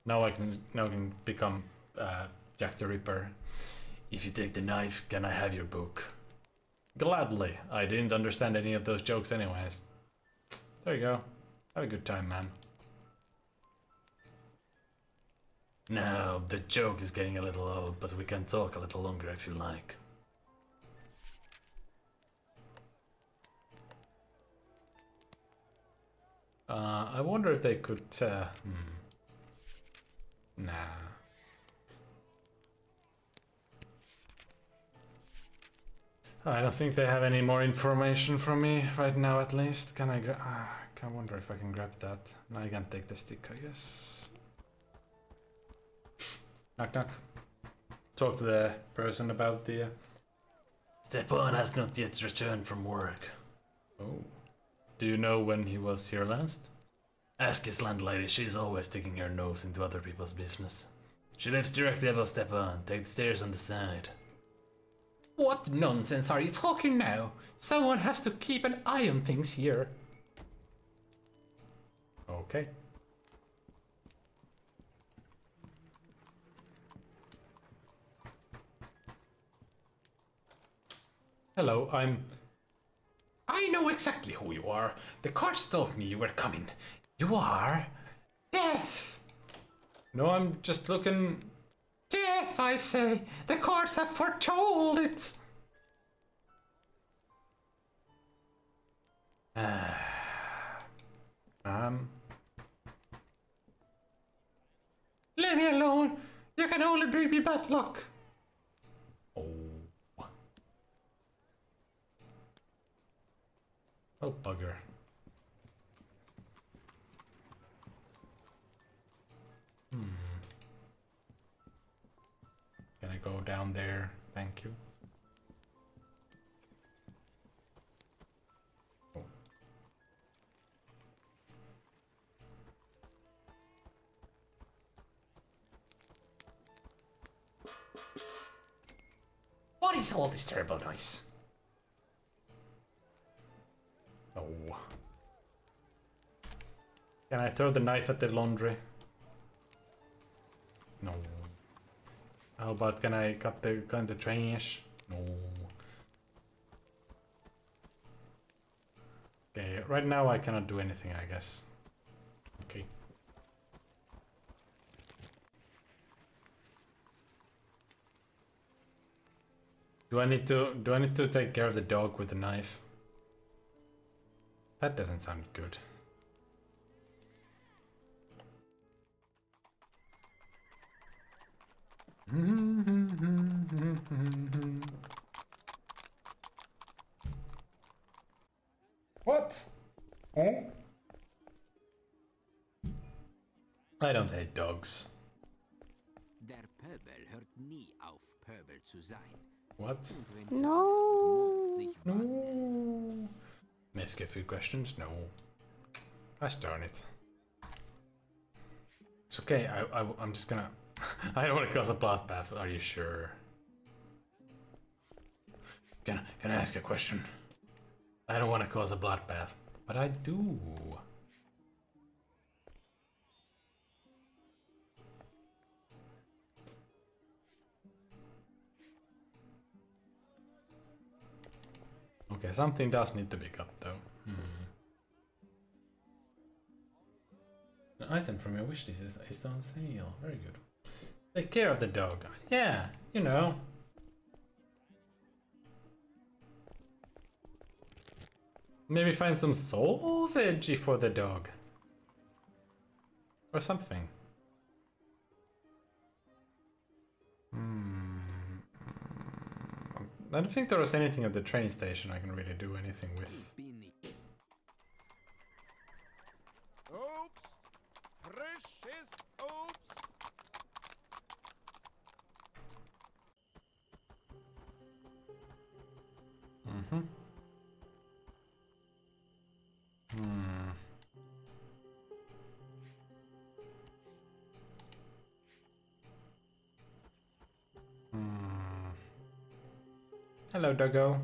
Now I can become Jack the Ripper. If you take the knife, can I have your book? Gladly. I didn't understand any of those jokes anyways. There you go. Have a good time, man. Now, the joke is getting a little old, but we can talk a little longer if you like. I wonder if they could... Nah. I don't think they have any more information from me right now, at least. Can I I wonder if I can grab that. No, I can't take the stick, I guess. Knock knock. Talk to the person about the... Stepan has not yet returned from work. Oh. Do you know when he was here last? Ask his landlady, she's always sticking her nose into other people's business. She lives directly above Stepan, take the stairs on the side. What nonsense are you talking now? Someone has to keep an eye on things here. Okay. Hello, I know exactly who you are. The cards told me you were coming. You are... Death! No, I'm just looking... Death, I say! The cards have foretold it! Leave me alone! You can only bring me bad luck! Oh... Oh, bugger. Can I go down there? Thank you. Oh. What is all this terrible noise? Oh. Can I throw the knife at the laundry? No. How about can I cut the trash? No. Okay, right now I cannot do anything, I guess. Okay. Do I need to take care of the dog with the knife? That doesn't sound good. What? Oh? I don't hate dogs. Der Pöbel hört nie auf, Pöbel zu sein. What? Und wenn sie No. Mut sich wandelt, No. May I skip a few questions? No. Gosh darn it. It's okay, I'm just gonna... I don't want to cause a bloodbath, are you sure? Can I ask a question? I don't want to cause a bloodbath, but I do. Okay, something does need to be cut though. An item from your wishlist is on sale. Very good. Take care of the dog. Yeah, you know. Maybe find some souls edgy for the dog. Or something. I don't think there was anything at the train station I can really do anything with. ich bin nicht. Oops! Frisches Oops! Mm-hmm. Hello, doggo.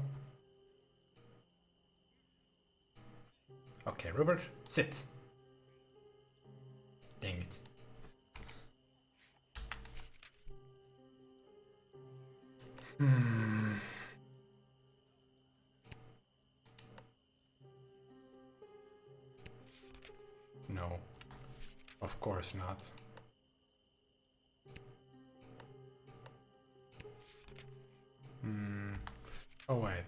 Okay, Robert, sit. Dang it. No, of course not. Oh wait.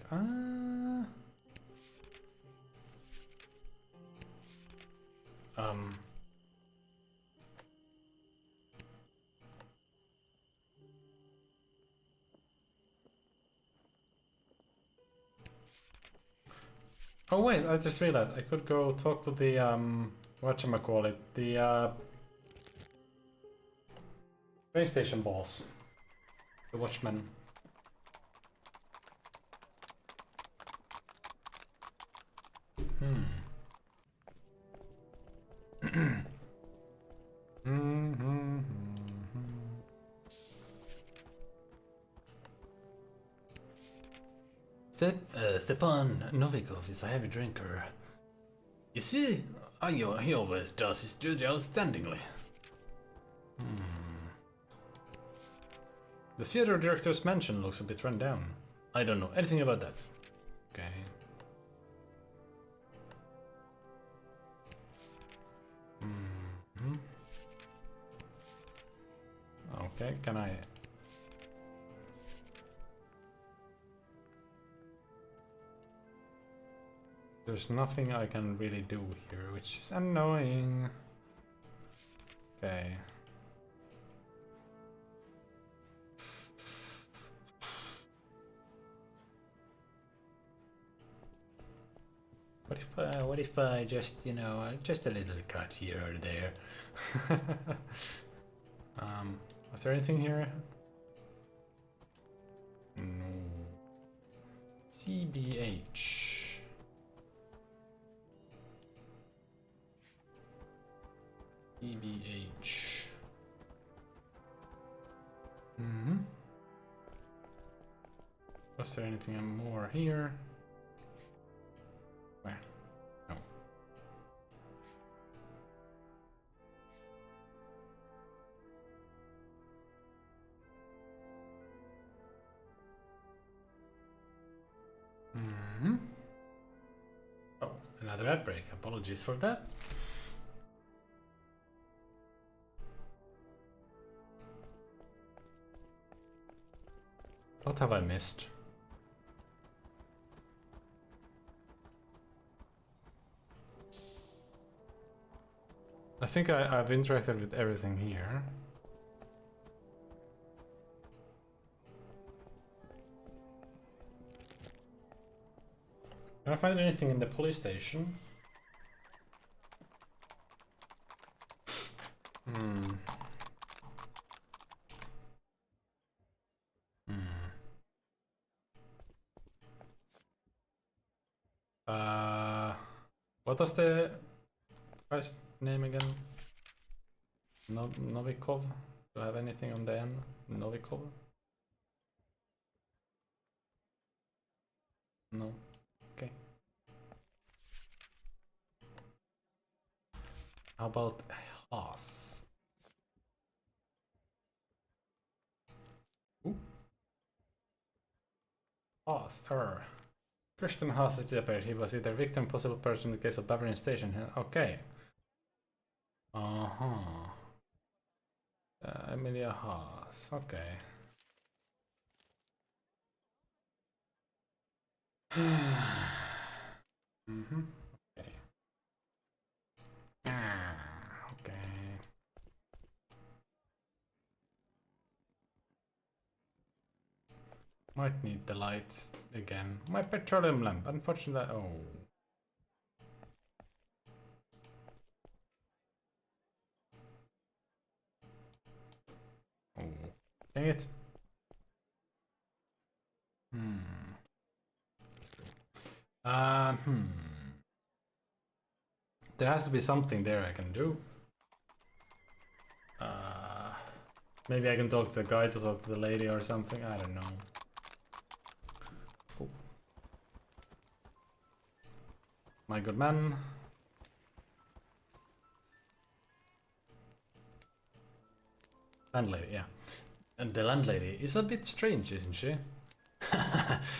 Oh wait, I just realized I could go talk to the whatchamacallit, the train station boss. The watchman. Stepan Novikov is a heavy drinker. Is he? He always does his duty outstandingly. The theater director's mansion looks a bit run down. I don't know anything about that. Okay. Okay, can I... There's nothing I can really do here, which is annoying. Okay. What if I just, you know, just a little cut here or there? Is there anything here? No. CBH. CBH. Was there anything more here? Where? No. Hmm. Oh, another ad break. Apologies for that. What have I missed? I think I've interacted with everything here. Can I find anything in the police station? Hmm. What was the guy's name again? Novikov? Do I have anything on the end? Novikov? No. Okay. How about Haas? Ooh. Haas, Christian Haas is appeared. He was either victim, possible person in the case of Bavarian Station. Okay. Uh-huh. Emilia Haas. Okay. Mm-hmm. Okay. Okay. Might need the lights again. My petroleum lamp, unfortunately. Oh. Oh. Dang it. There has to be something there I can do. Maybe I can talk to the guy to talk to the lady or something. I don't know. Cool. My good man. Landlady, yeah. And the landlady is a bit strange, isn't she?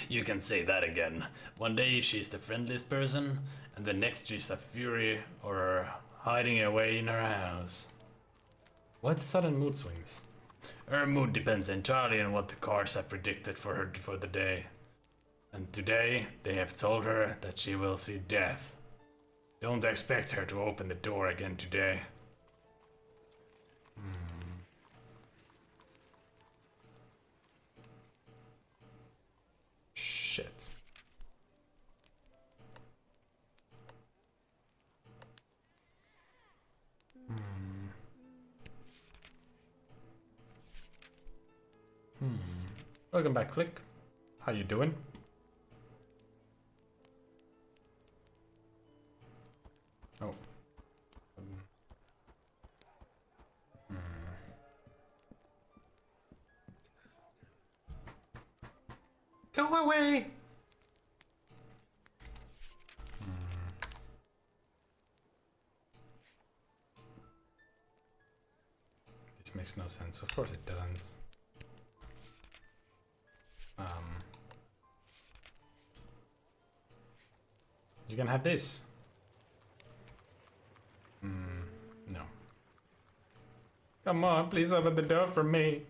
You can say that again. One day she's the friendliest person, and the next she's a fury or hiding away in her house. What sudden mood swings? Her mood depends entirely on what the cards have predicted for her for the day. And today, they have told her that she will see death. Don't expect her to open the door again today. Shit. Welcome back, Click. How you doing? Oh. Go away! This makes no sense. Of course it doesn't. You can have this. No. Come on, please open the door for me.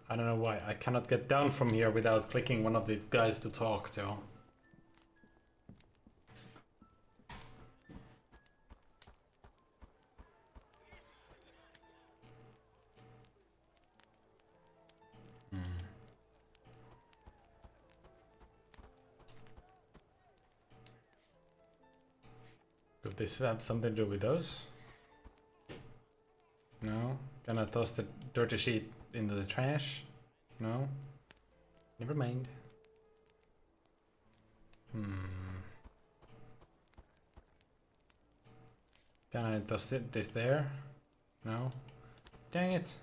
I don't know why. I cannot get down from here without clicking one of the guys to talk to. Could this have something to do with those? No? Can I toss the dirty sheet into the trash? No? Never mind. Can I toss this there? No? Dang it.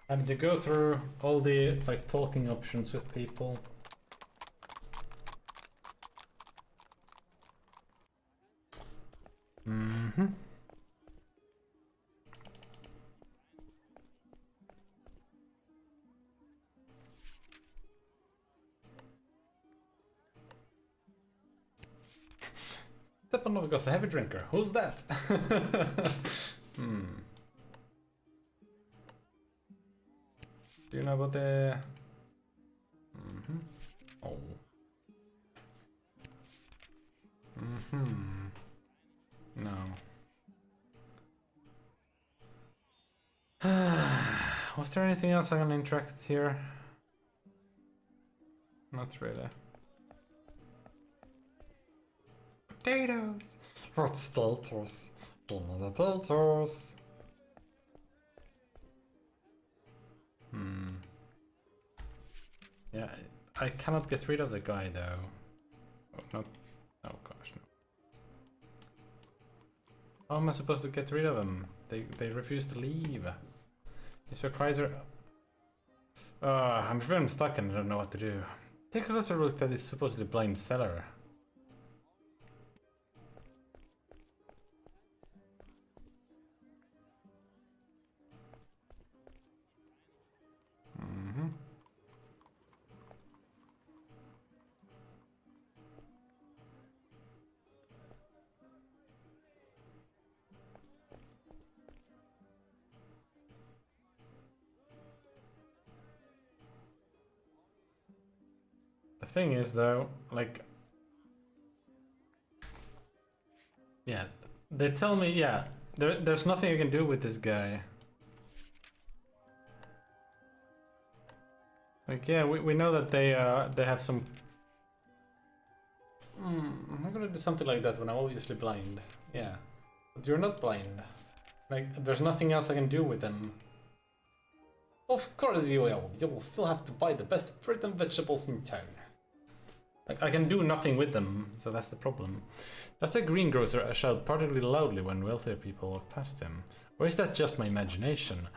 And to go through all the like talking options with people. Mm-hmm. Stepanovic's a heavy drinker. Who's that? Hmm. Do you know about the... Mm-hmm. Oh. Mm-hmm. No. Was there anything else I can interact with here? Not really. Potatoes. What's taters? Give me the taters. Hmm. Yeah, I cannot get rid of the guy though. Oh, not. Oh gosh, no. How am I supposed to get rid of him? They refuse to leave. Mr. Kreiser. I'm afraid I'm stuck and I don't know what to do. Take a closer look at this supposedly blind seller. Mm-hmm. The thing is though, like, yeah, they tell me, yeah, there's nothing I can do with this guy. Like, yeah, we know that they have some. I'm not gonna do something like that when I'm obviously blind. Yeah, but you're not blind. Like, there's nothing else I can do with them. Of course you will. You'll still have to buy the best fruit and vegetables in town. Like, I can do nothing with them, so that's the problem. Does the greengrocer shout particularly loudly when wealthier people walk past him? Or is that just my imagination?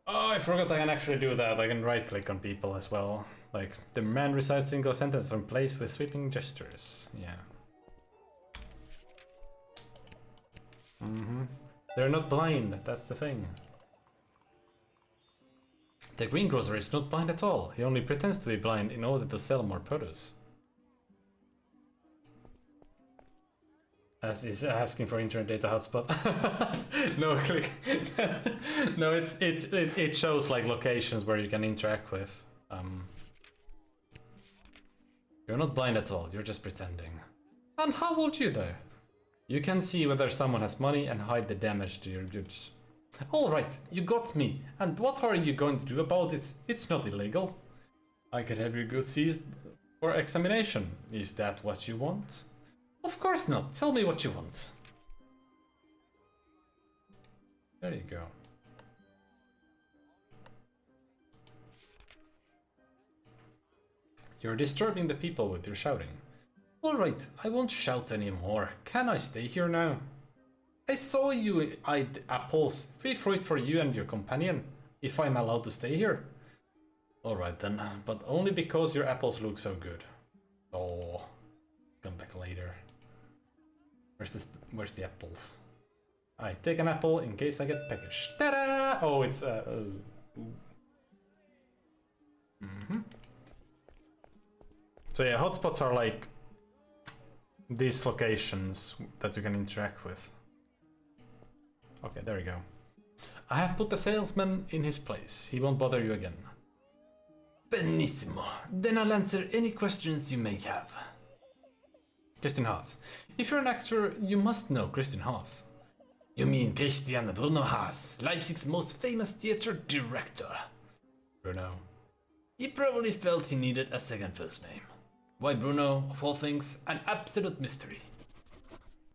Oh, I forgot I can actually do that. I can right-click on people as well. Like, the man recites single sentence from place with sweeping gestures. Yeah. Mm-hmm. They're not blind, that's the thing. The greengrocer is not blind at all. He only pretends to be blind in order to sell more produce. As is asking for internet data hotspot. No, click. No, it shows like locations where you can interact with. You're not blind at all. You're just pretending. And how would you know? You can see whether someone has money and hide the damage to your goods. All right, you got me. And what are you going to do about it? It's not illegal. I can have your goods seized for examination. Is that what you want? Of course not. Tell me what you want. There you go. You're disturbing the people with your shouting. Alright, I won't shout anymore. Can I stay here now? I saw you eyed apples. Free fruit for you and your companion. If I'm allowed to stay here. Alright then, but only because your apples look so good. Oh, come back later. Where's the apples? I take an apple in case I get peckish. Ta-da! Oh, it's So yeah, hotspots are like these locations that you can interact with. Okay, there we go. I have put the salesman in his place. He won't bother you again. Benissimo. Then I'll answer any questions you may have. Christian Haas. If you're an actor, you must know Christian Haas. You mean Christian Bruno Haas, Leipzig's most famous theater director. Bruno. He probably felt he needed a second first name. Why Bruno, of all things, an absolute mystery.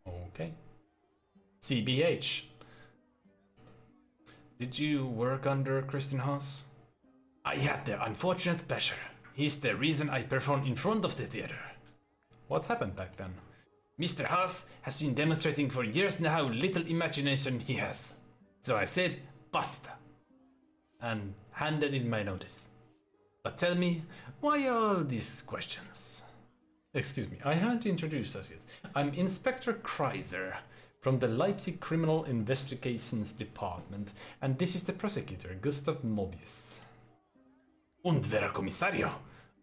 Okay. CBH. Did you work under Christian Haas? I had the unfortunate pleasure. He's the reason I performed in front of the theater. What happened back then? Mr. Haas has been demonstrating for years now how little imagination he has. So I said, basta. and handed in my notice. But tell me, why all these questions? Excuse me, I haven't introduced us yet. I'm Inspector Kreiser from the Leipzig Criminal Investigations Department, and this is the prosecutor, Gustav Mobius. Und wer commissario?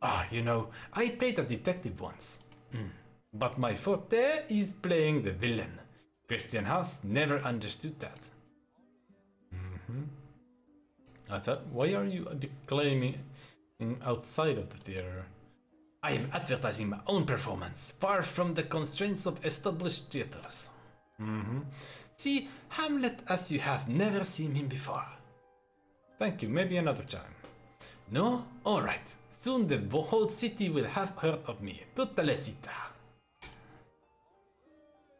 Ah, you know, I played a detective once. But my forte is playing the villain. Christian Haas never understood that. Why are you declaiming outside of the theater? I am advertising my own performance, far from the constraints of established theaters. See Hamlet as you have never seen him before. Thank you, maybe another time. No? Alright. Soon the whole city will have heard of me. Tutta la città.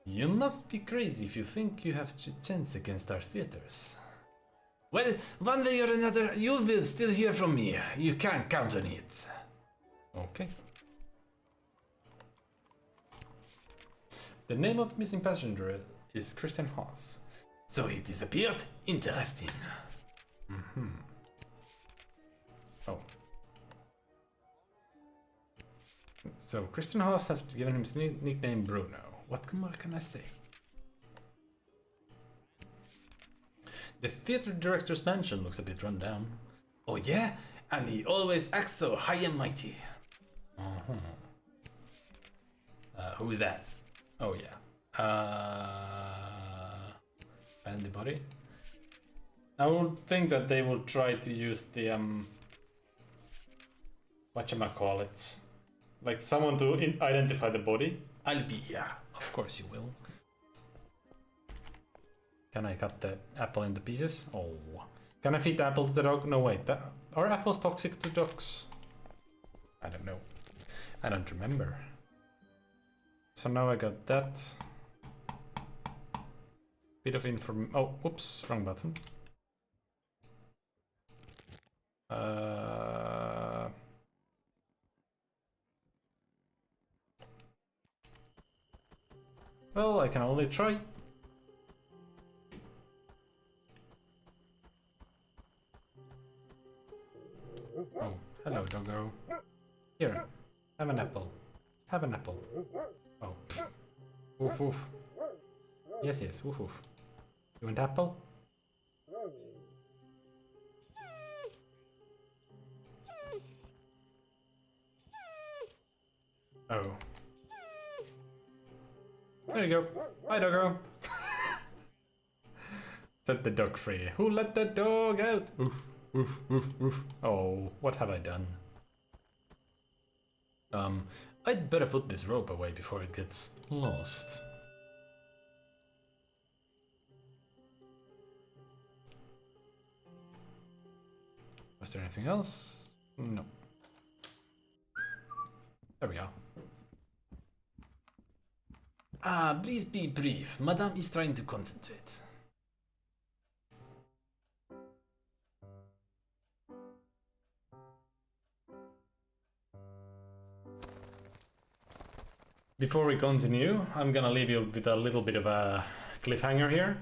You must be crazy if you think you have a chance against our theaters. Well, one way or another, you will still hear from me. You can't count on it. Okay. The name of the missing passenger is Christian Haas. So he disappeared? Interesting. Oh. So Christian Haas has given him his nickname Bruno. What more can I say? The theater director's mansion looks a bit run down. Oh yeah? And he always acts so high and mighty. Who is that? Oh yeah. Find the body? I would think that they will try to use the whatchamacallit, like someone to identify the body. I'll be here. Of course you will. Can I cut the apple into pieces? Oh. Can I feed the apple to the dog? No, wait. Are apples toxic to dogs? I don't know. I don't remember. So now I got that. Bit of inform. Oh, whoops. Wrong button. Well, I can only try. Oh, hello, doggo. Here, have an apple. Have an apple. Oh, pfft. Woof woof. Yes, yes, woof woof. You want apple? Oh. There you go. Bye, doggo. Set the dog free. Who let the dog out? Oof, oof, oof, oof. Oh, what have I done? I'd better put this rope away before it gets lost. Was there anything else? No. There we are. Ah, please be brief. Madame is trying to concentrate. Before we continue, I'm gonna leave you with a little bit of a cliffhanger here.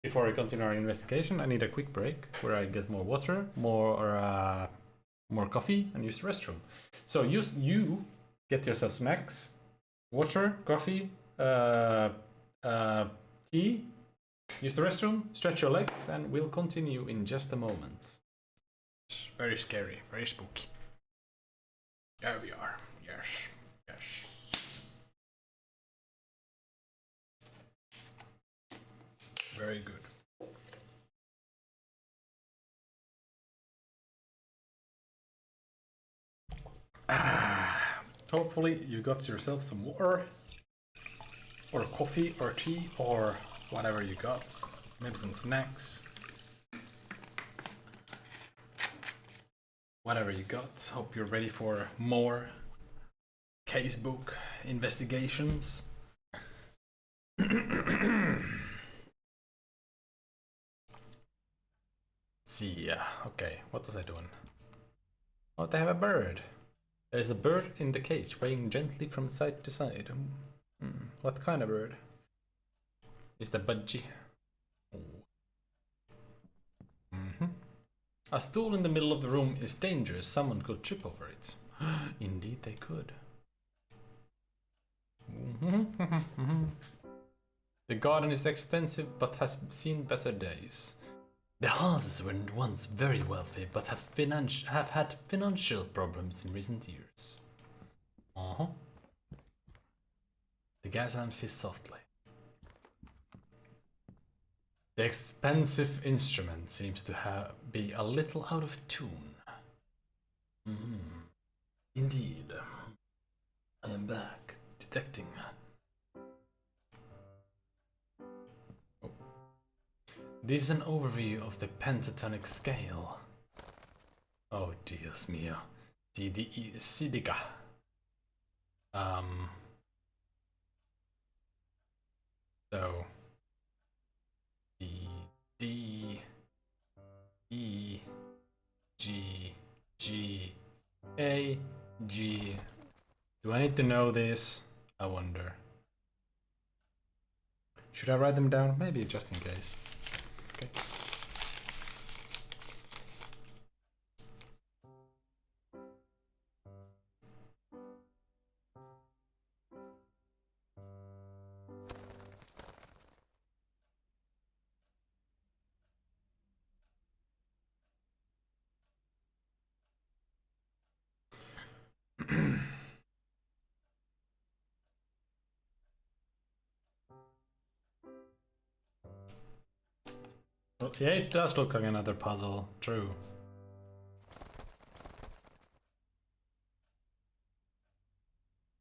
Before we continue our investigation, I need a quick break where I get more water, more coffee, and use the restroom. So you get yourself snacks, water, coffee, tea, use the restroom, stretch your legs, and we'll continue in just a moment. It's very scary, very spooky. There we are. Yes, yes. Very good. Hopefully you got yourself some water or coffee or tea or whatever you got. Maybe some snacks. Whatever you got. Hope you're ready for more Casebook investigations. See, okay, what was I doing? Oh, they have a bird. There is a bird in the cage, swaying gently from side to side. What kind of bird? Is the budgie? Oh. A stool in the middle of the room is dangerous. Someone could trip over it. Indeed they could. The garden is extensive but has seen better days. The Haases were once very wealthy but have had financial problems in recent years. The gas lamp hissed softly. The expensive instrument seems to be a little out of tune. Indeed. I am back, detecting. Oh. This is an overview of the pentatonic scale. Oh, Dios mío. Sidica. So D, E, G, G, A, G. Do I need to know this? I wonder. Should I write them down? Maybe just in case. Okay. Yeah, it does look like another puzzle. True.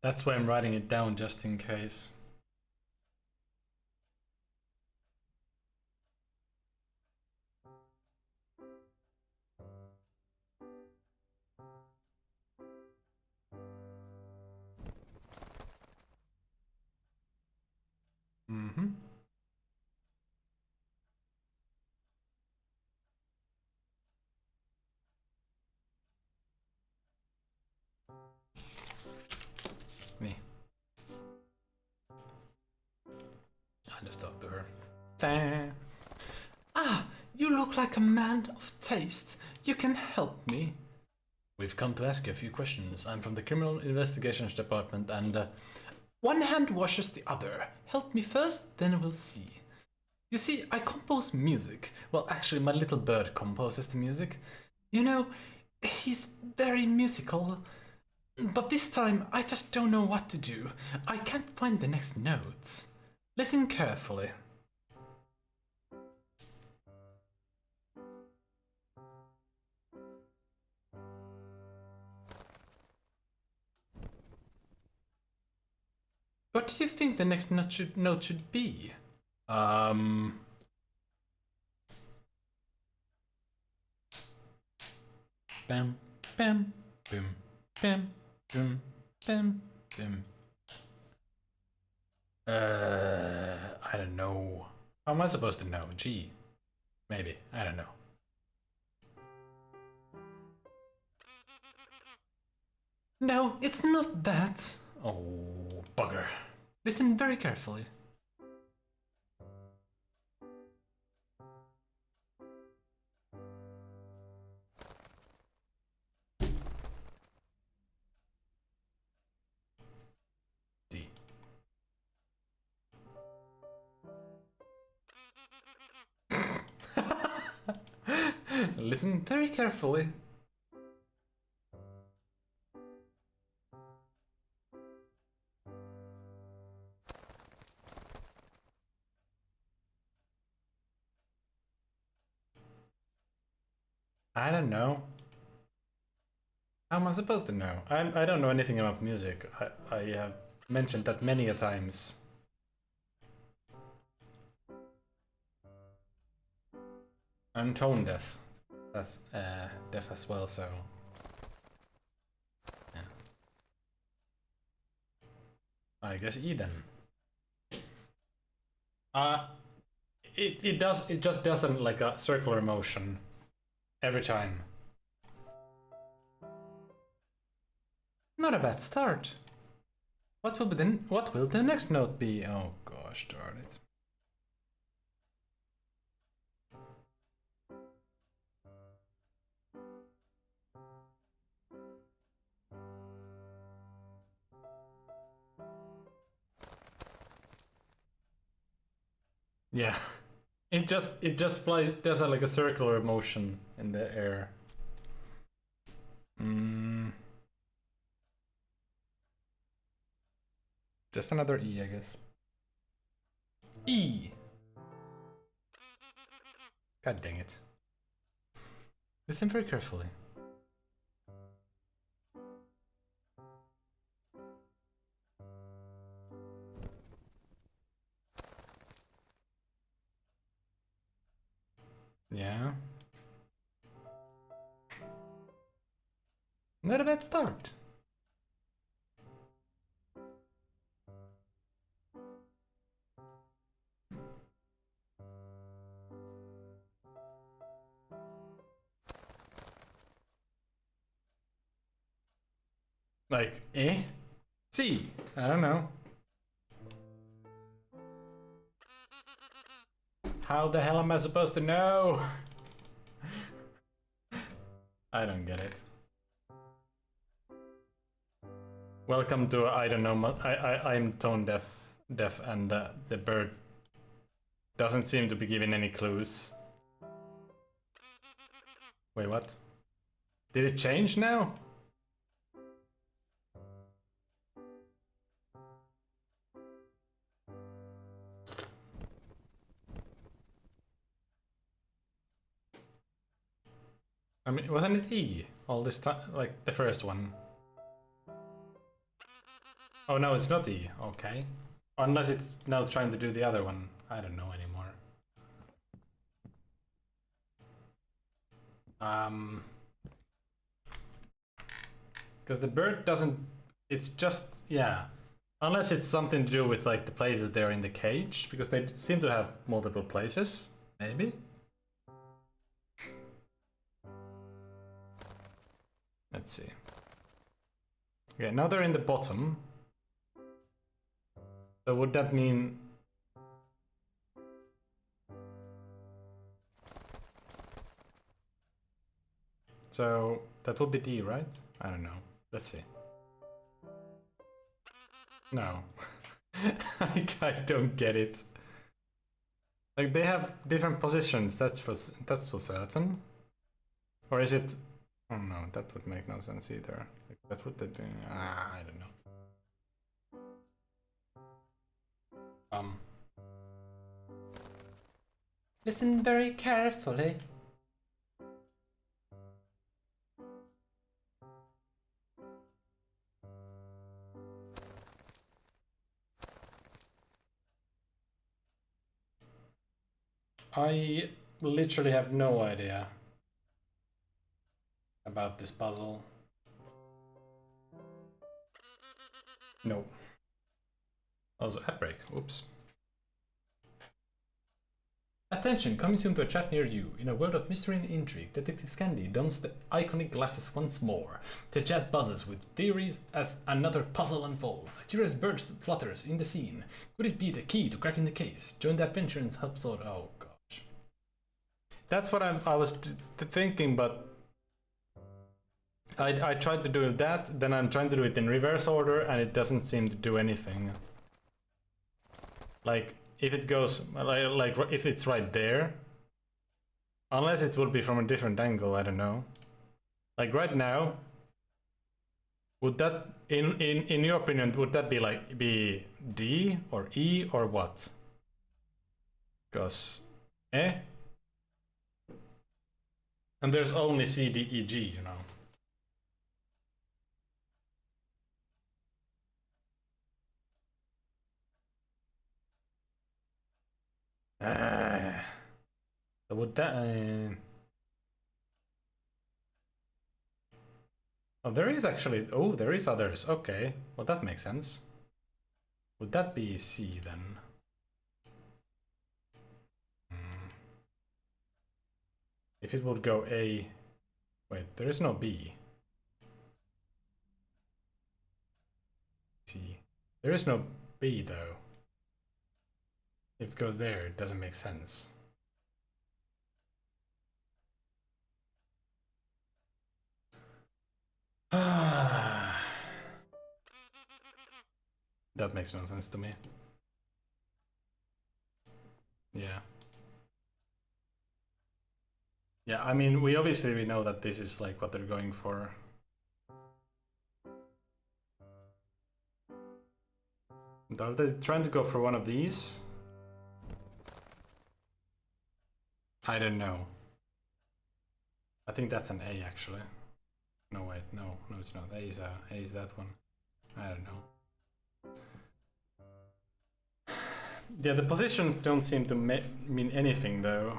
That's why I'm writing it down, just in case. Me. I just talked to her. Ah, you look like a man of taste. You can help me. We've come to ask you a few questions. I'm from the Criminal Investigations Department and one hand washes the other. Help me first, then we'll see. You see, I compose music. Well, actually, my little bird composes the music. You know, he's very musical. But this time, I just don't know what to do. I can't find the next notes. Listen carefully. What do you think the next note should be? Bam, bam, boom, bam, boom, bam, boom. I don't know. How am I supposed to know? G. Maybe. I don't know. No, it's not that. Oh, bugger. Listen very carefully. D. Listen very carefully. I don't know. How am I supposed to know? I don't know anything about music. I have mentioned that many a times. I'm tone deaf. That's deaf as well, so yeah. I guess E then. It just doesn't like a circular motion every time. Not a bad start. What will the next note be? Oh gosh darn it. Yeah. It just flies, does like a circular motion in the air. Just another E, I guess. E! God dang it. Listen very carefully. Yeah. Not a bad start. Like, eh? C. I don't know. How the hell am I supposed to know? I don't get it. Welcome to I don't know. I'm tone deaf, and the bird doesn't seem to be giving any clues. Wait, what? Did it change now? I mean, wasn't it E all this time? Like the first one? Oh no, it's not E. Okay. Unless it's now trying to do the other one. I don't know anymore. Because the bird doesn't... It's just... Yeah. Unless it's something to do with like the places they're in the cage. Because they seem to have multiple places. Maybe? Let's see. Okay, now they're in the bottom. So would that mean... So that would be D, right? I don't know. Let's see. No. I don't get it. Like they have different positions, that's for certain. Or is it... Oh no, that would make no sense either. Like, that would be... I don't know. Listen very carefully. I literally have no idea about this puzzle. No. Also, ad break. Oops. Attention, coming soon to a chat near you. In a world of mystery and intrigue, Detective Scandy dons the iconic glasses once more. The chat buzzes with theories as another puzzle unfolds. A curious bird flutters in the scene. Could it be the key to cracking the case? Join the adventure and help sort. Oh gosh. That's what I was thinking, but I tried to do that, then I'm trying to do it in reverse order, and it doesn't seem to do anything. Like, if it goes, like if it's right there, unless it would be from a different angle, I don't know. Like right now, would that, in your opinion, would that be like, be D or E or what? Because, eh? And there's only C, D, E, G, you know. So would that... Oh, there is actually... Oh, there is others. Okay. Well, that makes sense. Would that be C, then? If it would go A... Wait, there is no B. C. There is no B, though. If it goes there, it doesn't make sense. That makes no sense to me. Yeah. Yeah, I mean, we know that this is like what they're going for. Are they trying to go for one of these? I don't know. I think that's an A actually. No wait, no, it's not. A is that one. I don't know. Yeah, the positions don't seem to mean anything though.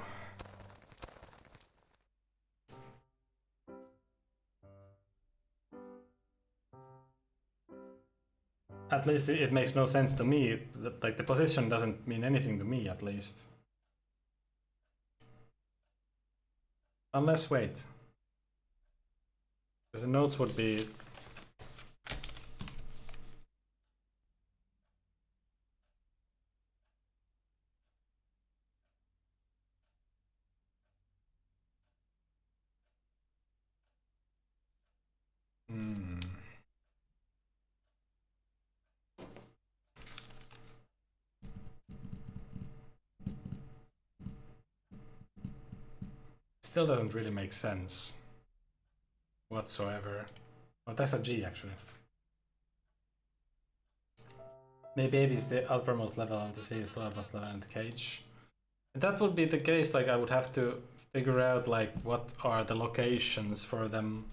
At least it makes no sense to me. Like the position doesn't mean anything to me, at least. Unless, wait. Because the notes would be... Still doesn't really make sense whatsoever. Oh, that's a G actually. Maybe A is the uppermost level and the C is the lowest level in the cage. If that would be the case, like I would have to figure out like what are the locations for them.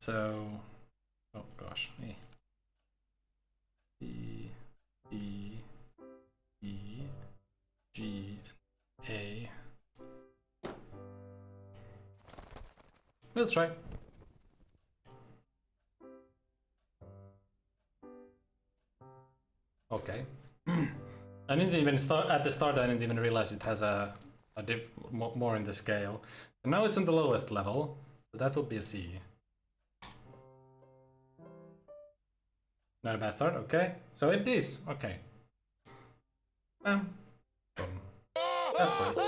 So, oh gosh, E, E, G, A. We'll try. Okay. I didn't even start at the start. I didn't even realize it has a dip more in the scale. So now it's on the lowest level, so that would be a C. Not a bad start. Okay, so it is okay. Boom. That works.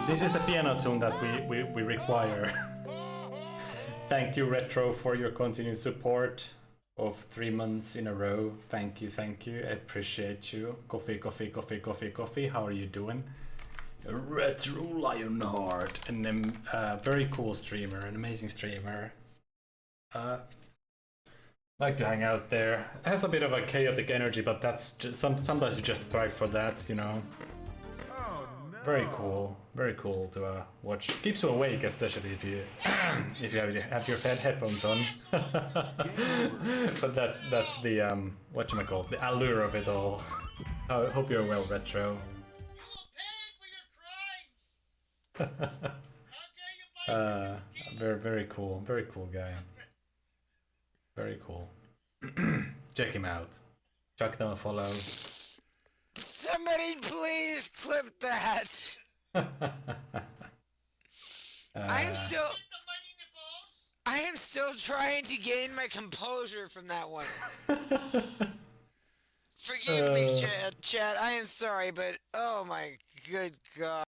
This is the piano tune that we require. Thank you, Retro, for your continued support of 3 months in a row. Thank you, I appreciate you. Coffee, how are you doing? Retro Lionheart, and a very cool streamer, an amazing streamer. Like to hang out there. It has a bit of a chaotic energy, but that's just, sometimes you just thrive for that, you know. Very cool to watch. Keeps you awake, especially if you have your headphones on. But that's the whatchamacallit, the allure of it all. I hope you're well, Retro. Very cool guy. Very cool. Check him out. Chuck them a follow. Somebody please clip that. I am still trying to gain my composure from that one. Forgive me, chat. I am sorry, but oh my good god.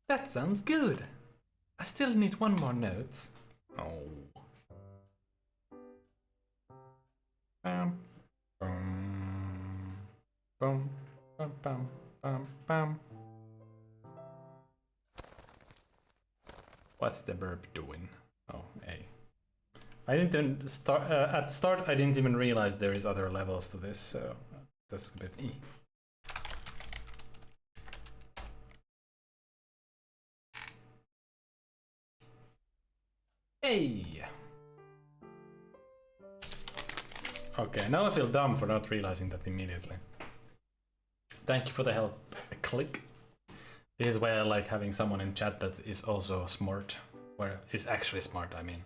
That sounds good. I still need one more note. Oh. Bum, bum, bum, bum, bum, bum. What's the verb doing? Oh, A. I didn't start at the start. I didn't even realize there is other levels to this, so that's a bit E. Hey. Okay, now I feel dumb for not realizing that immediately. Thank you for the help. Click. This is why I like having someone in chat that is also smart, or is actually smart, I mean.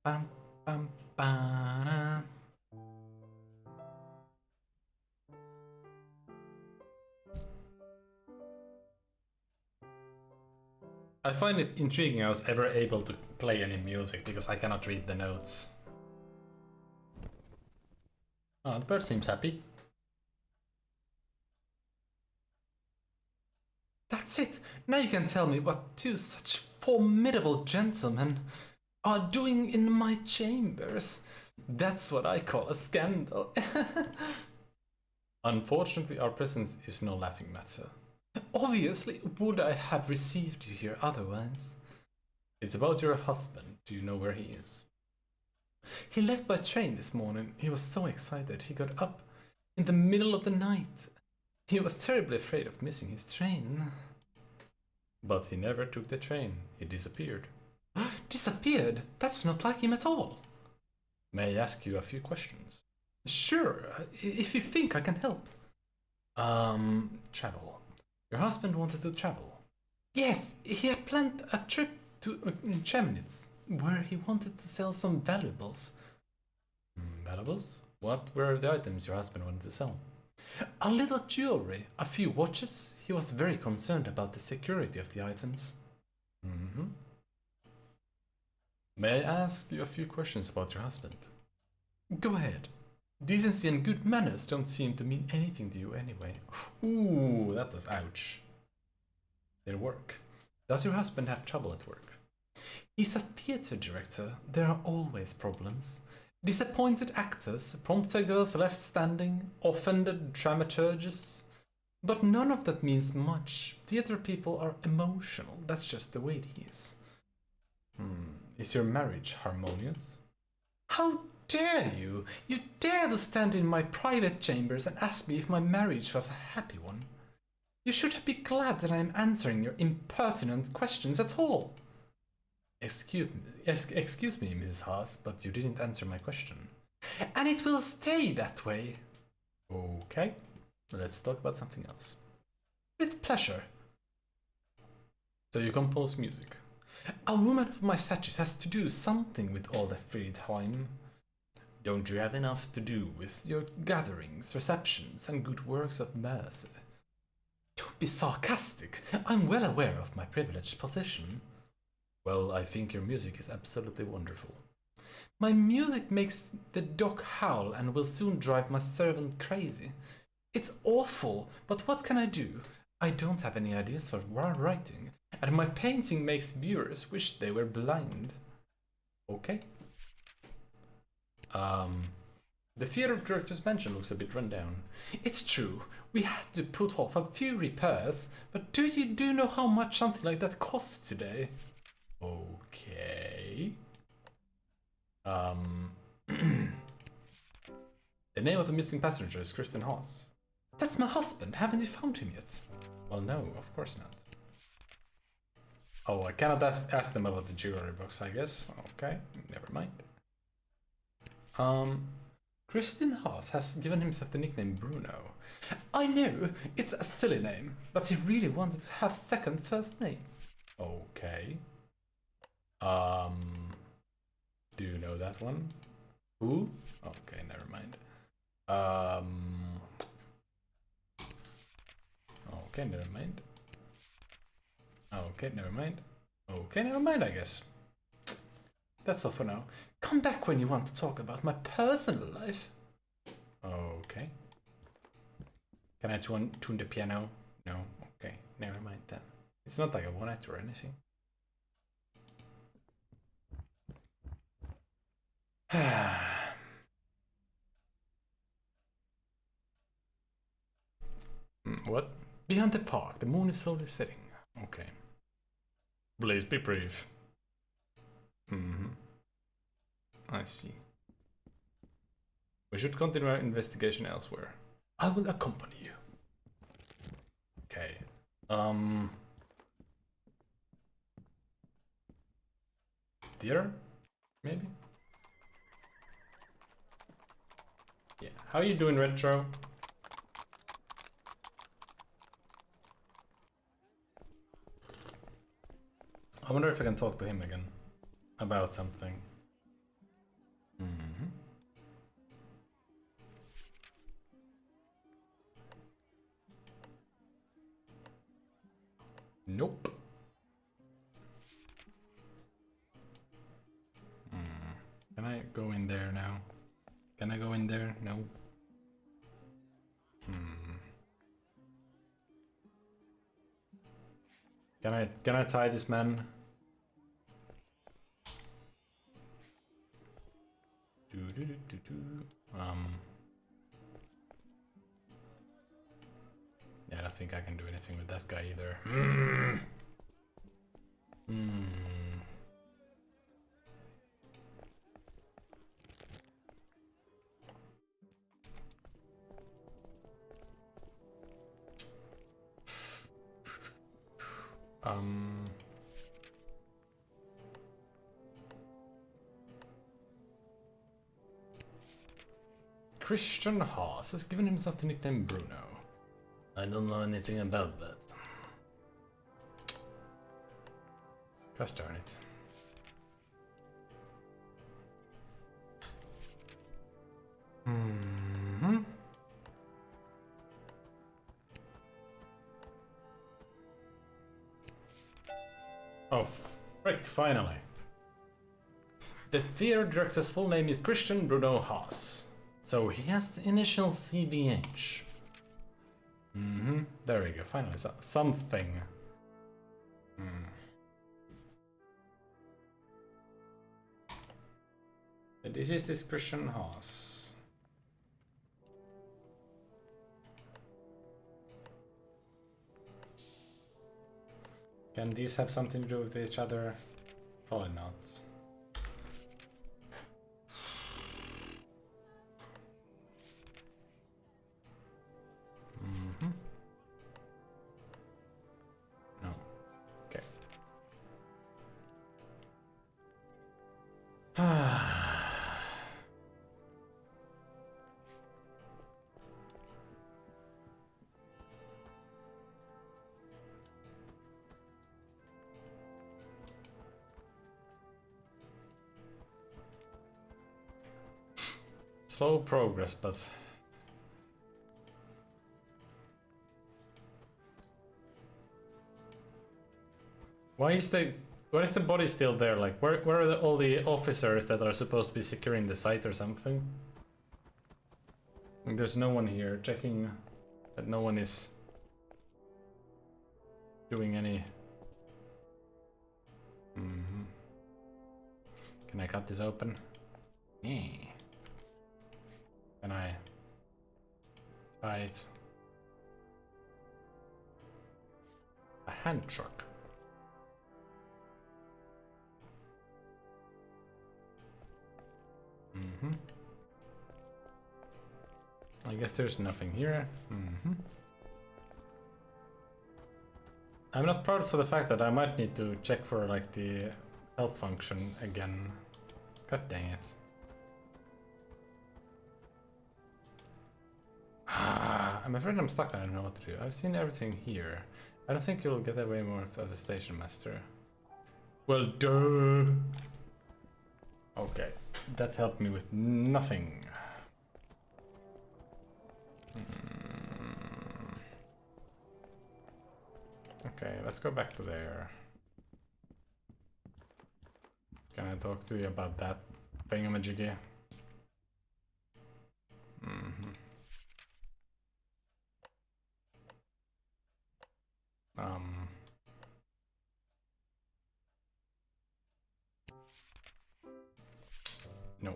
Bam, bam, ba-da. I find it intriguing I was ever able to play any music because I cannot read the notes. Oh, the bird seems happy. That's it! Now you can tell me what two such formidable gentlemen are doing in my chambers. That's what I call a scandal. Unfortunately, our presence is no laughing matter. Obviously, would I have received you here otherwise? It's about your husband. Do you know where he is? He left by train this morning. He was so excited he got up in the middle of the night. He was terribly afraid of missing his train. But he never took the train. He disappeared. Disappeared? That's not like him at all. May I ask you a few questions? Sure, if you think I can help. Travel. Your husband wanted to travel. Yes, he had planned a trip to Chemnitz, where he wanted to sell some valuables. Valuables? What were the items your husband wanted to sell? A little jewelry, a few watches. He was very concerned about the security of the items. May I ask you a few questions about your husband? Go ahead. Decency and good manners don't seem to mean anything to you anyway. Ooh, that was ouch. Their work. Does your husband have trouble at work? He's a theatre director. There are always problems. Disappointed actors, prompter girls left standing, offended dramaturges. But none of that means much. Theatre people are emotional. That's just the way it is. Is your marriage harmonious? How dare you? You dare to stand in my private chambers and ask me if my marriage was a happy one. You should be glad that I am answering your impertinent questions at all. Excuse me, Mrs. Haas, but you didn't answer my question. And it will stay that way. Okay, let's talk about something else. With pleasure. So you compose music. A woman of my status has to do something with all that free time. Don't you have enough to do with your gatherings, receptions, and good works of mercy? Don't be sarcastic. I'm well aware of my privileged position. Well, I think your music is absolutely wonderful. My music makes the dog howl and will soon drive my servant crazy. It's awful, but what can I do? I don't have any ideas for writing, and my painting makes viewers wish they were blind. Okay. The theater director's mansion looks a bit run down. It's true, we had to put off a few repairs, but do you know how much something like that costs today? Okay. The name of the missing passenger is Kristen Haas. That's my husband, haven't you found him yet? Well, no, of course not. Oh, I cannot ask them about the jewelry box, I guess. Okay, never mind. Kristen Haas has given himself the nickname Bruno. I know, it's a silly name, but he really wanted to have second first name. Okay. Do you know that one? Who? Okay, never mind. Okay, never mind. Okay, never mind. Okay, never mind, I guess. That's all for now. Come back when you want to talk about my personal life. Okay. Can I tune the piano? No? Okay, never mind then. It's not like I want it or anything. What? Behind the park, the moon is slowly setting. Okay. Please be brief. I see. We should continue our investigation elsewhere. I will accompany you. Okay. Theater? Maybe? Yeah. How are you doing, Retro? I wonder if I can talk to him again about something. Nope. Can I go in there now? Can I go in there? No. Can I tie this man? Yeah, I don't think I can do anything with that guy either. Christian Haas has given himself the nickname Bruno. I don't know anything about that. Gosh darn it. Oh, frick, finally. The theater director's full name is Christian Bruno Haas. So he has the initial CBH. There we go, finally, something. This is this Christian Haas. Can these have something to do with each other? Probably not. No. Okay. Slow progress, but why is the body still there? Like, where are all the officers that are supposed to be securing the site or something? Like, there's no one here checking that no one is doing any. Can I cut this open? Yeah. Can I tie it? A hand truck. I guess there's nothing here. I'm not proud for the fact that I might need to check for like the help function again. God dang it. I'm afraid I'm stuck. I don't know what to do. I've seen everything here. I don't think you'll get away more as a station master. Well, duh. Okay, that helped me with nothing. Okay, let's go back to there. Can I talk to you about that thingamajiggy? No.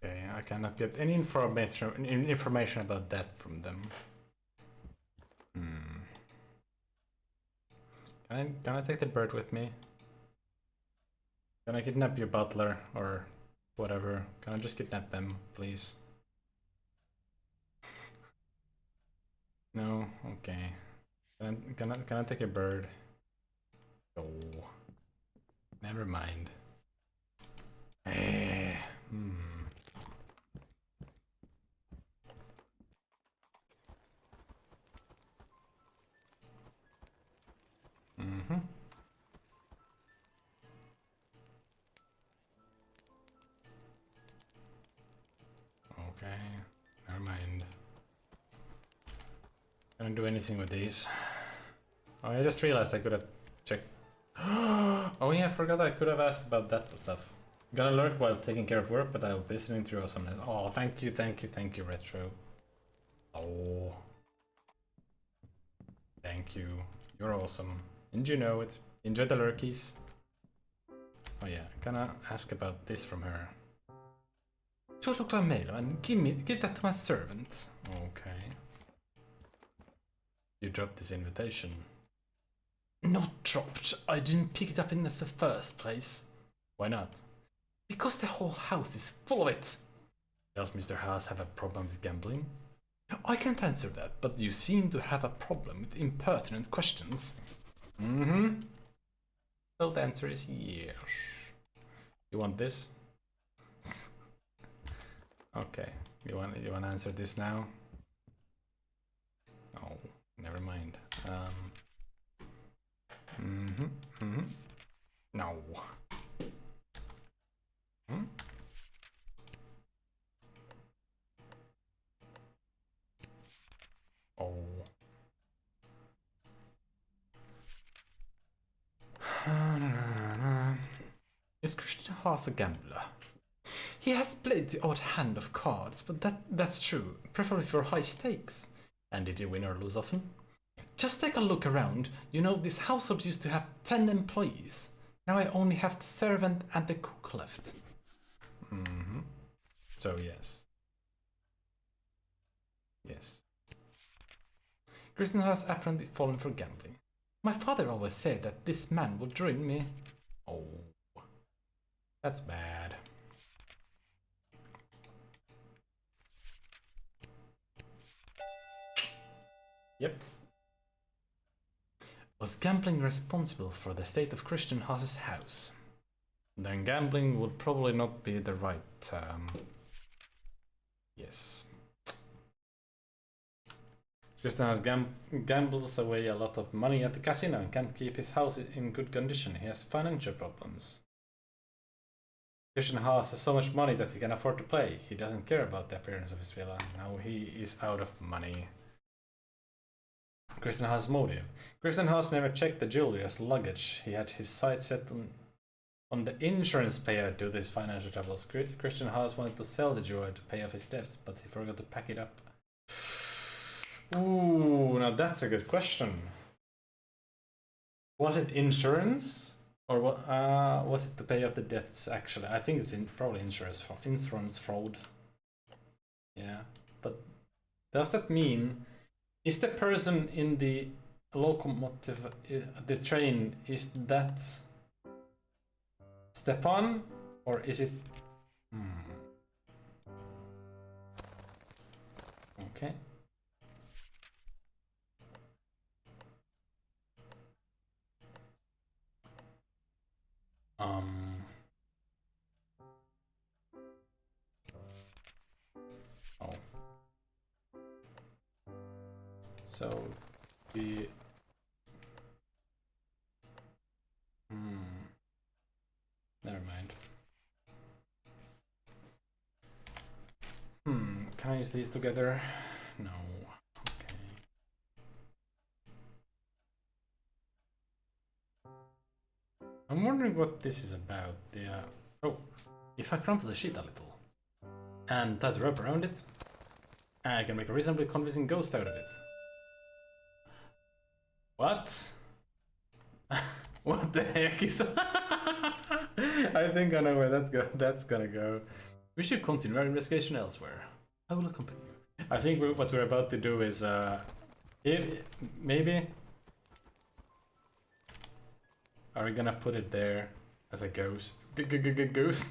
Okay, I cannot get any information about that from them. Can I take the bird with me? Can I kidnap your butler or whatever? Can I just kidnap them, please? No? Okay. Can I take a bird? Oh. Never mind. Don't do anything with these. Oh, I just realized I could have checked. Oh yeah, I forgot I could have asked about that stuff. Gonna lurk while taking care of work, but I'll be listening to your awesomeness. Oh, thank you, Retro. Oh. Thank you. You're awesome. And you know it. Enjoy the lurkies. Oh yeah, gonna ask about this from her. Just look like mail and give that to my servant. Okay. You dropped this invitation. Not dropped. I didn't pick it up in the first place. Why not? Because the whole house is full of it. Does Mr. Haas have a problem with gambling? I can't answer that, but you seem to have a problem with impertinent questions. Mm-hmm. So the answer is yes. You want this? Okay. You want to answer this now? Oh, never mind. No. Hmm? Oh. Is Christian Haas a gambler? He has played the odd hand of cards, but that's true, preferably for high stakes. And did he win or lose often? Just take a look around. You know, this household used to have 10 employees. Now I only have the servant and the cook left. Mm-hmm. So yes. Yes. Kristen has apparently fallen for gambling. My father always said that this man would ruin me. Oh. That's bad. Yep. Was gambling responsible for the state of Christian Haas's house? Then gambling would probably not be the right term. Yes. Christian Haas gambles away a lot of money at the casino and can't keep his house in good condition. He has financial problems. Christian Haas has so much money that he can afford to play. He doesn't care about the appearance of his villa. Now he is out of money. Christian Haas' motive. Christian Haas never checked the jewelry as luggage. He had his sights set on the insurance payout due to his financial troubles. Christian Haas wanted to sell the jewelry to pay off his debts, but he forgot to pack it up. Ooh, now that's a good question. Was it insurance? Or what? Was it to pay off the debts, actually? I think it's probably insurance fraud. Yeah, but does that mean... Is the person in the locomotive, the train, is that Stepan? Or is it... Okay. Oh. So the never mind. Can I use these together? No. Okay. I'm wondering what this is about. The oh, if I crumple the sheet a little and tie the rope around it, I can make a reasonably convincing ghost out of it. What? What the heck is... I think I know where that's gonna go. We should continue our investigation elsewhere. I will accompany you. I think what we're about to do is, maybe... Are we gonna put it there as a ghost? Ghost?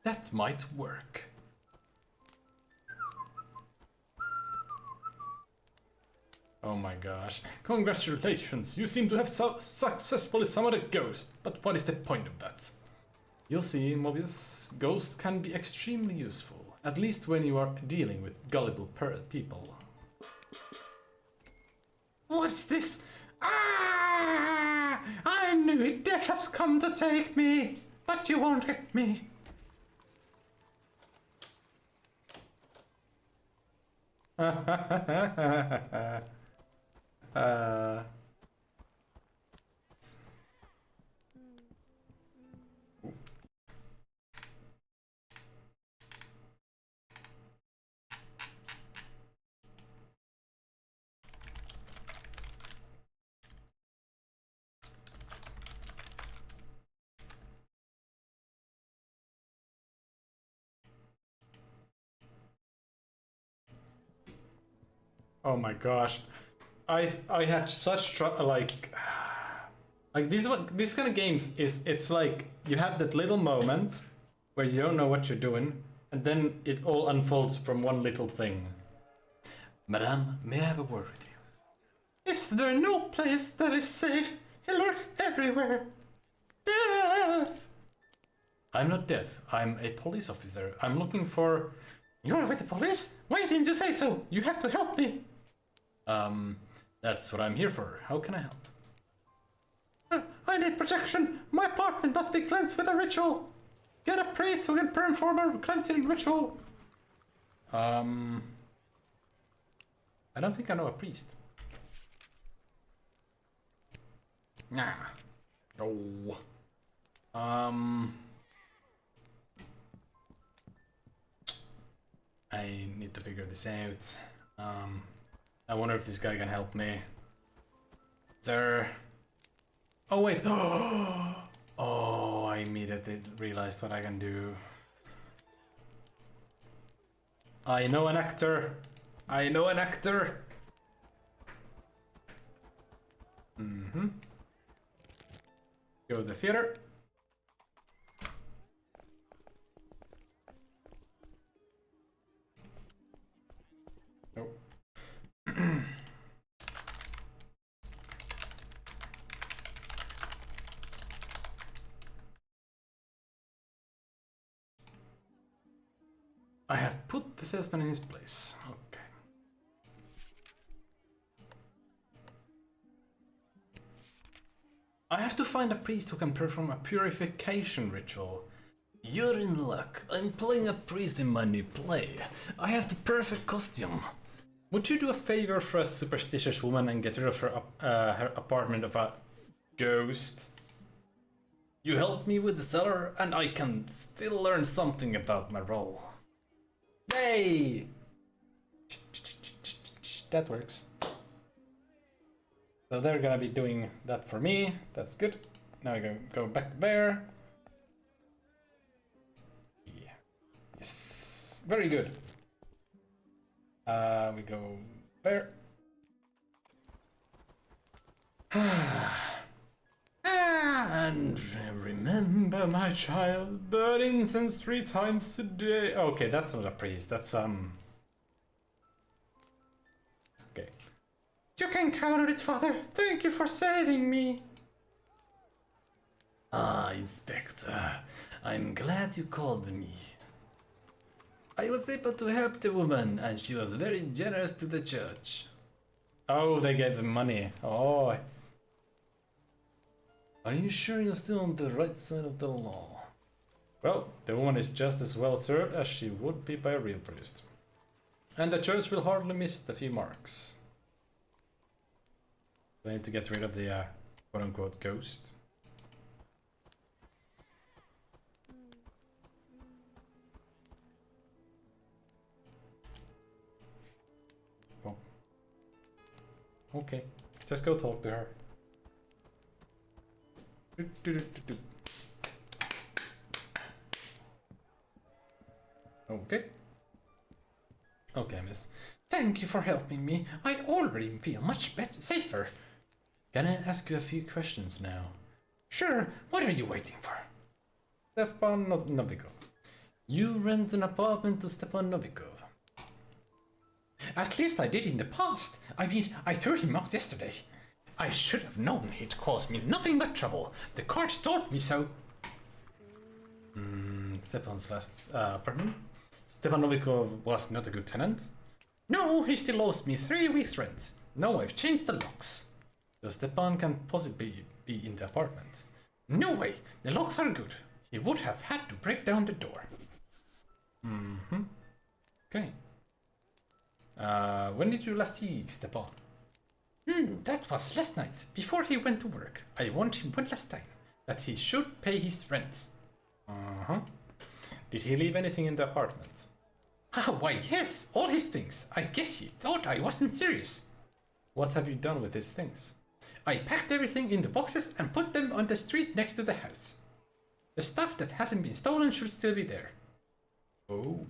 That might work. Oh my gosh. Congratulations, you seem to have successfully summoned a ghost, but what is the point of that? You'll see, Mobius, ghosts can be extremely useful, at least when you are dealing with gullible people. What's this? Ah! I knew it, death has come to take me, but you won't get me. Oh my gosh, I had such like these kind of games it's like you have that little moment where you don't know what you're doing, and then it all unfolds from one little thing. Madame, may I have a word with you? Is there no place that is safe? He lurks everywhere. Death! I'm not deaf. I'm a police officer. I'm looking for... You're with the police? Why didn't you say so? You have to help me. That's what I'm here for. How can I help? I need protection. My apartment must be cleansed with a ritual. Get a priest who can perform a cleansing ritual. I don't think I know a priest. Nah. No. I need to figure this out. I wonder if this guy can help me. Sir. Oh wait. Oh, I immediately realized what I can do. I know an actor. I know an actor. Go to the theater. Nope. I have put the salesman in his place. Okay. I have to find a priest who can perform a purification ritual. You're in luck. I'm playing a priest in my new play. I have the perfect costume. Would you do a favor for a superstitious woman and get rid of her apartment of a ghost? You help me with the cellar and I can still learn something about my role. Yay! That works. So they're gonna be doing that for me. That's good. Now I go back there. Yeah. Yes. Very good. We go there. And remember, my child, burn incense 3 times a day. Okay, that's not a priest. That's Okay. You can count on it, Father. Thank you for saving me. Ah, Inspector. I'm glad you called me. I was able to help the woman, and she was very generous to the church. Oh, they gave him money. Oh. Are you sure you're still on the right side of the law? Well, the woman is just as well served as she would be by a real priest. And the church will hardly miss the few marks. I need to get rid of the quote-unquote ghost. Well, okay, just go talk to her. Okay. Okay, miss. Thank you for helping me. I already feel much better, safer. Can I ask you a few questions now? Sure. What are you waiting for? Stepan Novikov. You rent an apartment to Stepan Novikov. At least I did in the past. I mean, I threw him out yesterday. I should have known he'd cause me nothing but trouble. The cards told me so. Stepan's last apartment. Stepan Novikov was not a good tenant. No, he still owes me 3 weeks' rent. No, I've changed the locks. So Stepan can possibly be in the apartment. No way, the locks are good. He would have had to break down the door. Okay. When did you last see Stepan? That was last night, before he went to work. I warned him one last time, that he should pay his rent. Uh-huh. Did he leave anything in the apartment? Why yes, all his things. I guess he thought I wasn't serious. What have you done with his things? I packed everything in the boxes and put them on the street next to the house. The stuff that hasn't been stolen should still be there. Oh.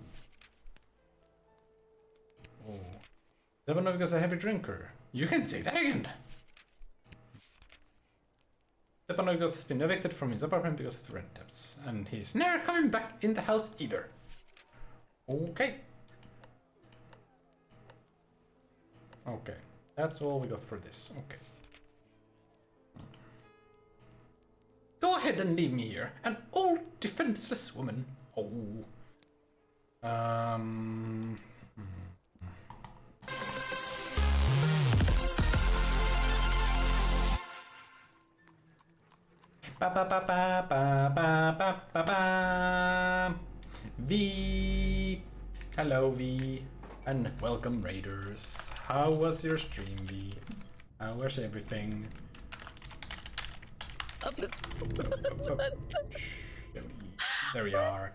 Stepanovich is a heavy drinker. You can say that again. Stepanovich has been evicted from his apartment because of the rent debts, and he's never coming back in the house either. Okay. Okay, that's all we got for this. Okay. Go ahead and leave me here, an old defenseless woman. Oh. Ba ba ba ba ba ba ba ba ba. V. Hello V, and welcome Raiders. How was your stream, V? How was everything? There we are.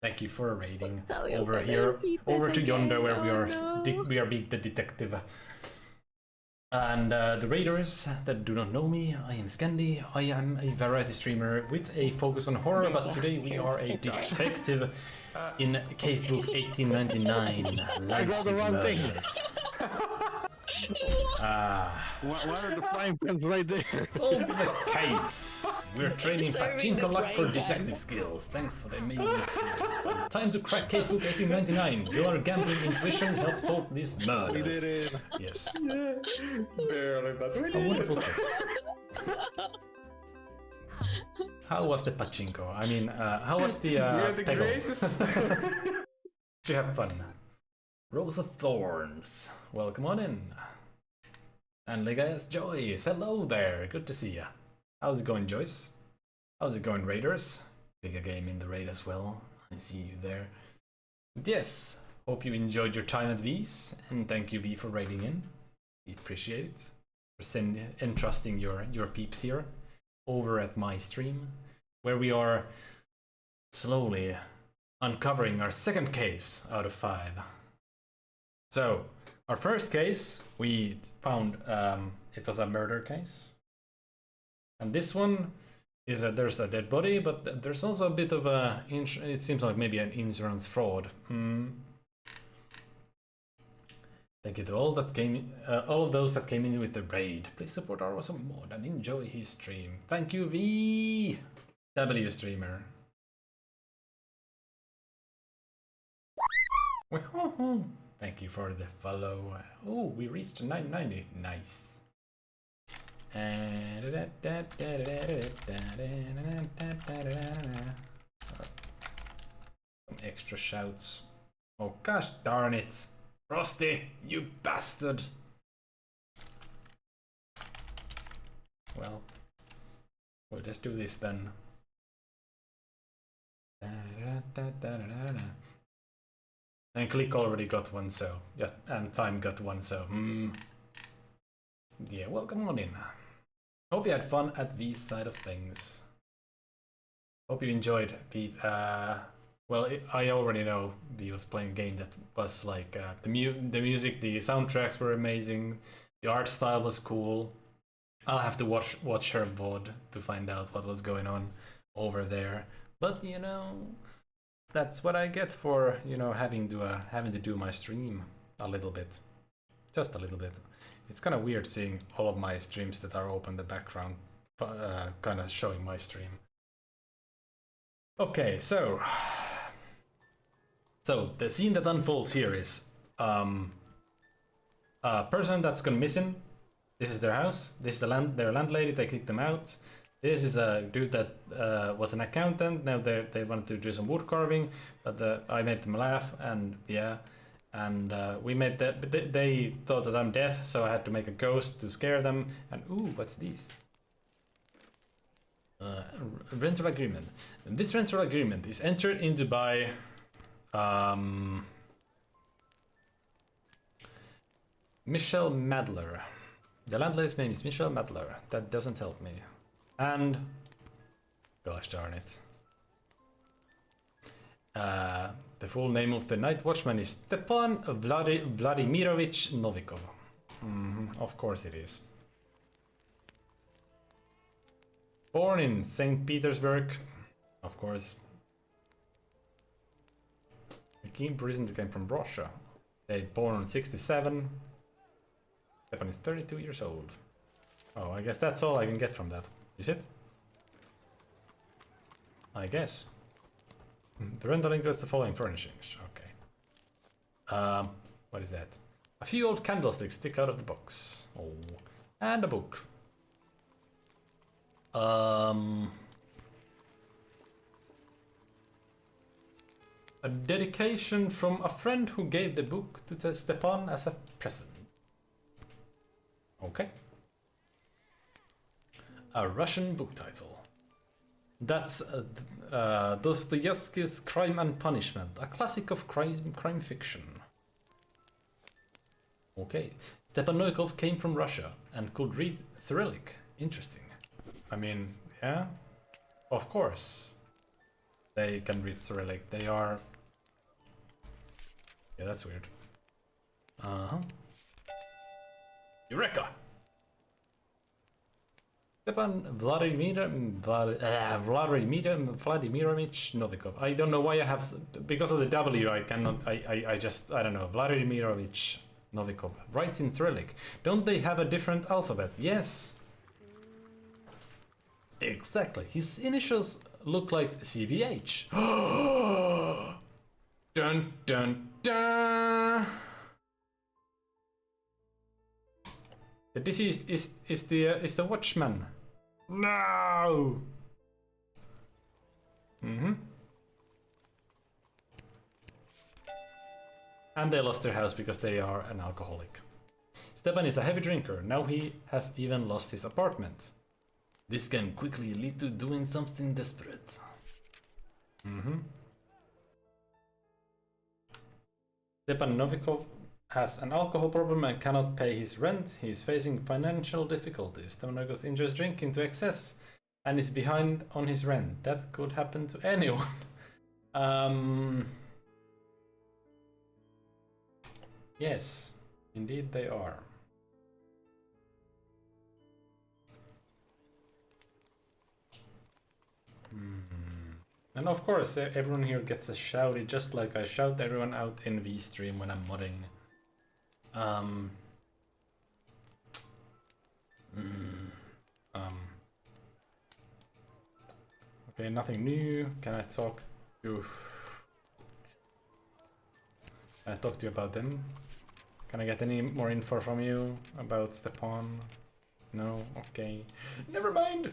Thank you for a rating. Over here, over to yonder where we are being the detective. And the Raiders that do not know me, I am Scandi. I am a variety streamer with a focus on horror, but today we are a detective in Casebook 1899. I got the wrong thing. Why are the flying pins right there? Solve the case. We're training pachinko luck for detective skills. Thanks for the amazing stream. Time to crack Casebook 1899. Your gambling intuition helps solve these murders. We did it. Yes. Barely, but we A did wonderful it. How was the pachinko? I mean, how was the We had the peggle? greatest. Did you have fun? Rose of Thorns, welcome on in. And Legaeus Joyce, hello there, good to see ya. How's it going, Joyce? How's it going, Raiders? Bigger game in the raid as well, I see you there. But yes, hope you enjoyed your time at V's, and thank you V for raiding in. We appreciate it, for entrusting your peeps here, over at my stream, where we are slowly uncovering our second case out of 5. So, our first case, we found it was a murder case. And this one is there's a dead body, but there's also a bit of a, it seems like maybe an insurance fraud. Thank you to all that all of those that came in with the raid. Please support our awesome mod and enjoy his stream. Thank you, V. W streamer. Thank you for the follow. Oh, we reached 990. Nice. Some extra shouts. Oh gosh darn it. Frosty, you bastard. Well, we'll just do this then. And Click already got one, so yeah, and Time got one, so yeah, welcome on in. Hope you had fun at V's side of things. Hope you enjoyed V. Well, I already know V was playing a game that was like the music, the soundtracks were amazing, the art style was cool. I'll have to watch her VOD to find out what was going on over there. But you know, that's what I get for, you know, having to do my stream a little bit, just a little bit. It's kind of weird seeing all of my streams that are open in the background, kind of showing my stream. Okay, so the scene that unfolds here is a person that's gone missing. This is their house. This is their landlady. They kicked them out. This is a dude that was an accountant. Now they wanted to do some wood carving, but I made them laugh, and yeah, and we made that. But they thought that I'm dead, so I had to make a ghost to scare them. And ooh, what's this? Rental agreement. And this rental agreement is entered into by Michelle Madler. The landlady's name is Michelle Madler. That doesn't help me. And... gosh darn it. The full name of the night watchman is Stepan Vladimirovich Novikov. Of course it is. Born in St. Petersburg. Of course. The king recently came from Russia. They born in 67. Stepan is 32 years old. Oh, I guess that's all I can get from that. Is it? I guess. The rental includes the following furnishings. Okay. What is that? A few old candlesticks stick out of the box. Oh. And a book. A dedication from a friend who gave the book to Stepan as a present. Okay. A Russian book title. That's Dostoevsky's Crime and Punishment, a classic of crime fiction. Okay. Stepan Novikov came from Russia and could read Cyrillic. Interesting. I mean, yeah, of course. They can read Cyrillic. They are... yeah, that's weird. Uh-huh. Eureka! Stepan Vladimirovich Novikov. I don't know why I have... because of the W I cannot... I just... I don't know. Vladimirovich Novikov. Writes in Cyrillic. Don't they have a different alphabet? Yes. Exactly. His initials look like CBH. Dun dun dun! The deceased is the watchman. No! And they lost their house because they are an alcoholic. Stepan is a heavy drinker. Now he has even lost his apartment. This can quickly lead to doing something desperate. Stepan Novikov has an alcohol problem and cannot pay his rent. He is facing financial difficulties. Stepan Novikov enjoys drinking to excess and is behind on his rent. That could happen to anyone. Yes, indeed they are. And of course, everyone here gets a shouty, just like I shout everyone out in VStream when I'm modding. Okay, nothing new. Can I talk to you about them? Can I get any more info from you about Stepan? No? Okay. Never mind!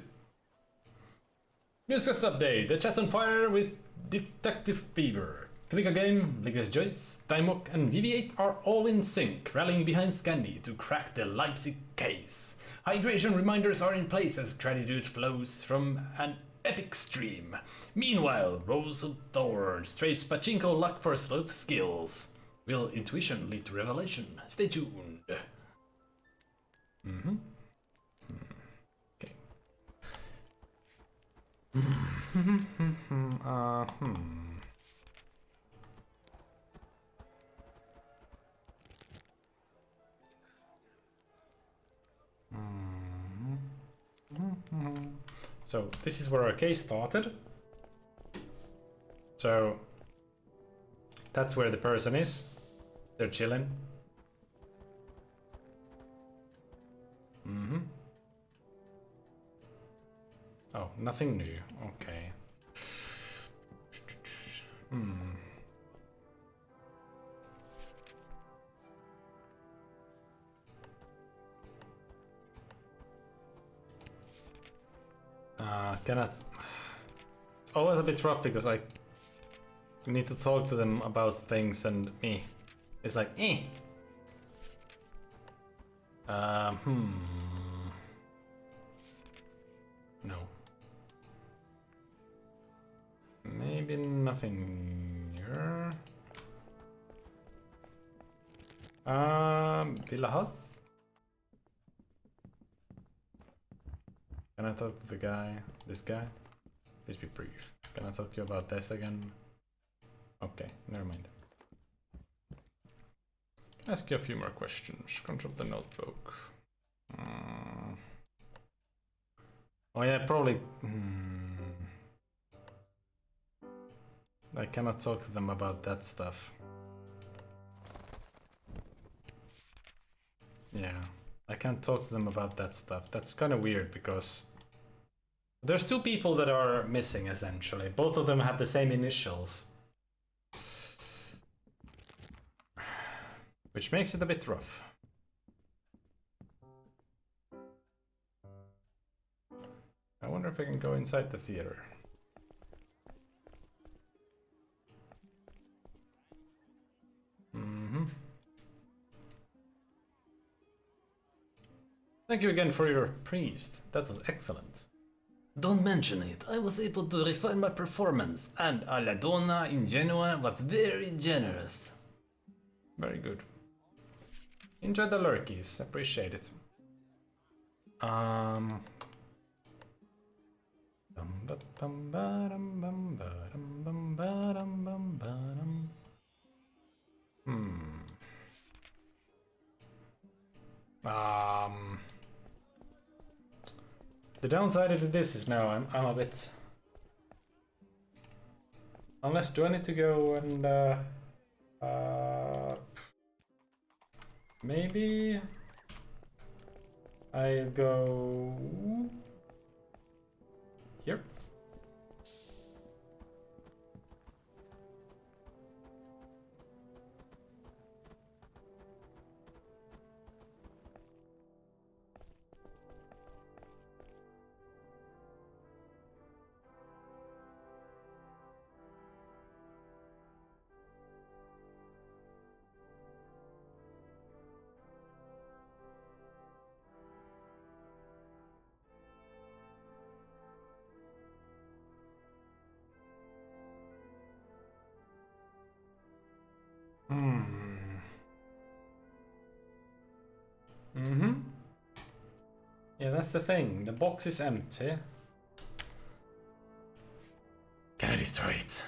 Newscast update. The chat's on fire with Detective Fever. Click a Game, Ligas Joyce, Timok and VV8 are all in sync, rallying behind Scandi to crack the Leipzig case. Hydration reminders are in place as gratitude flows from an epic stream. Meanwhile, Rose of Thorns trades pachinko luck for sleuth skills. Will intuition lead to revelation? Stay tuned. Okay. So this is where our case started. So that's where the person is. They're chilling. Oh, nothing new. Okay. Cannot. It's always a bit rough because I need to talk to them about things and me. It's like, No. Maybe nothing here. Villahas? Can I talk to the guy? This guy? Please be brief. Can I talk to you about this again? Okay, never mind. Can I ask you a few more questions? Control the notebook. Oh yeah, probably... I cannot talk to them about that stuff. Yeah, I can't talk to them about that stuff. That's kind of weird because there's two people that are missing essentially. Both of them have the same initials. Which makes it a bit rough. I wonder if I can go inside the theater. Thank you again for your priest. That was excellent. Don't mention it. I was able to refine my performance, and Aladona in Genoa was very generous. Very good. Enjoy the lurkies. Appreciate it. The downside of this is now I'm a bit... Unless, do I need to go and maybe I'll go here. Yeah, that's the thing. The box is empty. Can I destroy it?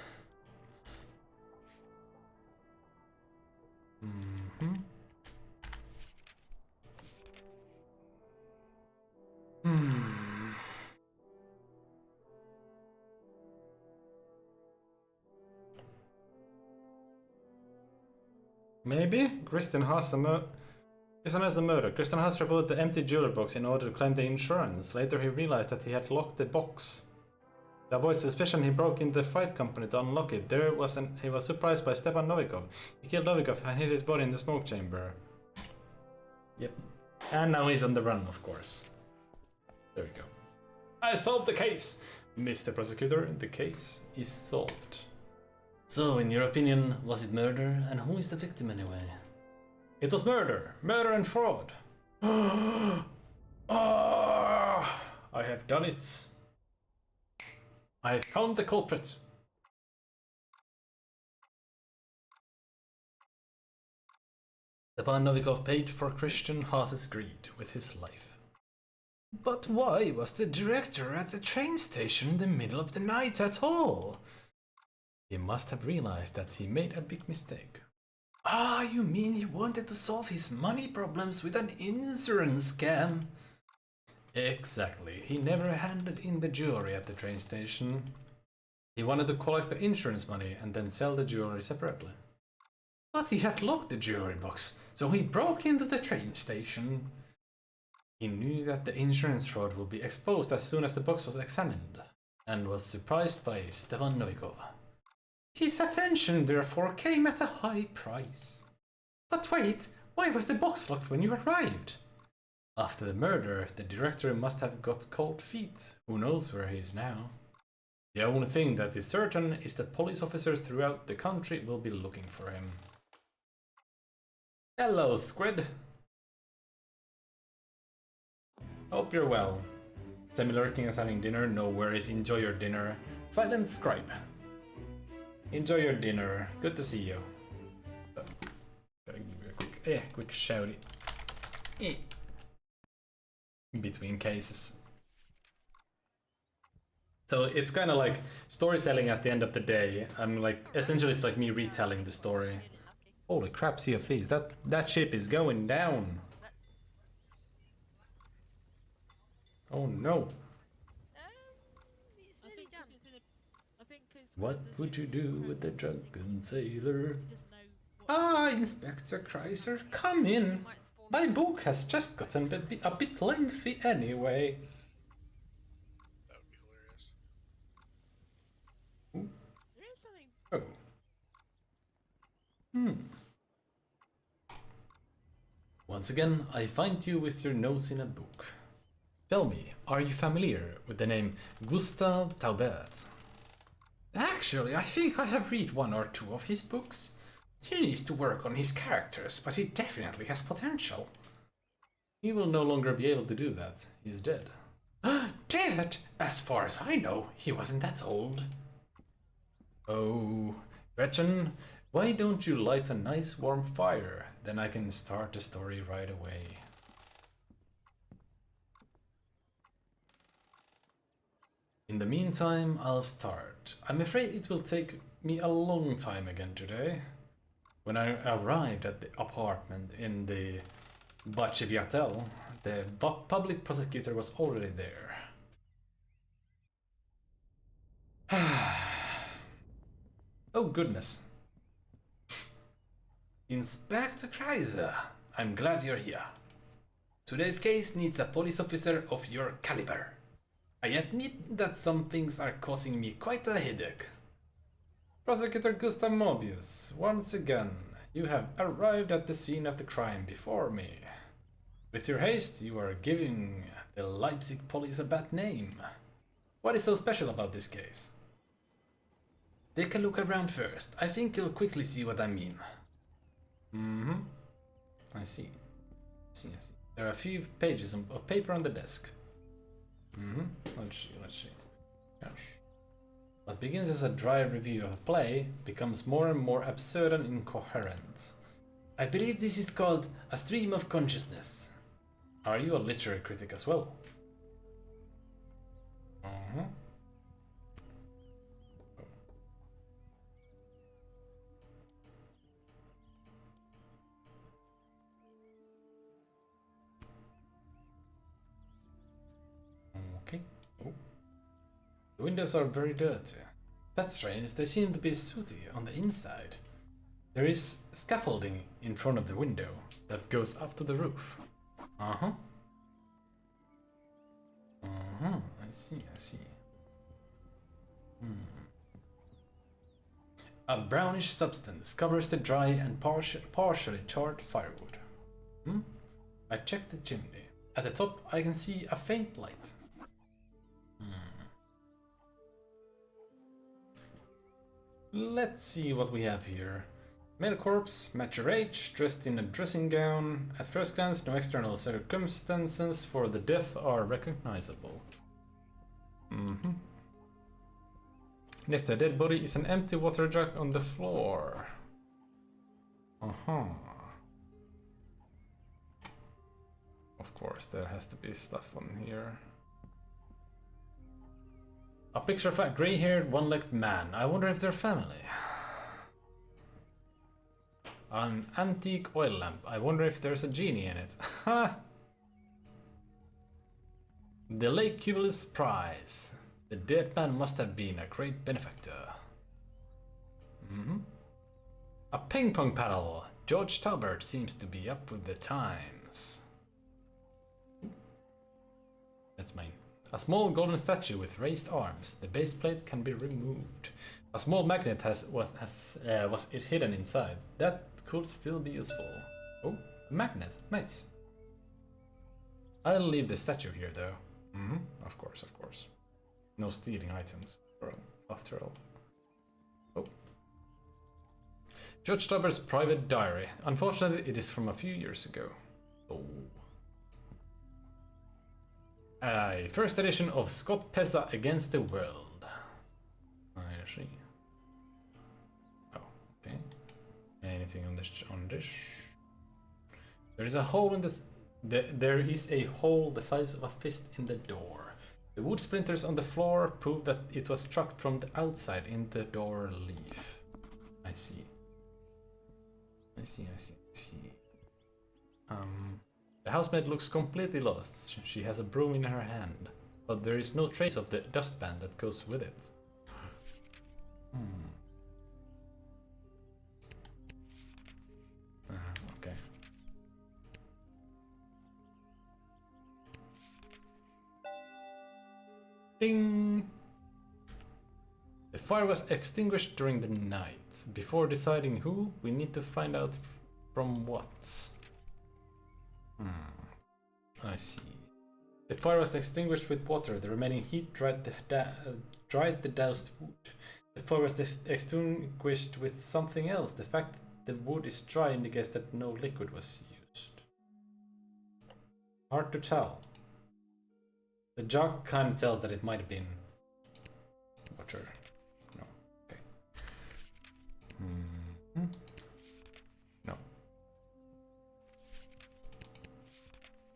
Maybe Kristen has the murder. Kristen has reported the empty jewelry box in order to claim the insurance. Later he realized that he had locked the box. To avoid suspicion, he broke into the freight company to unlock it. He was surprised by Stepan Novikov. He killed Novikov and hid his body in the smoke chamber. Yep. And now he's on the run, of course. There we go. I solved the case! Mr. Prosecutor, the case is solved. So, in your opinion, was it murder? And who is the victim anyway? It was murder! Murder and fraud! I have done it! I have found the culprit! Stepan Novikov paid for Christian Haas's greed with his life. But why was the director at the train station in the middle of the night at all? He must have realized that he made a big mistake. Ah, you mean he wanted to solve his money problems with an insurance scam? Exactly. He never handed in the jewelry at the train station. He wanted to collect the insurance money and then sell the jewelry separately. But he had locked the jewelry box, so he broke into the train station. He knew that the insurance fraud would be exposed as soon as the box was examined, and was surprised by Stepan Novikov. His attention therefore came at a high price. But wait, why was the box locked when you arrived? After the murder, the director must have got cold feet. Who knows where he is now? The only thing that is certain is that police officers throughout the country will be looking for him. Hello, Squid. Hope you're well. Semi-lurking is having dinner, no worries, enjoy your dinner. Silent Scribe. Enjoy your dinner, good to see you. Gotta give you a quick quick shouty. Between cases. So it's kind of like storytelling at the end of the day. I'm like, essentially it's like me retelling the story. Holy crap, Sea of Thieves, that ship is going down. Oh no. What would you do with the drunken sailor? Ah, Inspector Kreiser, come in. My book has just gotten a bit lengthy anyway. That would be hilarious. Oh. Once again, I find you with your nose in a book. Tell me, are you familiar with the name Gustav Taubert? Actually, I think I have read one or two of his books. He needs to work on his characters, but he definitely has potential. He will no longer be able to do that. He's dead. Dead? As far as I know, he wasn't that old. Oh, Gretchen, why don't you light a nice warm fire? Then I can start the story right away. In the meantime, I'll start. I'm afraid it will take me a long time again today. When I arrived at the apartment in the Bacheviatel, the public prosecutor was already there. Oh goodness. Inspector Kreiser, I'm glad you're here. Today's case needs a police officer of your caliber. I admit that some things are causing me quite a headache. Prosecutor Gustav Mobius, once again, you have arrived at the scene of the crime before me. With your haste, you are giving the Leipzig police a bad name. What is so special about this case? Take a look around first. I think you'll quickly see what I mean. I see. I see. There are a few pages of paper on the desk. Let's see. Yes. What begins as a dry review of a play becomes more and more absurd and incoherent. I believe this is called a stream of consciousness. Are you a literary critic as well? Okay. Oh. The windows are very dirty. That's strange, they seem to be sooty on the inside. There is scaffolding in front of the window that goes up to the roof. I see. A brownish substance covers the dry and partially charred firewood. I check the chimney. At the top I can see a faint light. Let's see what we have here. Male corpse, mature age, dressed in a dressing gown. At first glance, no external circumstances for the death are recognizable. Next to the dead body is an empty water jug on the floor. Of course, there has to be stuff on here. A picture of a gray-haired, one-legged man. I wonder if they're family. An antique oil lamp. I wonder if there's a genie in it. The Lake Cumulus Prize. The dead man must have been a great benefactor. A ping pong paddle. George Taubert seems to be up with the times. That's mine. A small golden statue with raised arms. The base plate can be removed. A small magnet was it hidden inside. That could still be useful. Oh, a magnet. Nice. I'll leave the statue here though. Of course. No stealing items, after all. Oh. Judge Taubert's private diary. Unfortunately, it is from a few years ago. Oh. A first edition of Scott Pezza Against the World. I see. Oh, okay. Anything on this? There is a hole in there is a hole the size of a fist in the door. The wood splinters on the floor prove that it was struck from the outside in the door leaf. I see. I see. The housemaid looks completely lost. She has a broom in her hand, but there is no trace of the dustpan that goes with it. Okay. Ding! The fire was extinguished during the night. Before deciding who, we need to find out from what. I see. The fire was extinguished with water. The remaining heat dried the doused wood. The fire was extinguished with something else. The fact that the wood is dry indicates that no liquid was used. Hard to tell. The jug kind of tells that it might have been water. No. Okay. No.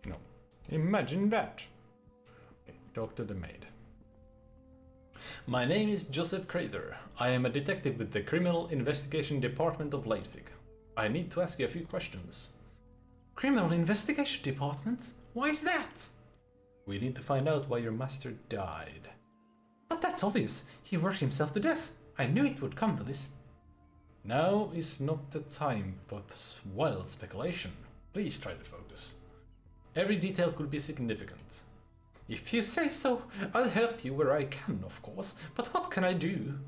No. Imagine that. Okay. Talk to the maid. My name is Joseph Kraser. I am a detective with the Criminal Investigation Department of Leipzig. I need to ask you a few questions. Criminal Investigation Department? Why is that? We need to find out why your master died. But that's obvious. He worked himself to death. I knew it would come to this. Now is not the time for wild speculation. Please try to focus. Every detail could be significant. If you say so, I'll help you where I can, of course. But what can I do?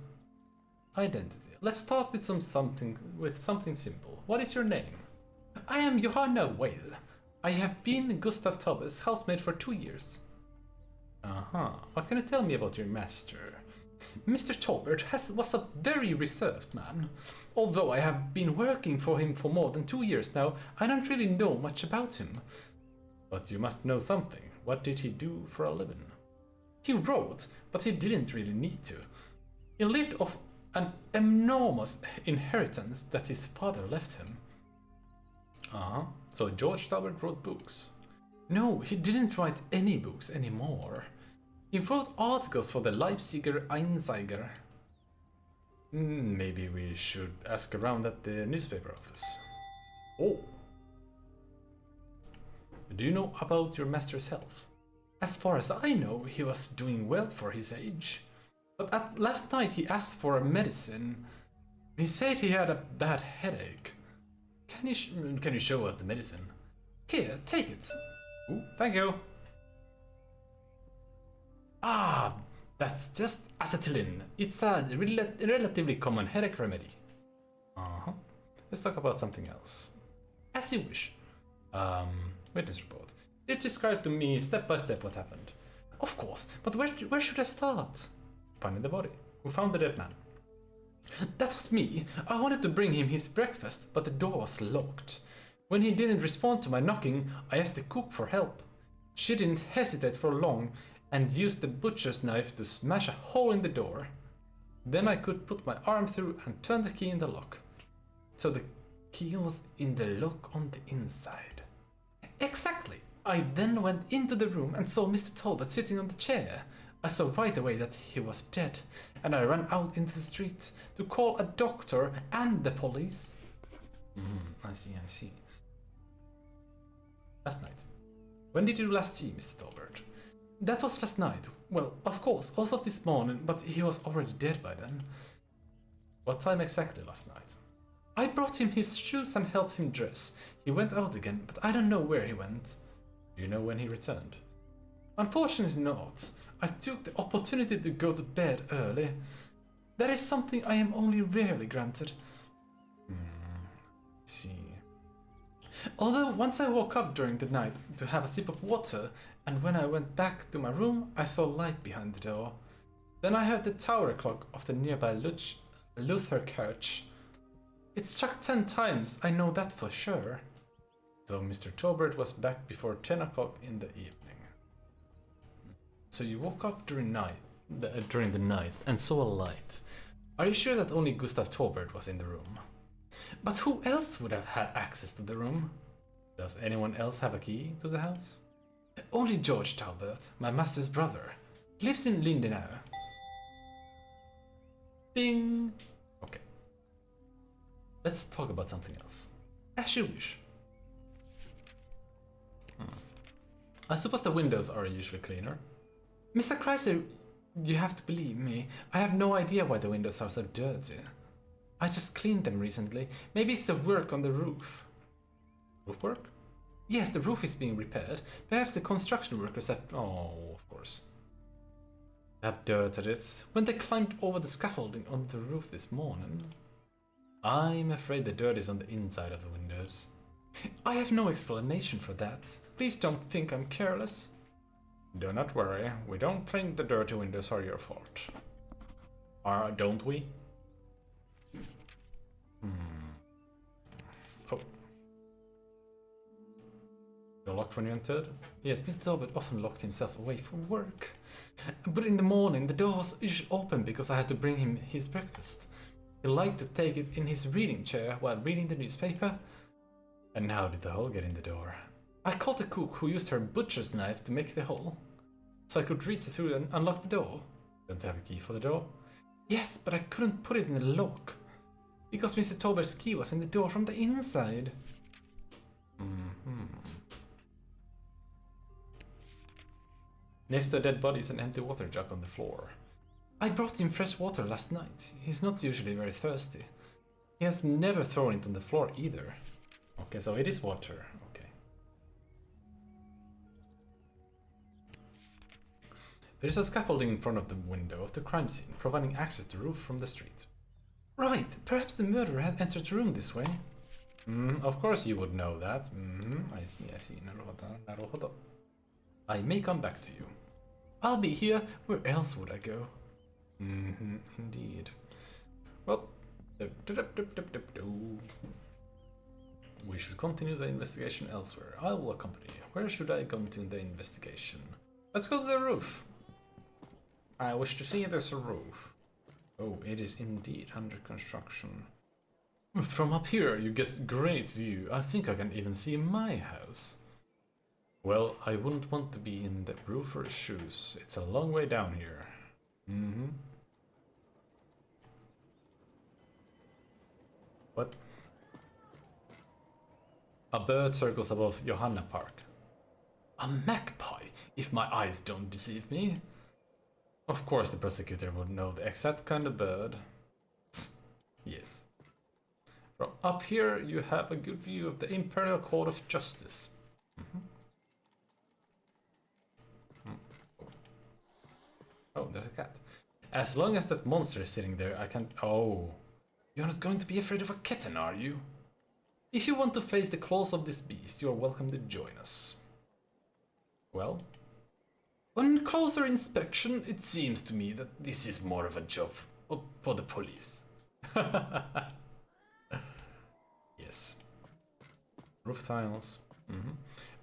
Identity. Let's start with something simple. What is your name? I am Johanna Whale. I have been Gustav Tauber's housemaid for 2 years. What can you tell me about your master? Mr. Taubert was a very reserved man. Although I have been working for him for more than 2 years now, I don't really know much about him. But you must know something. What did he do for a living? He wrote, but he didn't really need to. He lived off an enormous inheritance that his father left him. So George Taubert wrote books. No, he didn't write any books anymore. He wrote articles for the Leipziger Einzeiger. Maybe we should ask around at the newspaper office. Oh. Do you know about your master's health? As far as I know, he was doing well for his age. But last night he asked for a medicine. He said he had a bad headache. Can you show us the medicine? Here, take it. Ooh, thank you. That's just acetylene. It's a relatively common headache remedy. Let's talk about something else. As you wish. Witness report. It described to me step by step what happened. Of course, but where should I start? Finding the body. Who found the dead man? That was me. I wanted to bring him his breakfast, but the door was locked. When he didn't respond to my knocking, I asked the cook for help. She didn't hesitate for long and used the butcher's knife to smash a hole in the door. Then I could put my arm through and turn the key in the lock. So the key was in the lock on the inside. Exactly. I then went into the room and saw Mr. Talbot sitting on the chair. I saw right away that he was dead, and I ran out into the street to call a doctor and the police. I see. Last night. When did you last see Mr. Talbot? That was last night. Well, of course, also this morning, but he was already dead by then. What time exactly last night? I brought him his shoes and helped him dress. He went out again, but I don't know where he went. Do you know when he returned? Unfortunately not. I took the opportunity to go to bed early. That is something I am only rarely granted. See. Although once I woke up during the night to have a sip of water, and when I went back to my room, I saw light behind the door. Then I heard the tower clock of the nearby Luther Church. It struck 10 times, I know that for sure. So Mr. Taubert was back before 10 o'clock in the evening. So you woke up during the night and saw a light. Are you sure that only Gustav Taubert was in the room? But who else would have had access to the room? Does anyone else have a key to the house? Only George Talbot, my master's brother. He lives in Lindenau. Ding! Okay. Let's talk about something else. As you wish. I suppose the windows are usually cleaner. Mr. Chrysler, you have to believe me. I have no idea why the windows are so dirty. I just cleaned them recently. Maybe it's the work on the roof. Roof work? Yes, the roof is being repaired. Perhaps the construction workers have... Oh, of course. Have dirted it when they climbed over the scaffolding on the roof this morning. I'm afraid the dirt is on the inside of the windows. I have no explanation for that. Please don't think I'm careless. Do not worry. We don't think the dirty windows are your fault. Don't we? Oh. You're locked when you entered? Yes, Mr. Talbot often locked himself away from work. But in the morning, the door was usually open because I had to bring him his breakfast. He liked to take it in his reading chair while reading the newspaper. And how did the hole get in the door? I caught the cook who used her butcher's knife to make the hole, so I could reach through and unlock the door. Don't you have a key for the door? Yes, but I couldn't put it in the lock, because Mr. Talbot's key was in the door from the inside. Next to a dead body is an empty water jug on the floor. I brought him fresh water last night. He's not usually very thirsty. He has never thrown it on the floor either. Okay, so it is water. Okay. There is a scaffolding in front of the window of the crime scene, providing access to the roof from the street. Right, perhaps the murderer had entered the room this way. Of course you would know that. I see. Naruhodo. I may come back to you. I'll be here. Where else would I go? Indeed. Well, we should continue the investigation elsewhere. I will accompany you. Where should I continue the investigation? Let's go to the roof. I wish to see this roof. Oh, it is indeed under construction. From up here you get great view. I think I can even see my house. Well, I wouldn't want to be in the roofer's shoes. It's a long way down here. What? A bird circles above Johanna Park. A magpie, if my eyes don't deceive me. Of course the prosecutor would know the exact kind of bird. Yes. From up here you have a good view of the Imperial Court of Justice. Oh, there's a cat. As long as that monster is sitting there, I can't... Oh. You're not going to be afraid of a kitten, are you? If you want to face the claws of this beast, you're welcome to join us. Well? On closer inspection, it seems to me that this is more of a job for the police. Yes. Roof tiles.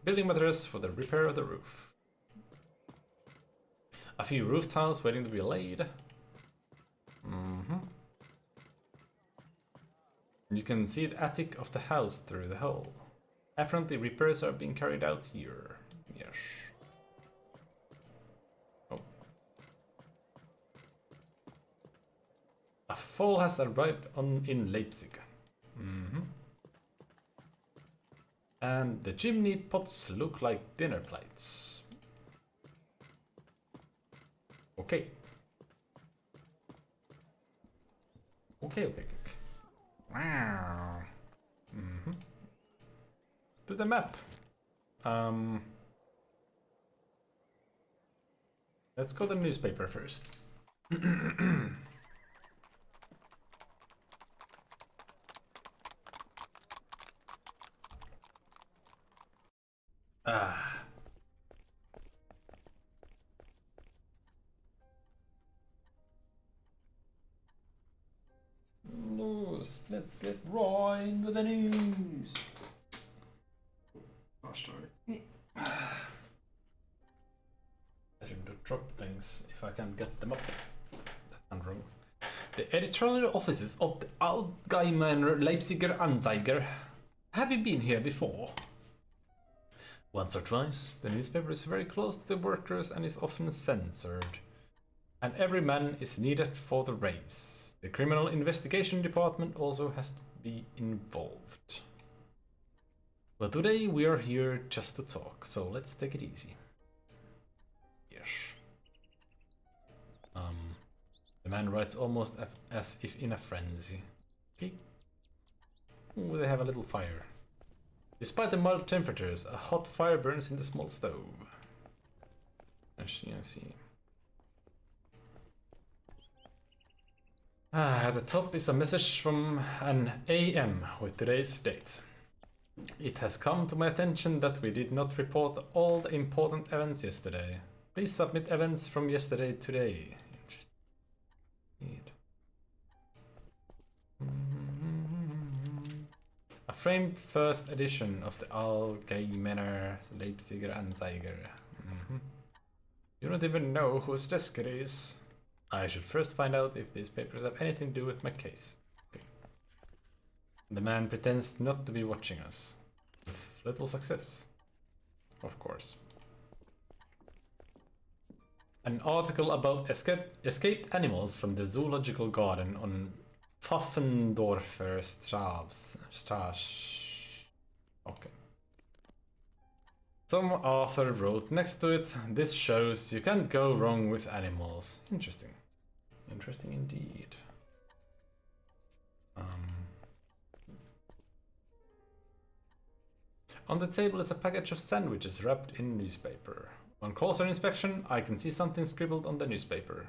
Building materials for the repair of the roof. A few roof tiles waiting to be laid. You can see the attic of the house through the hole. Apparently repairs are being carried out here. Yes. Oh. A fall has arrived in Leipzig. And the chimney pots look like dinner plates. Okay. Okay. Wow. To the map. Let's go to the newspaper first. Let's get right into the news. Gosh darn it. I shouldn't drop things if I can't get them up. That sounds wrong. The editorial offices of the Allgemeine Leipziger Anzeiger. Have you been here before? Once or twice, the newspaper is very close to the workers and is often censored. And every man is needed for the race. The criminal investigation department also has to be involved. But today we are here just to talk, so let's take it easy. Yes. The man writes almost as if in a frenzy. Okay. Ooh, they have a little fire. Despite the mild temperatures, a hot fire burns in the small stove. I see. At the top is a message from an AM with today's date. It has come to my attention that we did not report all the important events yesterday. Please submit events from yesterday today. A framed first edition of the Keymailer Leipziger Anzeiger. You don't even know whose desk it is. I should first find out if these papers have anything to do with my case. Okay. The man pretends not to be watching us. With little success. Of course. An article about escaped animals from the zoological garden on Pfaffendorfer Straße. Okay. Some author wrote next to it, this shows you can't go wrong with animals. Interesting. Interesting indeed. On the table is a package of sandwiches wrapped in newspaper. On closer inspection, I can see something scribbled on the newspaper.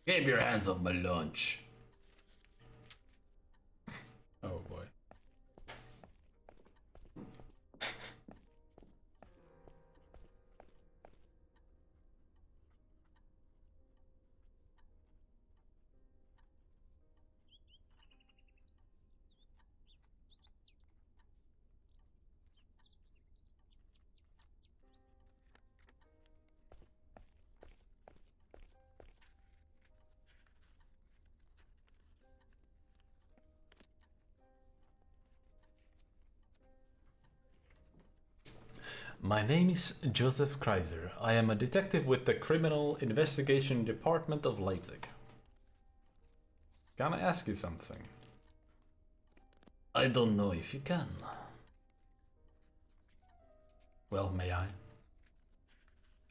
Keep your hands off my lunch. Oh boy. My name is Joseph Kreiser. I am a detective with the Criminal Investigation Department of Leipzig. Can I ask you something? I don't know if you can. Well, may I?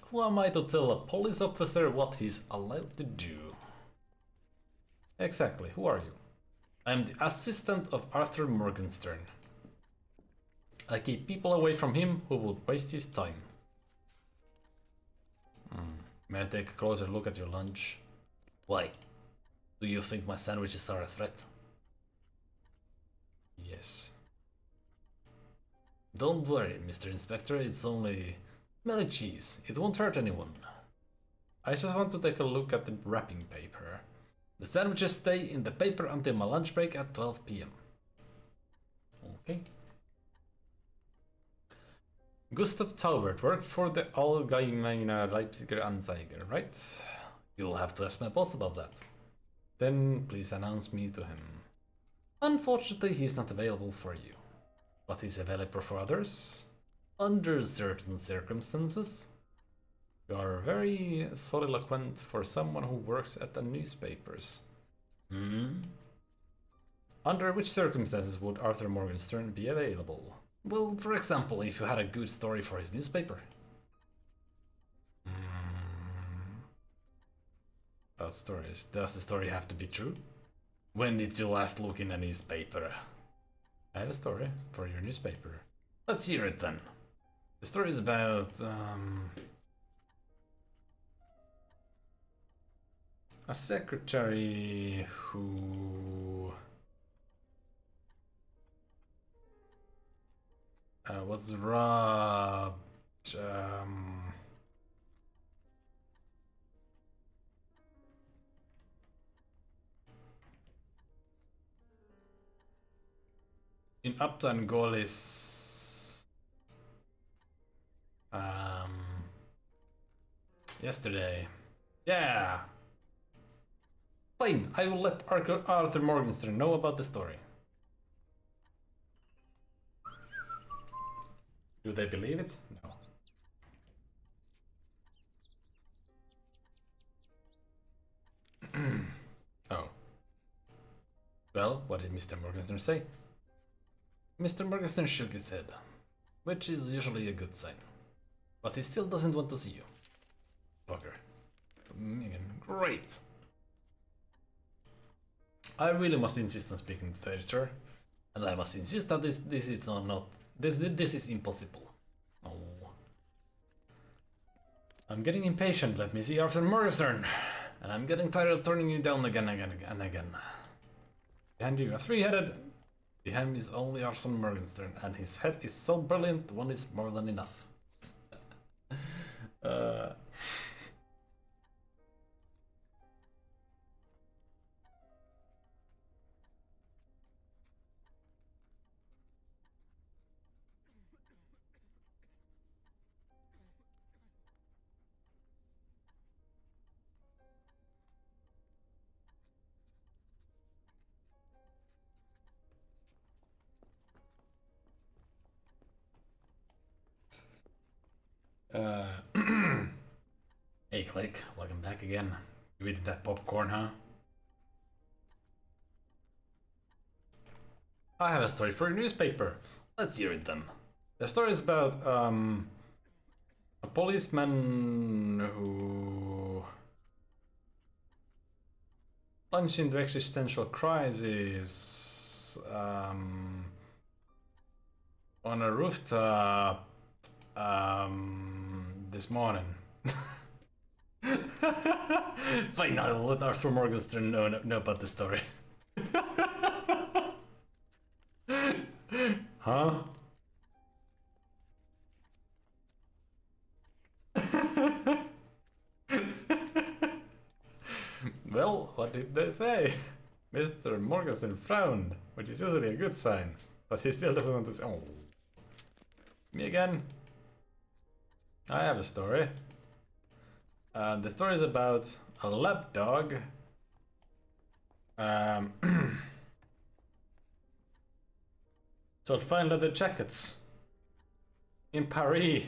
Who am I to tell a police officer what he's allowed to do? Exactly, who are you? I am the assistant of Arthur Morgenstern. I keep people away from him who would waste his time. May I take a closer look at your lunch? Why? Do you think my sandwiches are a threat? Yes. Don't worry, Mr. Inspector, it's only smelly cheese. It won't hurt anyone. I just want to take a look at the wrapping paper. The sandwiches stay in the paper until my lunch break at 12 p.m. Okay. Gustav Taubert worked for the Allgemeine Leipziger Anzeiger, right? You'll have to ask my boss about that. Then please announce me to him. Unfortunately, he's not available for you. But he's available for others. Under certain circumstances. You are very soliloquent for someone who works at the newspapers. Under which circumstances would Arthur Morgenstern be available? Well, for example, if you had a good story for his newspaper. About stories. Does the story have to be true? When did you last look in a newspaper? I have a story for your newspaper. Let's hear it then. The story is about a secretary who was robbed. In Upton Golis yesterday. Yeah. Fine, I will let Arthur Morgenstern know about the story. Do they believe it? No. Oh. Well, what did Mr. Morgenstern say? Mr. Morgenstern shook his head, which is usually a good sign. But he still doesn't want to see you. Fucker. Megan, great! I really must insist on speaking to the editor, and I must insist that this is not this is impossible. Oh. I'm getting impatient, let me see Arthur Morgenstern, and I'm getting tired of turning you down again and again. Behind you, a three-headed. Behind me is only Arthur Morgenstern, and his head is so brilliant, one is more than enough. Hey Click, welcome back again. You eating that popcorn, huh? I have a story for your newspaper. Let's hear it then. The story is about a policeman who plunged into existential crisis on a rooftop this morning. Fine, I'll let Arthur Morgenstern know about the story. Huh? Well, what did they say? Mr. Morgenstern frowned, which is usually a good sign, but he still doesn't want to say. Oh. Me again? I have a story. The story is about a lap dog. Sold fine leather jackets in Paris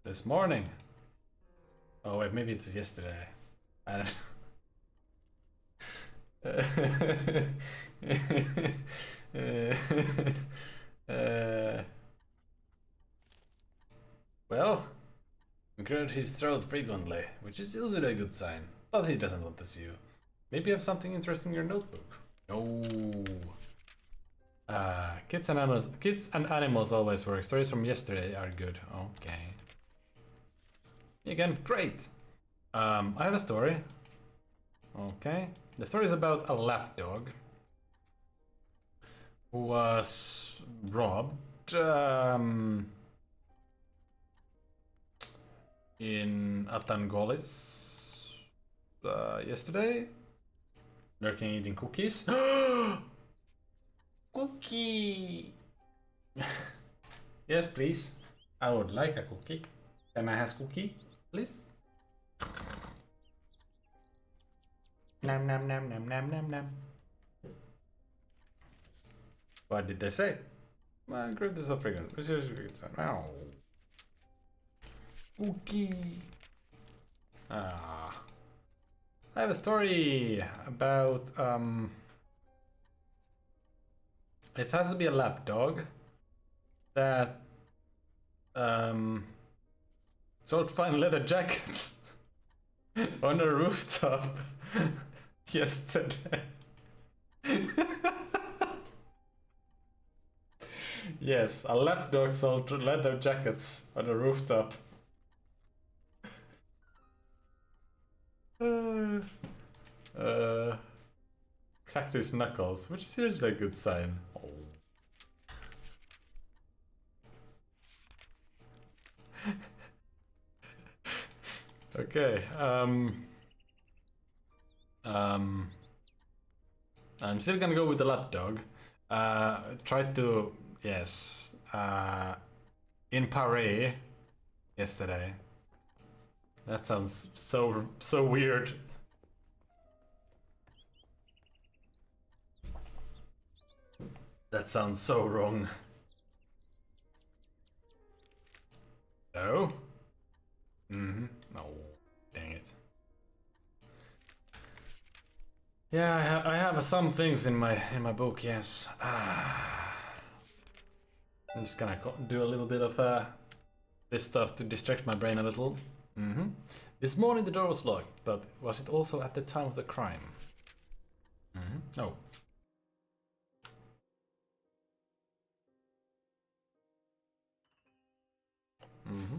this morning. Oh wait, maybe it was yesterday. I don't. Well, we cleared his throat frequently, which is usually a good sign, but he doesn't want to see you. Maybe you have something interesting in your notebook. No. Kids and animals always work. Stories from yesterday are good. Okay. Again, great. I have a story. Okay. The story is about a lapdog who was robbed in Atangolis yesterday. Lurking eating cookies. Cookie! Yes, please. I would like a cookie. Can I have cookie, please? Nam nam nam nam nam nam nam. What did they say? Well, great is a fragrant. Ow. Cookie. Ah. I have a story about it has to be a lap dog that sold fine leather jackets on a rooftop yesterday. Yes, a lap dog sold leather jackets on a rooftop. Cracked his knuckles, which is usually a good sign. Oh. Okay, I'm still gonna go with the lapdog. Tried to, yes, in Paris yesterday. That sounds so weird. That sounds so wrong. So? Mm-hmm. No, dang it. Yeah, I have some things in my book. Yes. I'm just gonna do a little bit of this stuff to distract my brain a little. Mm-hmm. This morning the door was locked, but was it also at the time of the crime? Mm-hmm. No. Mm-hmm.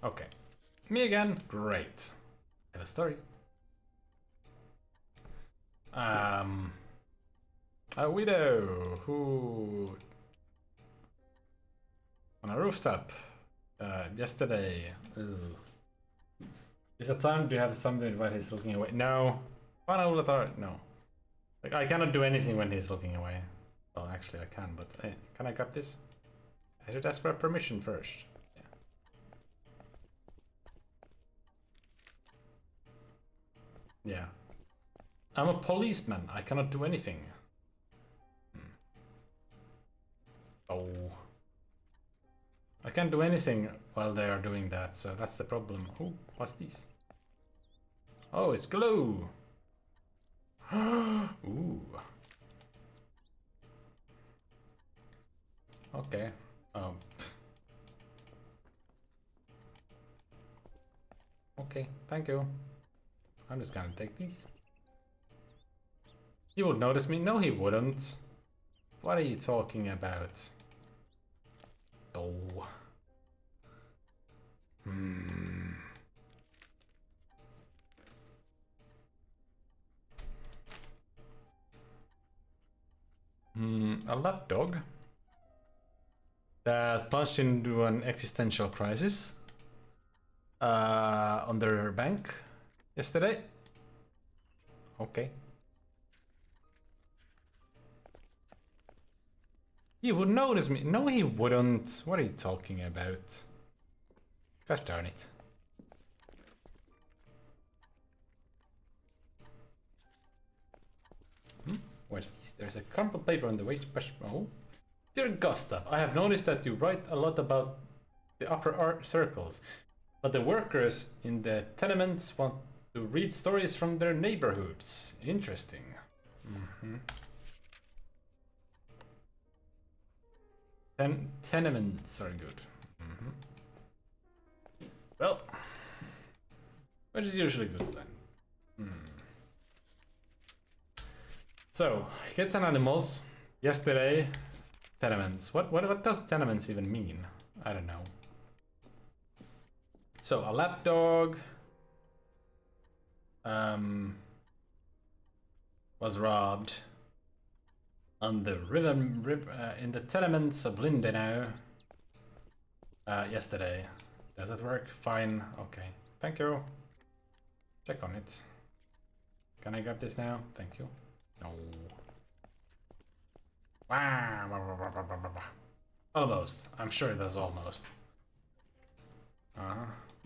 Okay. Me again. Great. Tell a story. A widow who on a rooftop yesterday. Ugh. Is that time? Do you have something while he's looking away? No. No. Like I cannot do anything when he's looking away. Well, actually I can, but can I grab this? I should ask for permission first. Yeah. I'm a policeman. I cannot do anything. Oh. I can't do anything while they are doing that, so that's the problem. Oh, what's this? Oh, it's glue. Ooh. Okay. Okay, thank you. I'm just gonna take these. He would notice me? No, he wouldn't. What are you talking about? Oh. A lapdog that plunged into an existential crisis on their bank yesterday. Okay. He would notice me. No, he wouldn't. What are you talking about? Gosh darn it. Where's this? There's a crumpled paper on the waste basket. Oh. Dear Gustav, I have noticed that you write a lot about the upper art circles, but the workers in the tenements want to read stories from their neighborhoods. Interesting. Tenements are good. Well, which is usually good then. So, kids and animals. Yesterday, tenements. What does tenements even mean? I don't know. So a lapdog was robbed on the river in the tenements of Lindenau yesterday. Does that work? Fine. Okay. Thank you. Check on it. Can I grab this now? Thank you. No. Almost. I'm sure it does almost.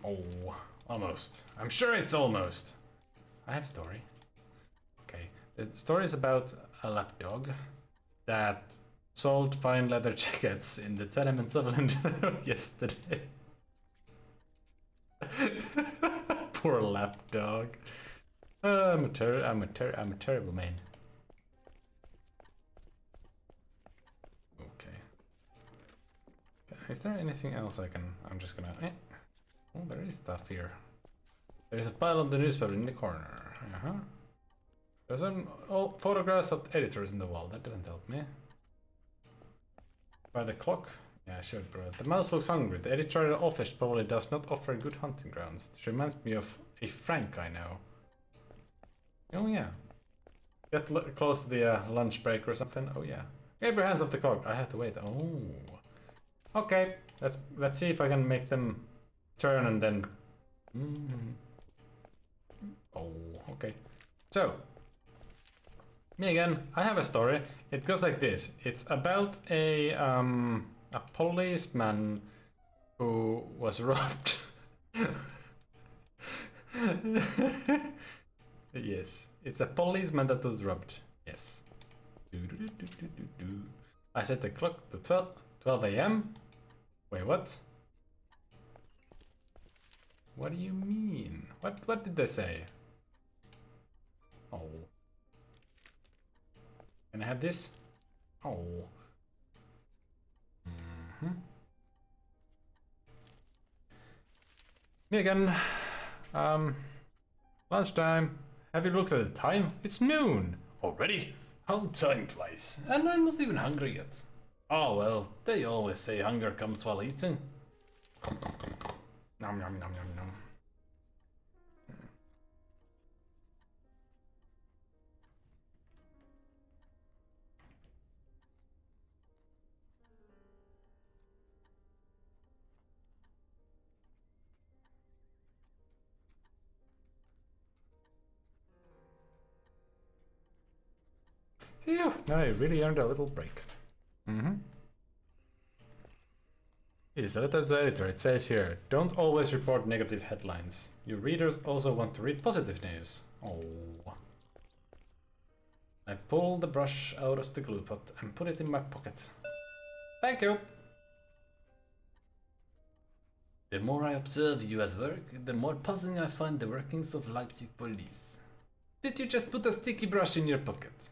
Oh, almost. I'm sure it's almost. I have a story. Okay. The story is about a lapdog that sold fine leather jackets in the tenements of London yesterday. Poor lapdog. I'm a terrible man. Okay. Is there anything else I'm just gonna... Oh, there is stuff here. There's a pile of the newspaper in the corner. There's some old photographs of editors in the wall. That doesn't help me. By the clock? Yeah, sure, bro. The mouse looks hungry. The editorial office probably does not offer good hunting grounds. It reminds me of a Frank I know. Oh yeah. Get close to the lunch break or something. Oh yeah. Grab your hands off the clock. I have to wait. Oh. Okay. Let's see if I can make them turn and then. Oh. Okay. So. Me again. I have a story. It goes like this. It's about a policeman who was robbed. Yes, it's a policeman that was robbed. Yes. I set the clock to 12 a.m. Wait, what? What do you mean? What did they say? Oh. Can I have this? Oh. Me again. Lunchtime. Have you looked at the time? It's noon. Already? How time flies. And I'm not even hungry yet. Oh well, they always say hunger comes while eating. Nom nom nom nom nom. Phew, now I really earned a little break. It is a letter to the editor. It says here, don't always report negative headlines. Your readers also want to read positive news. Oh. I pulled the brush out of the glue pot and put it in my pocket. Thank you! The more I observe you at work, the more puzzling I find the workings of Leipzig police. Did you just put a sticky brush in your pocket?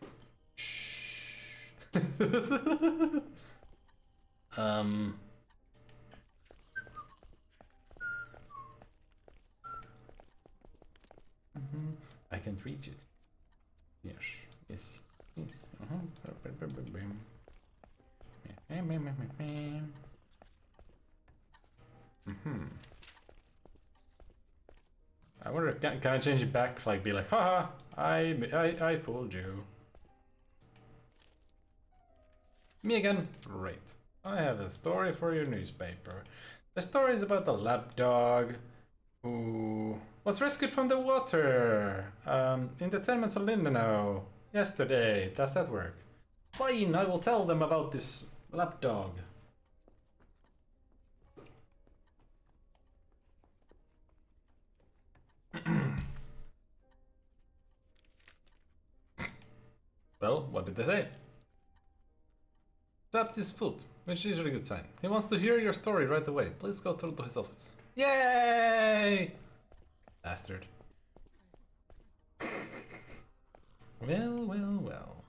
I can't reach it. Yes, yes, yes. I wonder, can I change it back? Like, be like, haha, I fooled you. Me again? Great. I have a story for your newspaper. The story is about a lap dog who was rescued from the water in the tenements of Lindenau yesterday. Does that work? Fine, I will tell them about this lap dog. Well, what did they say? Tapped his foot, which is usually a good sign. He wants to hear your story right away. Please go through to his office. Yay! Bastard. Well.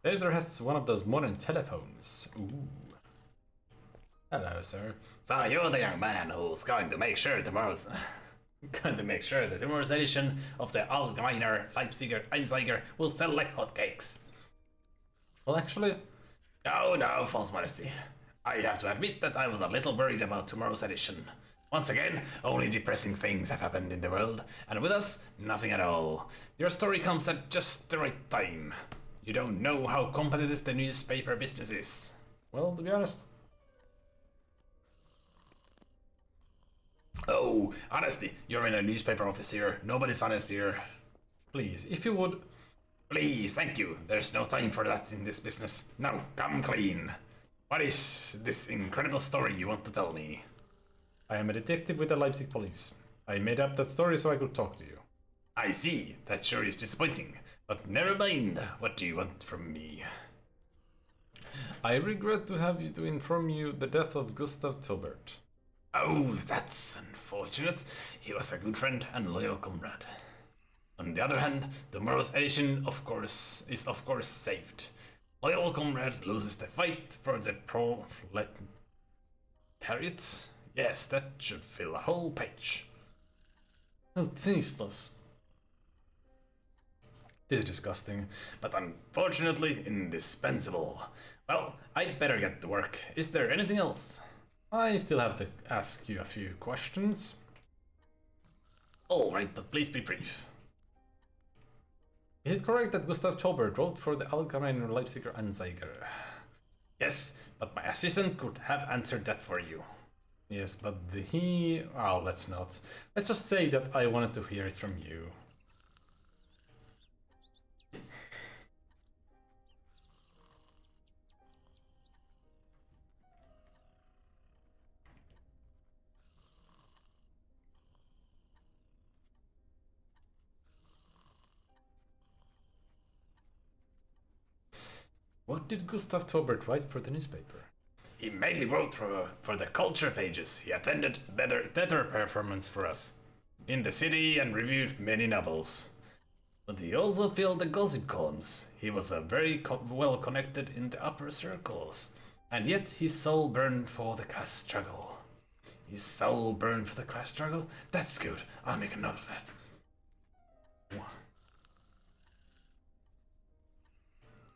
The editor has one of those modern telephones. Ooh. Hello, sir. So you're the young man who's going to make sure tomorrow's... that tomorrow's edition of the Allgemeiner Leipziger Einzeiger will sell like hotcakes. Well, actually... No, false modesty. I have to admit that I was a little worried about tomorrow's edition. Once again, only depressing things have happened in the world, and with us, nothing at all. Your story comes at just the right time. You don't know how competitive the newspaper business is. Well, to be honest... Oh, honesty, you're in a newspaper office here. Nobody's honest here. Please, if you would... Please, thank you. There's no time for that in this business. Now, come clean. What is this incredible story you want to tell me? I am a detective with the Leipzig police. I made up that story so I could talk to you. I see. That sure is disappointing. But never mind. What do you want from me? I regret to have to inform you the death of Gustav Tobert. Oh, that's unfortunate. He was a good friend and loyal comrade. On the other hand, tomorrow's edition, is of course saved. Loyal comrade loses the fight for the proletariat. Yes, that should fill a whole page. Oh, tasteless. This is disgusting, but unfortunately indispensable. Well, I'd better get to work. Is there anything else? I still have to ask you a few questions. Alright, but please be brief. Is it correct that Gustav Tobert wrote for the Allgemeiner Leipziger Anzeiger? Yes, but my assistant could have answered that for you. Yes, but he... Oh, let's not. Let's just say that I wanted to hear it from you. What did Gustav Taubert write for the newspaper? He mainly wrote for the culture pages. He attended theater performance for us in the city and reviewed many novels. But he also filled the gossip columns. He was a very well connected in the upper circles, and yet his soul burned for the class struggle. His soul burned for the class struggle? That's good. I'll make a note of that.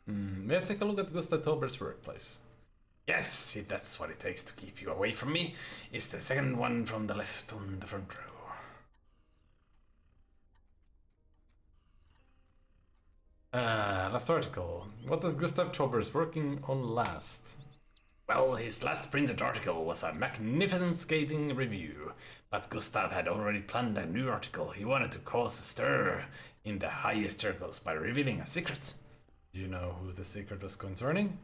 May I take a look at Gustav Taubert's workplace? Yes, if that's what it takes to keep you away from me. It's the second one from the left on the front row. Last article. What is Gustav Taubers working on last? Well, his last printed article was a magnificent scathing review, but Gustav had already planned a new article. He wanted to cause a stir in the highest circles by revealing a secret. Do you know who the secret was concerning?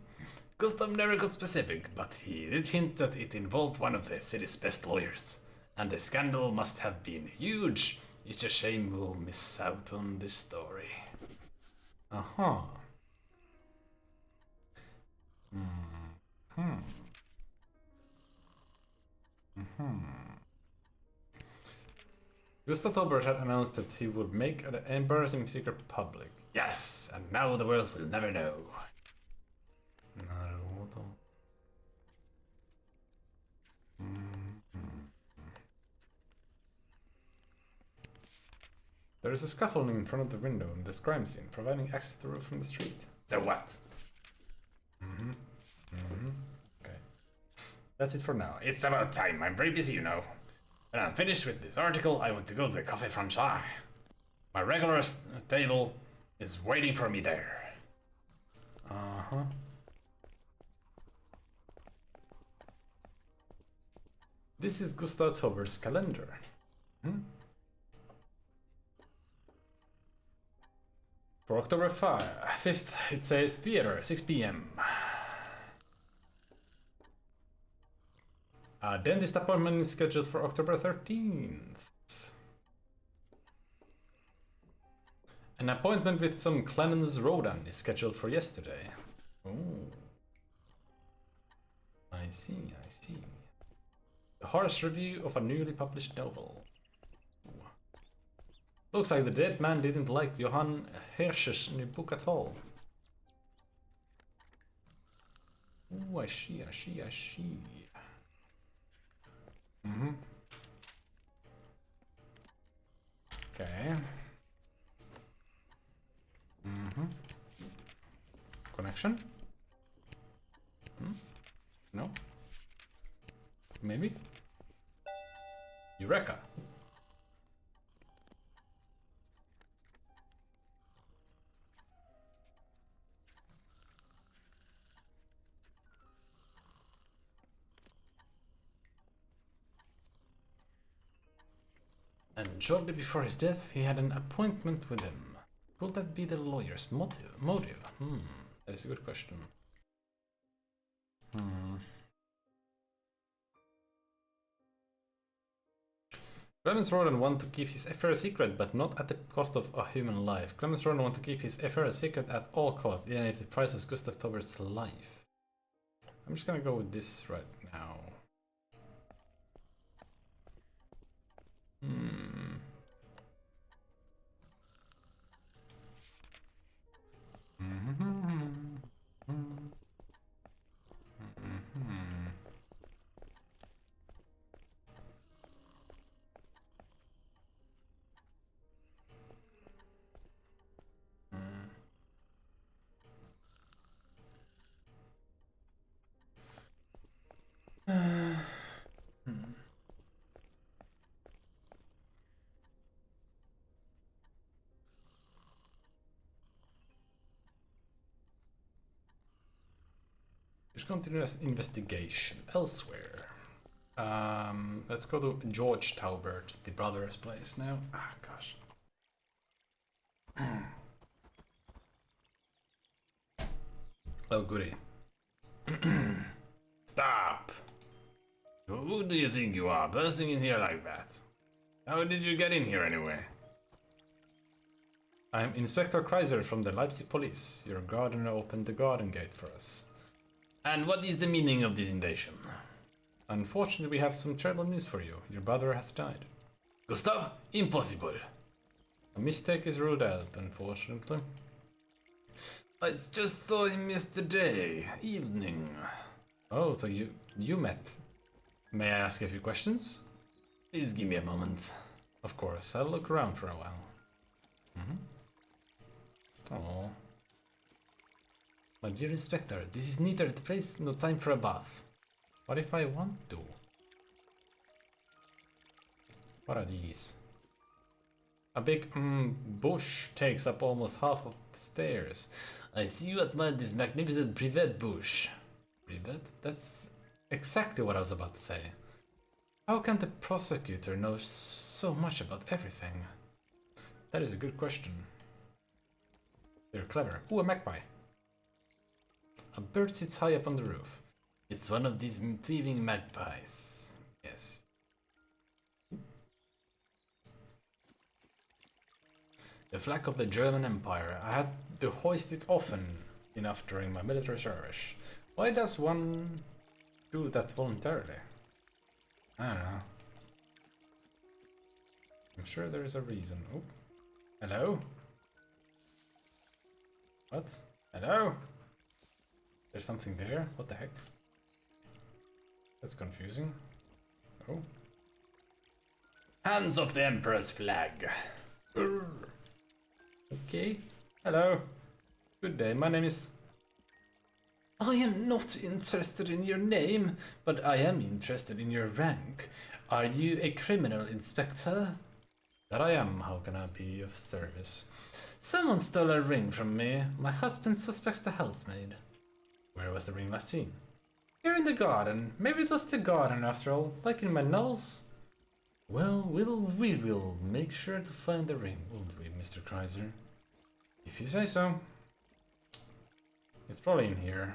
Gustav never got specific, but he did hint that it involved one of the city's best lawyers. And the scandal must have been huge. It's a shame we'll miss out on this story. Uh-huh. Gustav Taubert had announced that he would make an embarrassing secret public. Yes, and now the world will never know. There is a scaffolding in front of the window in this crime scene, providing access to the roof from the street. So what? Okay. That's it for now. It's about time. I'm very busy, you know. When I'm finished with this article, I want to go to the Café Franchise. My regular table is waiting for me there. Uh-huh. This is Gustav Taubert's calendar. For October 5th, it says theater, 6 p.m. A dentist appointment is scheduled for October 13th. An appointment with some Clemens Rodan is scheduled for yesterday. Oh. I see. A harsh review of a newly published novel. Looks like the dead man didn't like Johann Hirsch's new book at all. Ooh, I see. Okay. Connection? No? Maybe? Eureka! And shortly before his death, he had an appointment with him. Could that be the lawyer's motive? That is a good question. Clemens Rodan wanted to keep his affair a secret, but not at the cost of a human life. Clemens Rodan wanted to keep his affair a secret at all costs, even if the price was Gustav Taubert's life. I'm just gonna go with this right now. There's continuous investigation elsewhere. Let's go to George Taubert, the brother's place now. Ah, gosh. Oh, goody. Stop! Who do you think you are, bursting in here like that? How did you get in here anyway? I'm Inspector Kreiser from the Leipzig police. Your gardener opened the garden gate for us. And what is the meaning of this invasion? Unfortunately, we have some terrible news for you. Your brother has died. Gustav? Impossible. A mistake is ruled out, unfortunately. I just saw him yesterday evening. Oh, so you met. May I ask a few questions? Please give me a moment. Of course, I'll look around for a while. Oh. My dear Inspector, this is neither the place nor time for a bath. What if I want to? What are these? A big bush takes up almost half of the stairs. I see you admire this magnificent privet bush. Privet? That's exactly what I was about to say. How can the prosecutor know so much about everything? That is a good question. They're clever. Ooh, a magpie. A bird sits high up on the roof. It's one of these thieving magpies. Yes. The flag of the German Empire. I had to hoist it often enough during my military service. Why does one do that voluntarily? I don't know. I'm sure there is a reason. Oh. Hello? What? Hello? There's something there? What the heck? That's confusing. Oh. Hands off the Emperor's flag! Urgh. Okay. Hello. Good day, my name is... I am not interested in your name, but I am interested in your rank. Are you a criminal, Inspector? That I am. How can I be of service? Someone stole a ring from me. My husband suspects the housemaid. Where was the ring last seen? Here in the garden. Maybe it was the garden after all, like in my nose. Well, we will make sure to find the ring, won't we, Mr. Kreiser? If you say so. It's probably in here.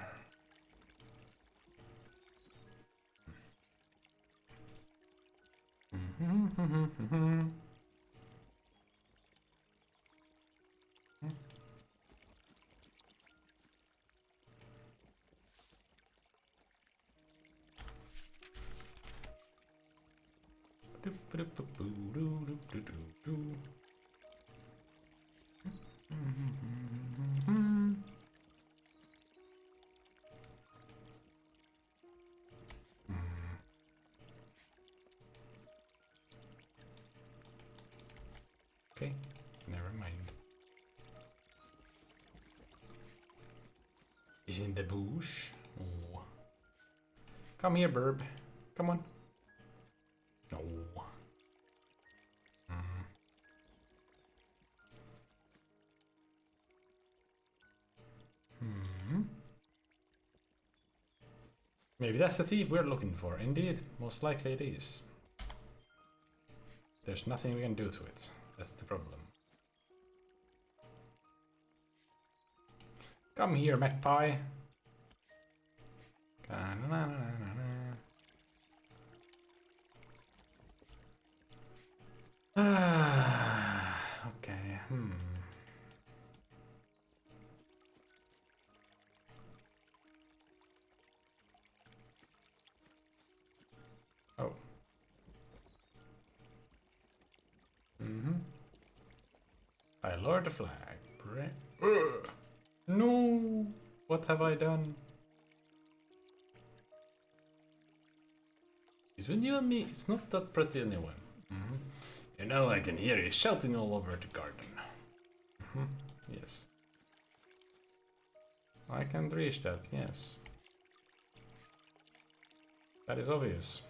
Okay, never mind. Is in the bush. Oh. Come here, Burb. Come on. No. Maybe that's the thief we're looking for. Indeed, most likely it is. There's nothing we can do to it. That's the problem. Come here, magpie. Okay. Oh. I lowered the flag. No! What have I done? Between you and me, it's not that pretty anyway. You know, I can hear you shouting all over the garden. Yes. I can reach that, yes. That is obvious.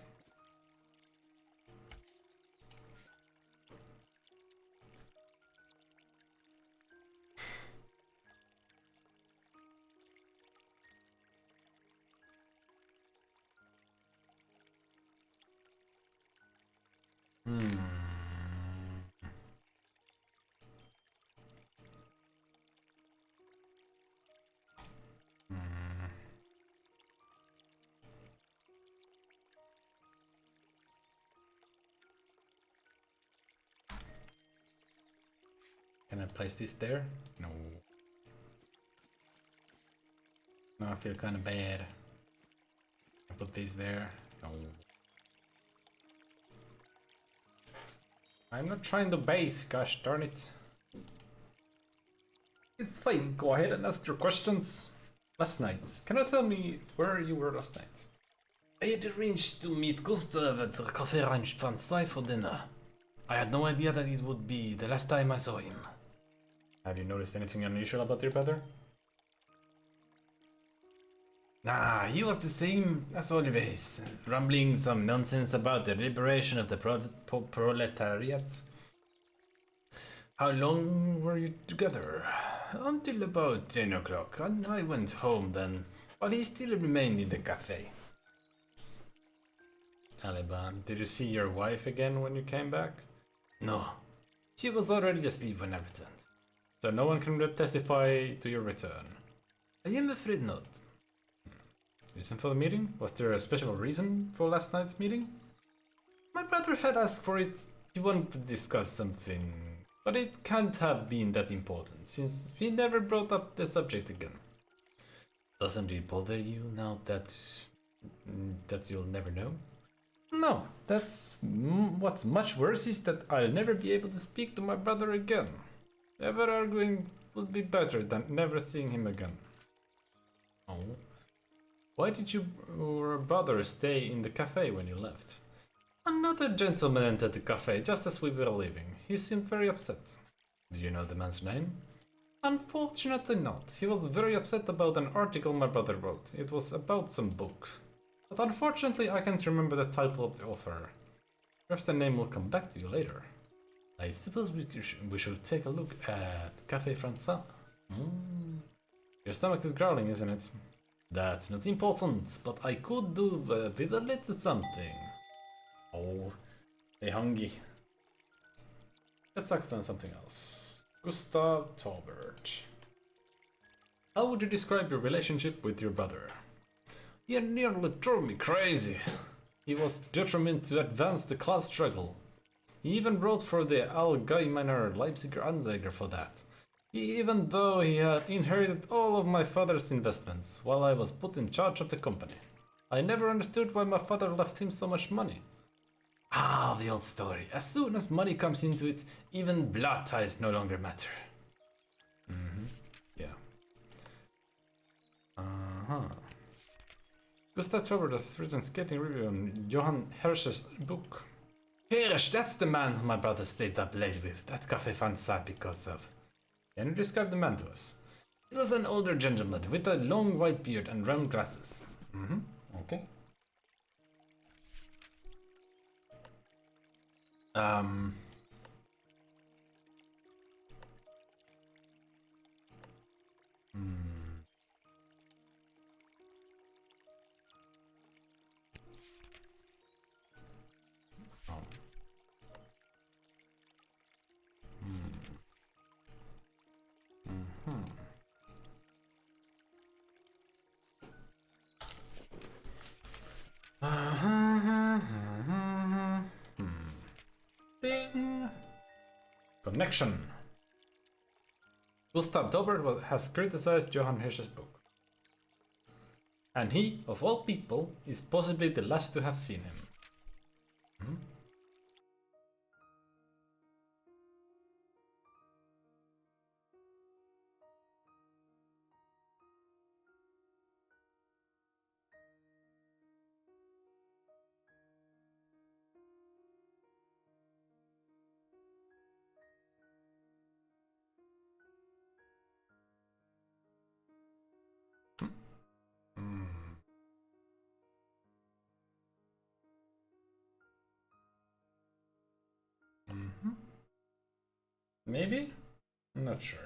Can I place this there? No. No, I feel kind of bad. I put this there. No. I'm not trying to bathe, gosh darn it. It's fine, go ahead and ask your questions. Last night, can you tell me where you were last night? I had arranged to meet Gustav at the Café Ranch Francais for dinner. I had no idea that it would be the last time I saw him. Have you noticed anything unusual about your brother? Nah, he was the same as always, rumbling some nonsense about the liberation of the proletariat. How long were you together? Until about 10 o'clock, and I went home then, but he still remained in the cafe. Aliban, did you see your wife again when you came back? No, she was already asleep when I returned, so no one can testify to your return. I am afraid not. Reason for the meeting? Was there a special reason for last night's meeting? My brother had asked for it. He wanted to discuss something, but it can't have been that important, since he never brought up the subject again. Doesn't it bother you now that you'll never know? No, that's what's much worse is that I'll never be able to speak to my brother again. Ever arguing would be better than never seeing him again. Oh. Why did your brother stay in the cafe when you left? Another gentleman entered the cafe just as we were leaving. He seemed very upset. Do you know the man's name? Unfortunately not. He was very upset about an article my brother wrote. It was about some book. But unfortunately I can't remember the title of the author. Perhaps the name will come back to you later. I suppose we should take a look at Café Francais. Your stomach is growling, isn't it? That's not important, but I could do with a little something. Oh, hey hungry. Let's talk about something else. Gustav Taubert. How would you describe your relationship with your brother? He nearly drove me crazy. He was determined to advance the class struggle. He even wrote for the Allgemeiner Leipzig Anzeiger for that. Even though he had inherited all of my father's investments while I was put in charge of the company. I never understood why my father left him so much money. Ah, the old story. As soon as money comes into it, even blood ties no longer matter. Yeah. Gustav Taubert has written a scathing review on Johann Hirsch's book. Hirsch, that's the man who my brother stayed up late with at Café Francais because of. Can you describe the man to us? He was an older gentleman with a long white beard and round glasses. Okay. Ding. Connection. Gustav Taubert has criticized Johann Hirsch's book. And he, of all people, is possibly the last to have seen him. Maybe? I'm not sure.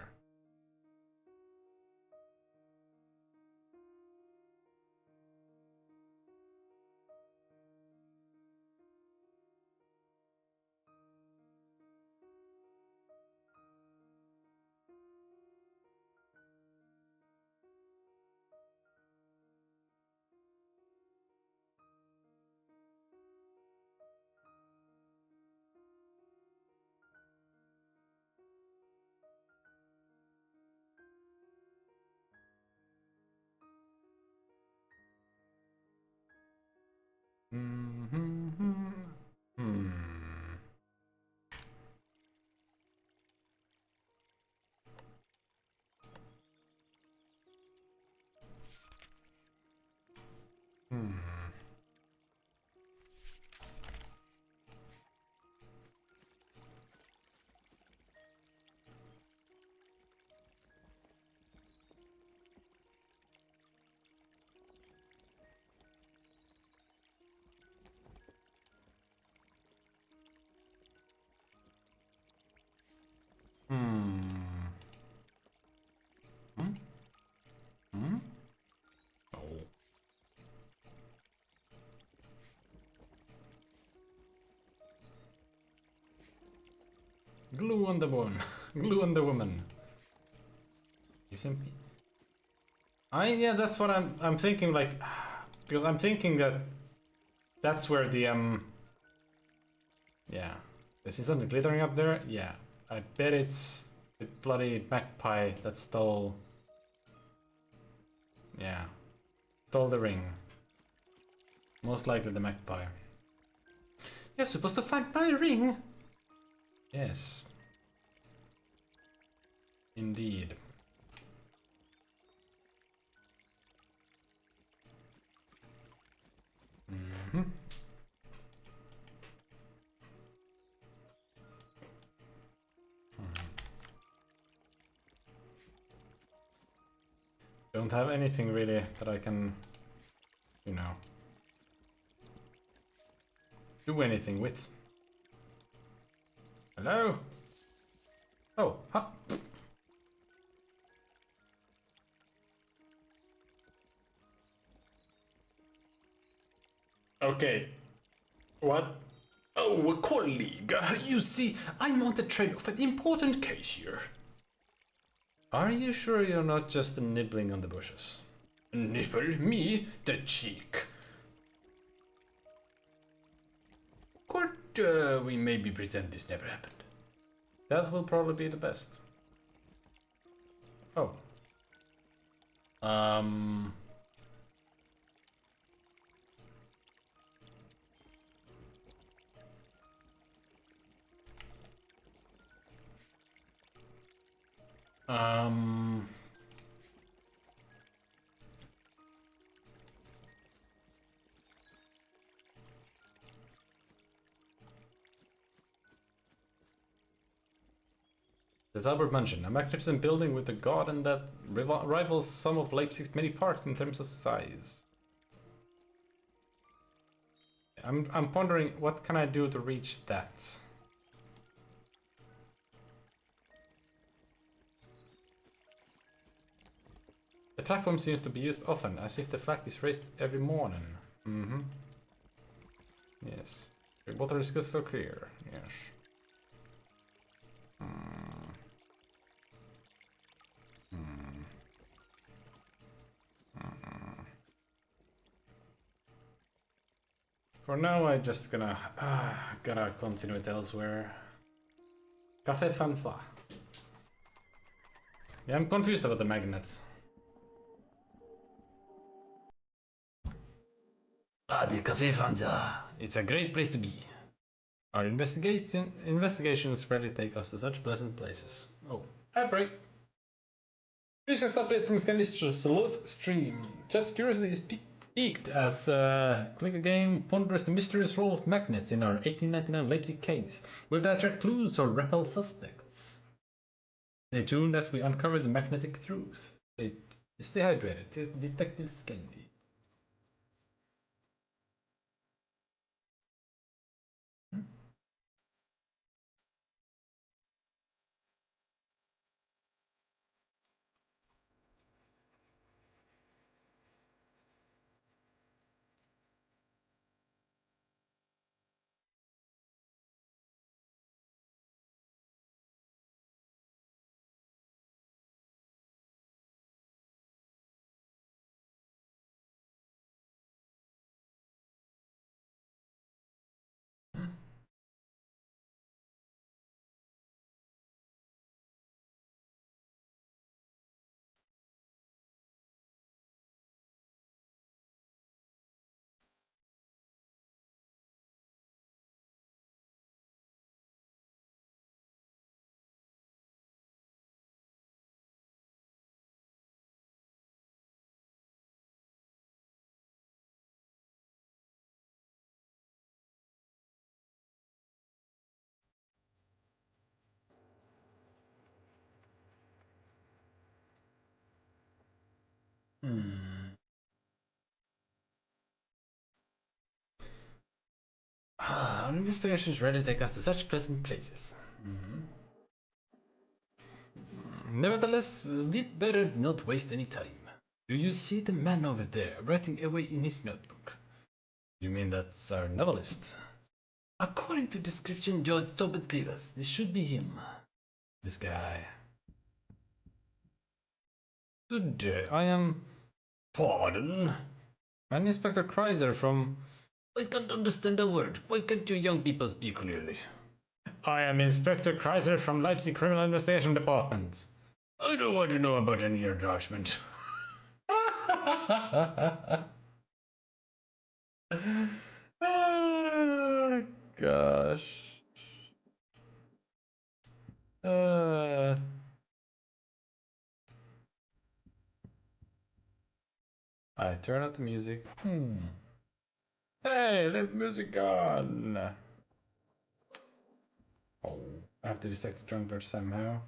Glue on the one. Glue on the woman. You think? Yeah, that's what I'm thinking, like, because I'm thinking that that's where the yeah. Is something glittering up there? Yeah. I bet it's the bloody magpie that stole. Yeah. Stole the ring. Most likely the magpie. You're supposed to find my ring! Yes. Indeed. Mm-hmm. Don't have anything really that I can, you know, do anything with. Hello? Oh, huh. Okay. What? Oh, colleague, you see, I'm on the trail of an important case here. Are you sure you're not just nibbling on the bushes? Nibble? Me? The cheek. Could we maybe pretend this never happened? That will probably be the best. Oh. The Talbot Mansion, a magnificent building with a garden that rivals some of Leipzig's many parks in terms of size. I'm pondering what can I do to reach that. The platform seems to be used often, as if the flag is raised every morning. Mm-hmm. Yes. The water is crystal clear. Yes. For now, I just gotta continue it elsewhere. Café Fanza. Yeah, I'm confused about the magnets. Ah, the Café Fanza. It's a great place to be. Our investigations rarely take us to such pleasant places. Oh, I break. Recent update from Scandinavian Sleuth Stream. Chat's curiosity is peaked as Click a Game ponders the mysterious role of magnets in our 1899 Leipzig case. Will they attract clues or repel suspects? Stay tuned as we uncover the magnetic truth. Stay hydrated, Detective Scandi. Our investigations rarely take us to such pleasant places. Nevertheless, we'd better not waste any time. Do you see the man over there, writing away in his notebook? You mean that's our novelist? According to description, George Tobit gave us, this should be him. This guy. Good day, I am... Pardon? I'm Inspector Kreiser from... I can't understand a word. Why can't you young people speak clearly? I am Inspector Kreiser from Leipzig Criminal Investigation Department. I don't want to know about any of your judgment. Oh, gosh. I turn up the music. Hey, leave the music on. Oh, I have to detect the drunkard somehow.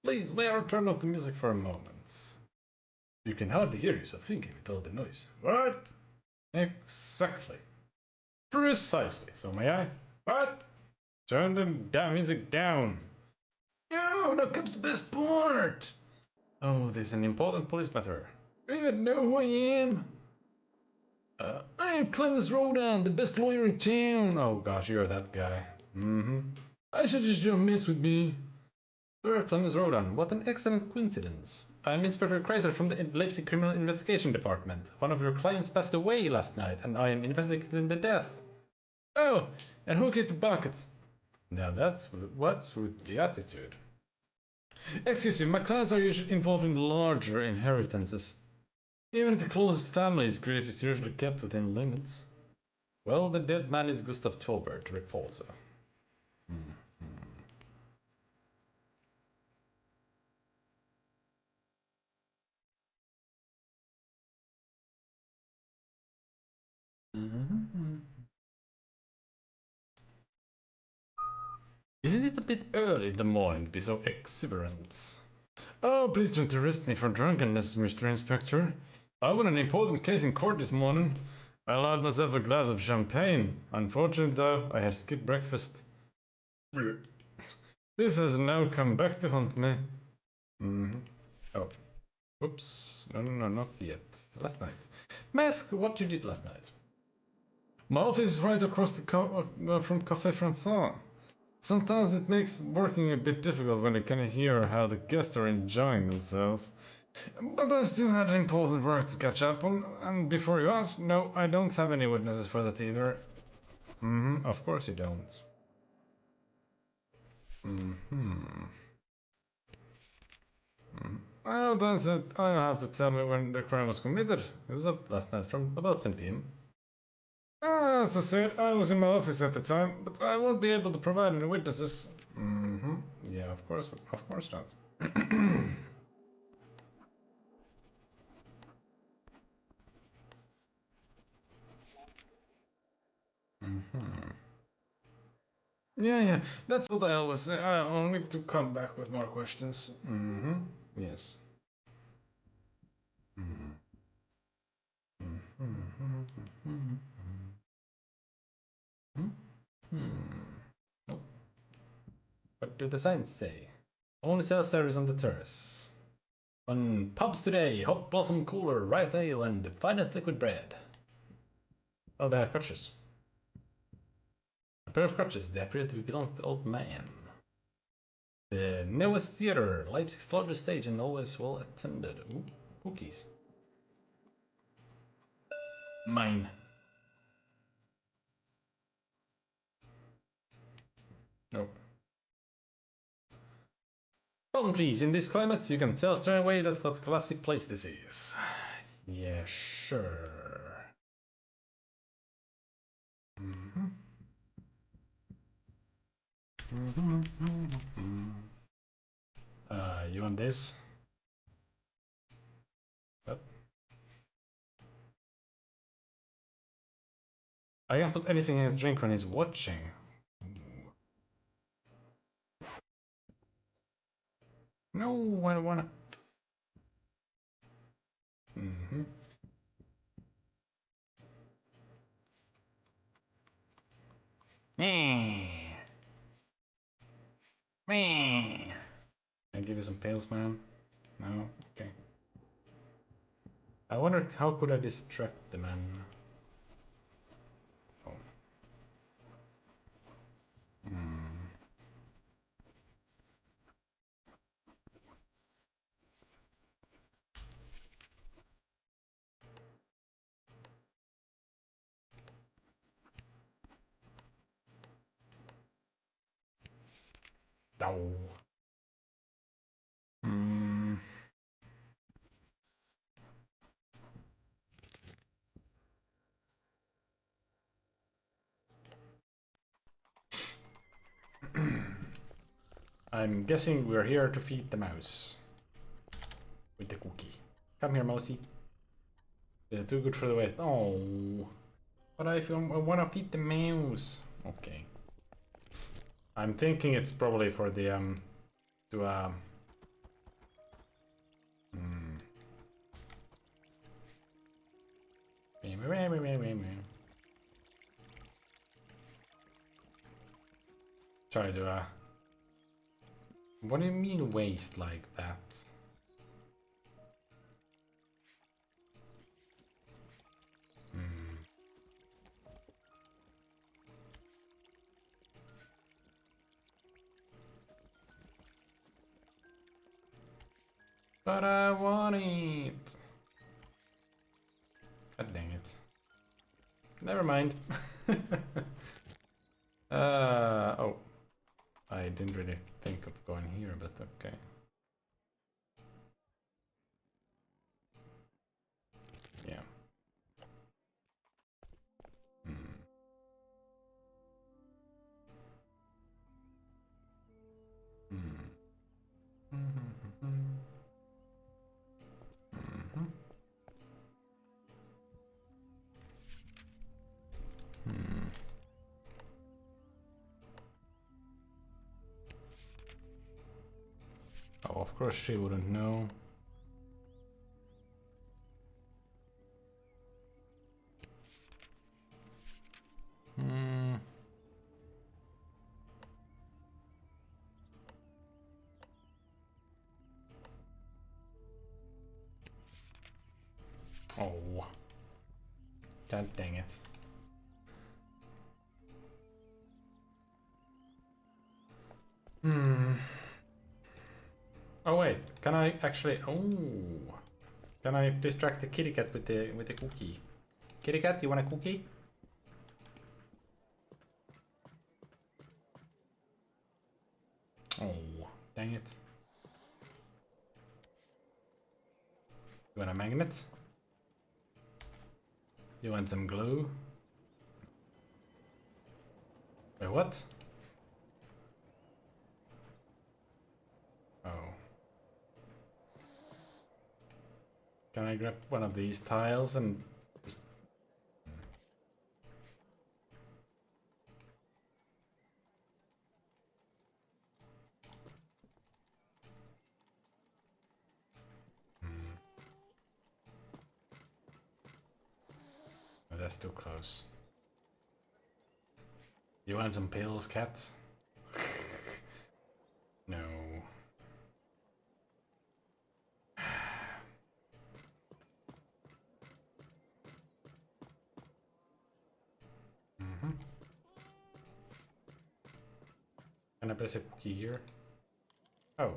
Please, may I turn off the music for a moment? You can hardly hear yourself thinking with all the noise. What? Exactly. Precisely. So may I? What? Turn the damn music down. No, now comes the best part. Oh, this is an important police matter. Do you even know who I am? I am Clemens Rodan, the best lawyer in town. Oh gosh, you're that guy. I suggest you don't mess with me. Sir Clemens Rodan, what an excellent coincidence. I'm Inspector Kreiser from the Leipzig Criminal Investigation Department. One of your clients passed away last night, and I am investigating the death. Oh, and who kicked the bucket? Now that's what's with the attitude. Excuse me, my clients are usually involved in larger inheritances. Even if the closest family's grief is usually kept within limits. Well, the dead man is Gustav Tolbert, Repulsa. Isn't it a bit early in the morning to be so exuberant? Oh, please don't arrest me for drunkenness, Mr. Inspector. I won an important case in court this morning. I allowed myself a glass of champagne. Unfortunately, though, I had skipped breakfast. This has now come back to haunt me. Oh. Oops. No, not yet. Last night. May I ask what you did last night? My office is right across the from Café François. Sometimes it makes working a bit difficult when I can hear how the guests are enjoying themselves. But I still had important work to catch up on, and before you ask, no, I don't have any witnesses for that either. Of course you don't. I know that's it. I have to tell me when the crime was committed. It was up last night from about 10 p.m. As I said, I was in my office at the time, but I won't be able to provide any witnesses. Yeah, of course not. Yeah, that's what I always say. I'll need to come back with more questions. Yes. What do the signs say? Only self-service on the terrace. On pubs today, hot blossom cooler, ripe ale, and the finest liquid bread. Oh, they are crutches. A pair of crutches, they appear to belong to the old man. The newest theater, Leipzig's largest stage and always well attended. Ooh, cookies. Mine. Nope. Palm trees. In this climate, you can tell straight away that what classic place this is. Yeah, sure. You want this? What? I can't put anything in his drink when he's watching. No, I don't wanna. Me. Can I give you some pills, man? No? Okay. I wonder how could I distract the man? Oh. No. I'm guessing we're here to feed the mouse. With the cookie. Come here, mousey. Is it too good for the waste? Oh. But I want to feed the mouse. Okay. I'm thinking it's probably for the, Try to, what do you mean waste like that? But I want it! God dang it. Never mind. Oh. I didn't really think of going here, but okay. Yeah. Oh, of course she wouldn't know. Oh. God dang it. Oh wait, can I actually... Oh. Can I distract the kitty cat with the cookie? Kitty cat, you want a cookie? Oh, dang it. You want a magnet? You want some glue? Wait, what? Oh. Can I grab one of these tiles and just... Oh, that's too close. You want some pills, cat? No. Can I place a cookie here? Oh.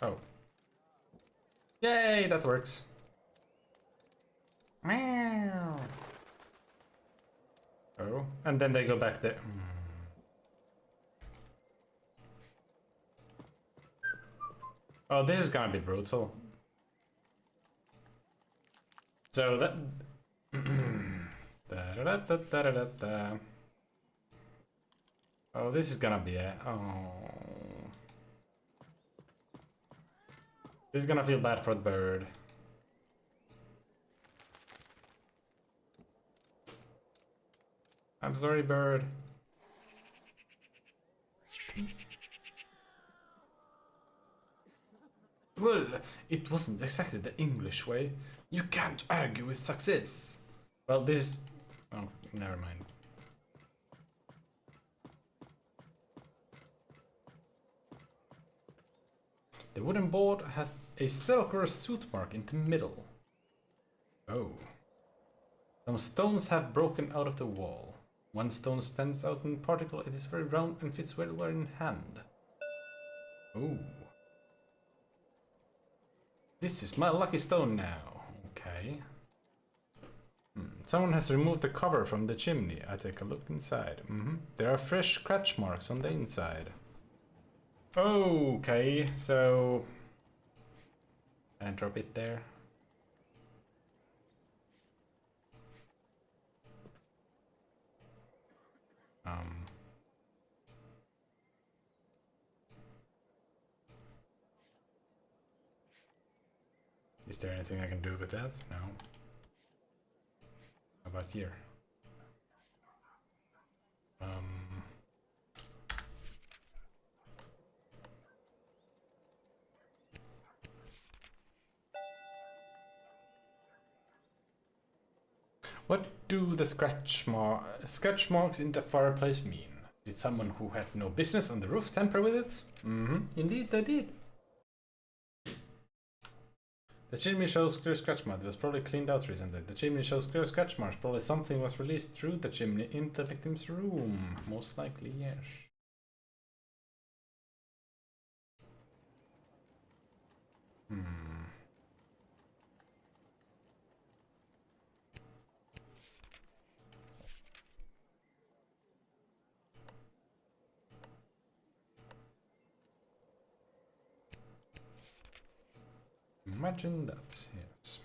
Oh. Yay, that works. Meow. Oh, and then they go back there. Oh, this is gonna be brutal. So that... Da-da-da-da-da-da-da. Oh, this is gonna be a... Oh. This is gonna feel bad for the bird. I'm sorry, bird. Well, it wasn't exactly the English way. You can't argue with success. Well, this is... Oh, never mind. The wooden board has a silver suit mark in the middle. Oh. Some stones have broken out of the wall. One stone stands out in particle. It is very round and fits well in hand. Oh. This is my lucky stone now. Okay. Someone has removed the cover from the chimney. I take a look inside. There are fresh scratch marks on the inside. Okay, so... Can I drop it there? Is there anything I can do with that? No. How about here? What do the scratch marks in the fireplace mean? Did someone who had no business on the roof tamper with it? Indeed they did. The chimney shows clear scratch marks. It was probably cleaned out recently. The chimney shows clear scratch marks. Probably something was released through the chimney in the victim's room. Most likely, yes. Imagine that, yes.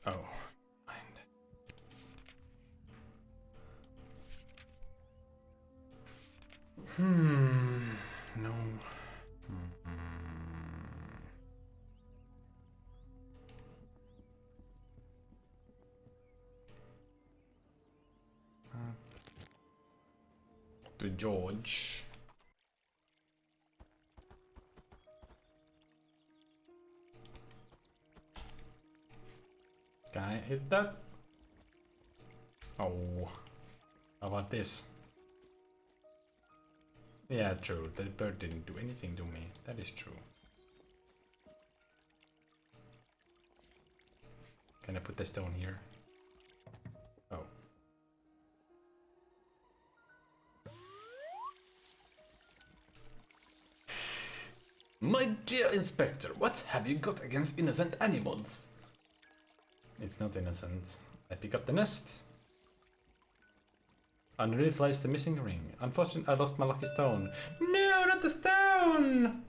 Oh, mind. No. To George. Can I hit that? Oh. How about this? Yeah, true. The bird didn't do anything to me. That is true. Can I put the stone here? Oh. My dear Inspector, what have you got against innocent animals? It's not innocent. I pick up the nest. Underneath lies the missing ring. Unfortunately, I lost my lucky stone. No, not the stone!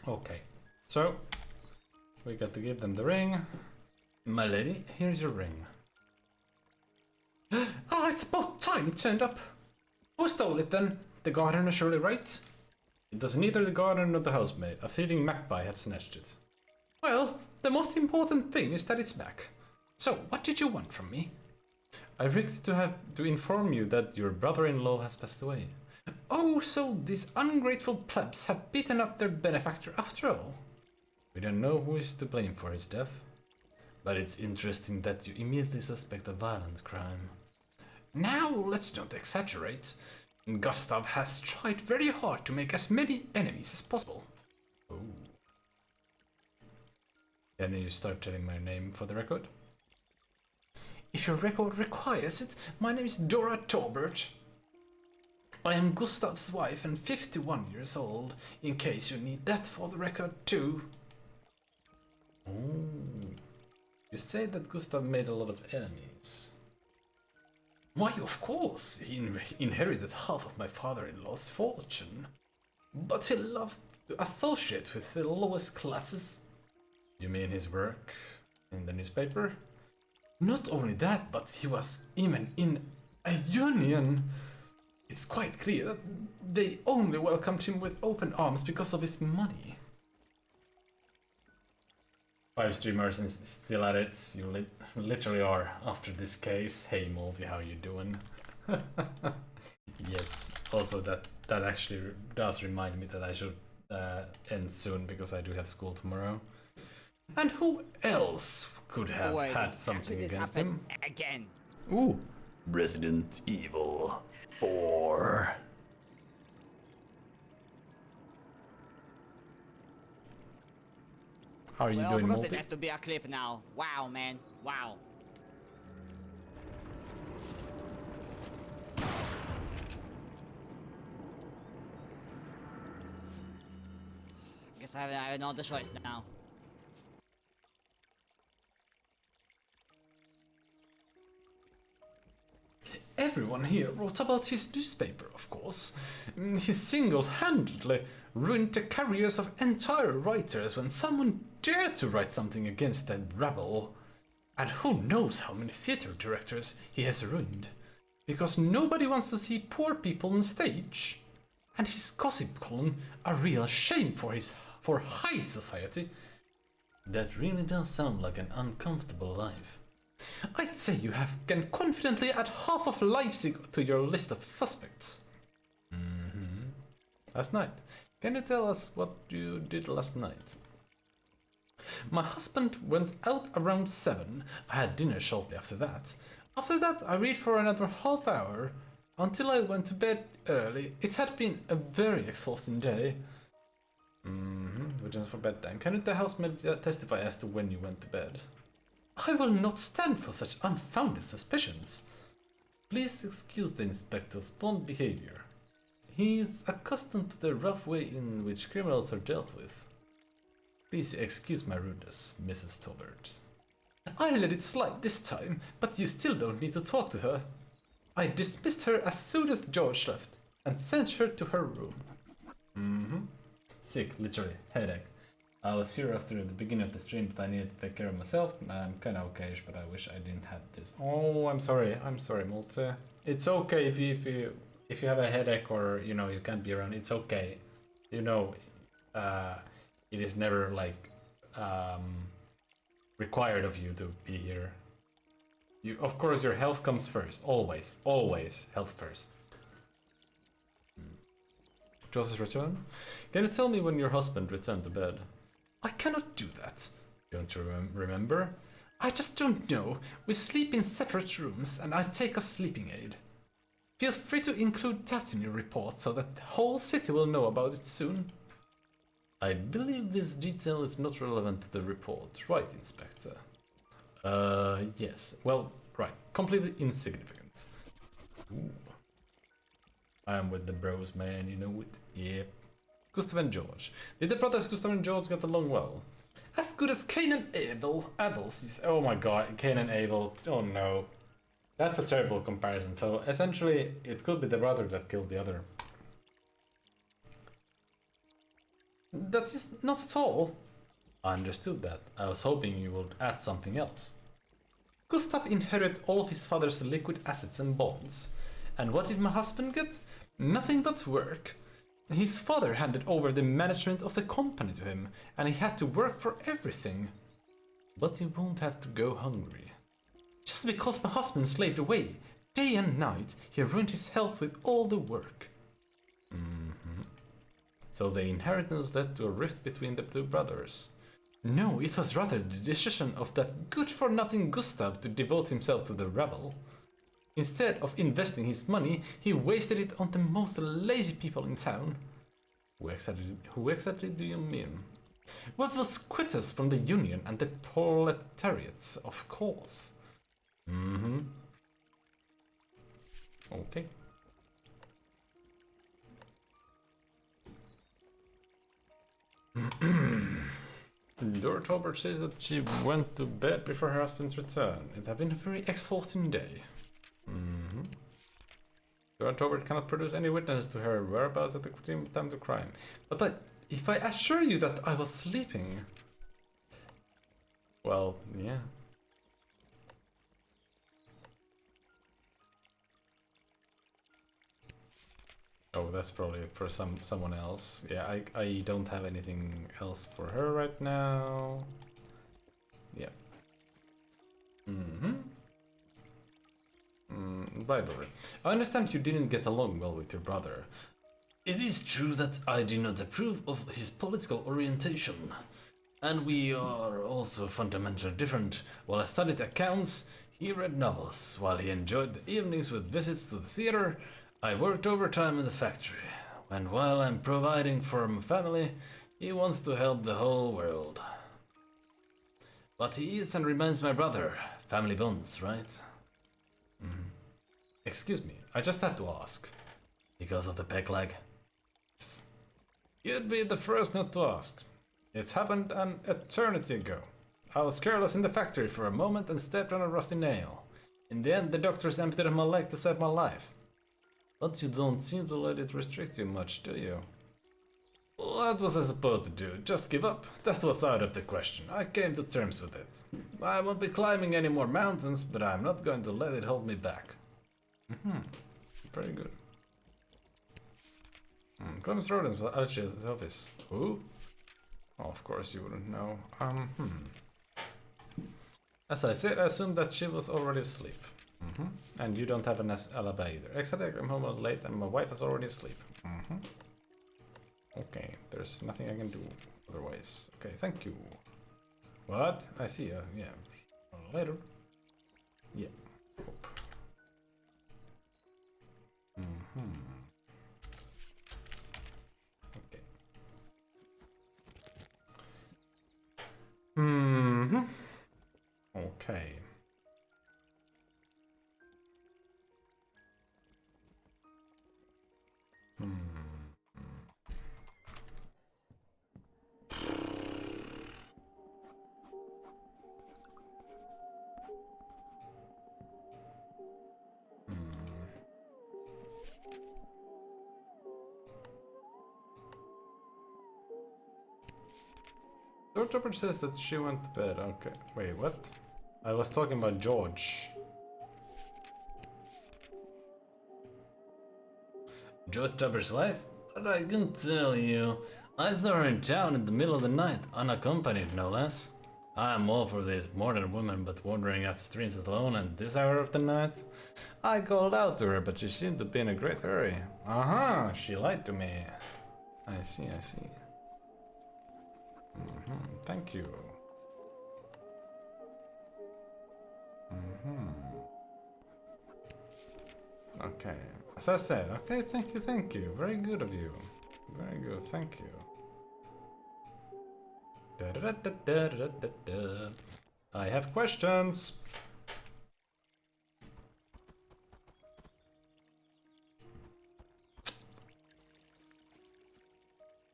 Okay, so we got to give them the ring. My lady, here's your ring. Ah, it's about time it turned up. Who stole it then? The gardener, surely, right? It was neither the gardener nor the housemaid. A thieving magpie had snatched it. Well, the most important thing is that it's back. So, what did you want from me? I rigged to inform you that your brother-in-law has passed away. Oh, so these ungrateful plebs have beaten up their benefactor after all. We don't know who is to blame for his death. But it's interesting that you immediately suspect a violent crime. Now, let's not exaggerate. Gustav has tried very hard to make as many enemies as possible. Oh. Can you start telling my name for the record? If your record requires it, my name is Dora Torbert. I am Gustav's wife and 51 years old, in case you need that for the record too. Oh. You say that Gustav made a lot of enemies. Why, of course, he inherited half of my father-in-law's fortune. But he loved to associate with the lowest classes. You mean his work in the newspaper? Not only that, but he was even in a union. It's quite clear that they only welcomed him with open arms because of his money. 5 streamers and still at it. You literally are after this case. Hey Multi, how you doing? Yes, also that actually does remind me that I should end soon because I do have school tomorrow. And who else could have had something against him? Again. Ooh, Resident Evil 4. How are you doing, Of course Multi? it has to be a clip now. Wow, man. Wow. Guess I have no other choice now. Everyone here wrote about his newspaper, of course. He single-handedly ruined the careers of entire writers when someone dared to write something against that rabble. And who knows how many theater directors he has ruined. Because nobody wants to see poor people on stage. And his gossip column, a real shame for high society. That really does sound like an uncomfortable life. I'd say you can confidently add half of Leipzig to your list of suspects. Last night. Can you tell us what you did last night? My husband went out around 7. I had dinner shortly after that. After that, I read for another half hour until I went to bed early. It had been a very exhausting day. Which is for bedtime. Can you the housemaid testify as to when you went to bed? I will not stand for such unfounded suspicions. Please excuse the inspector's blunt behavior. He is accustomed to the rough way in which criminals are dealt with. Please excuse my rudeness, Mrs. Tolbert. I let it slide this time, but you still don't need to talk to her. I dismissed her as soon as George left, and sent her to her room. Sick, literally, headache. I was here after the beginning of the stream, but I needed to take care of myself. I'm kinda okay-ish, but I wish I didn't have this. Oh, I'm sorry, Multi. It's okay if you have a headache or, you know, you can't be around, it's okay. You know, it is never, like, required of you to be here. Of course, your health comes first, always, health first. Joseph's return? Can you tell me when your husband returned to bed? I cannot do that. Don't you remember? I just don't know. We sleep in separate rooms and I take a sleeping aid. Feel free to include that in your report so that the whole city will know about it soon. I believe this detail is not relevant to the report, right, Inspector? Yes. Well, right. Completely insignificant. Ooh. I am with the bros, man, you know it. Yep. Gustav and George. Did the brothers Gustav and George get along well? As good as Cain and Abel. Oh my god, Cain and Abel. Oh no. That's a terrible comparison. So essentially, it could be the brother that killed the other. That is not at all. I understood that. I was hoping you would add something else. Gustav inherited all of his father's liquid assets and bonds. And what did my husband get? Nothing but work. His father handed over the management of the company to him, and he had to work for everything. But you won't have to go hungry. Just because my husband slaved away, day and night, he ruined his health with all the work. So the inheritance led to a rift between the two brothers. No, it was rather the decision of that good-for-nothing Gustav to devote himself to the rebel. Instead of investing his money, he wasted it on the most lazy people in town. Who exactly do you mean? Well, those quitters from the Union and the proletariat, of course. Okay. Dortober says that she went to bed before her husband's return. It had been a very exhausting day. Dortober cannot produce any witnesses to her whereabouts at the time of the crime. But if I assure you that I was sleeping... Well, yeah. Oh, that's probably for someone else. Yeah, I don't have anything else for her right now. Yeah. Rivalry. I understand you didn't get along well with your brother. It is true that I do not approve of his political orientation. And we are also fundamentally different. While I studied accounts, he read novels. While he enjoyed the evenings with visits to the theater, I worked overtime in the factory. And while I'm providing for my family, he wants to help the whole world. But he is and remains my brother. Family bonds, right? Excuse me, I just have to ask. Because of the peg leg? You'd be the first not to ask. It's happened an eternity ago. I was careless in the factory for a moment and stepped on a rusty nail. In the end, the doctors amputated my leg to save my life. But you don't seem to let it restrict you much, do you? What was I supposed to do? Just give up? That was out of the question. I came to terms with it. I won't be climbing any more mountains, but I'm not going to let it hold me back. Pretty good. Clemens Rodens was actually at the office. Who? Oh, of course you wouldn't know. As I said, I assumed that she was already asleep. And you don't have an alibi either. Except I'm home late and my wife is already asleep. Okay, there's nothing I can do otherwise. Okay, thank you. What? I see. Yeah. Later. Yeah. Hope. Okay. Okay. George says that she went to bed. Okay. Wait, what? I was talking about George. George Tupper's wife? But I can tell you, I saw her in town in the middle of the night, unaccompanied no less. I'm all for this modern woman, but wandering out the streets alone at this hour of the night? I called out to her, but she seemed to be in a great hurry. She lied to me. I see. Thank you. Okay. As I said, okay, thank you. Very good of you. Very good, thank you. I have questions.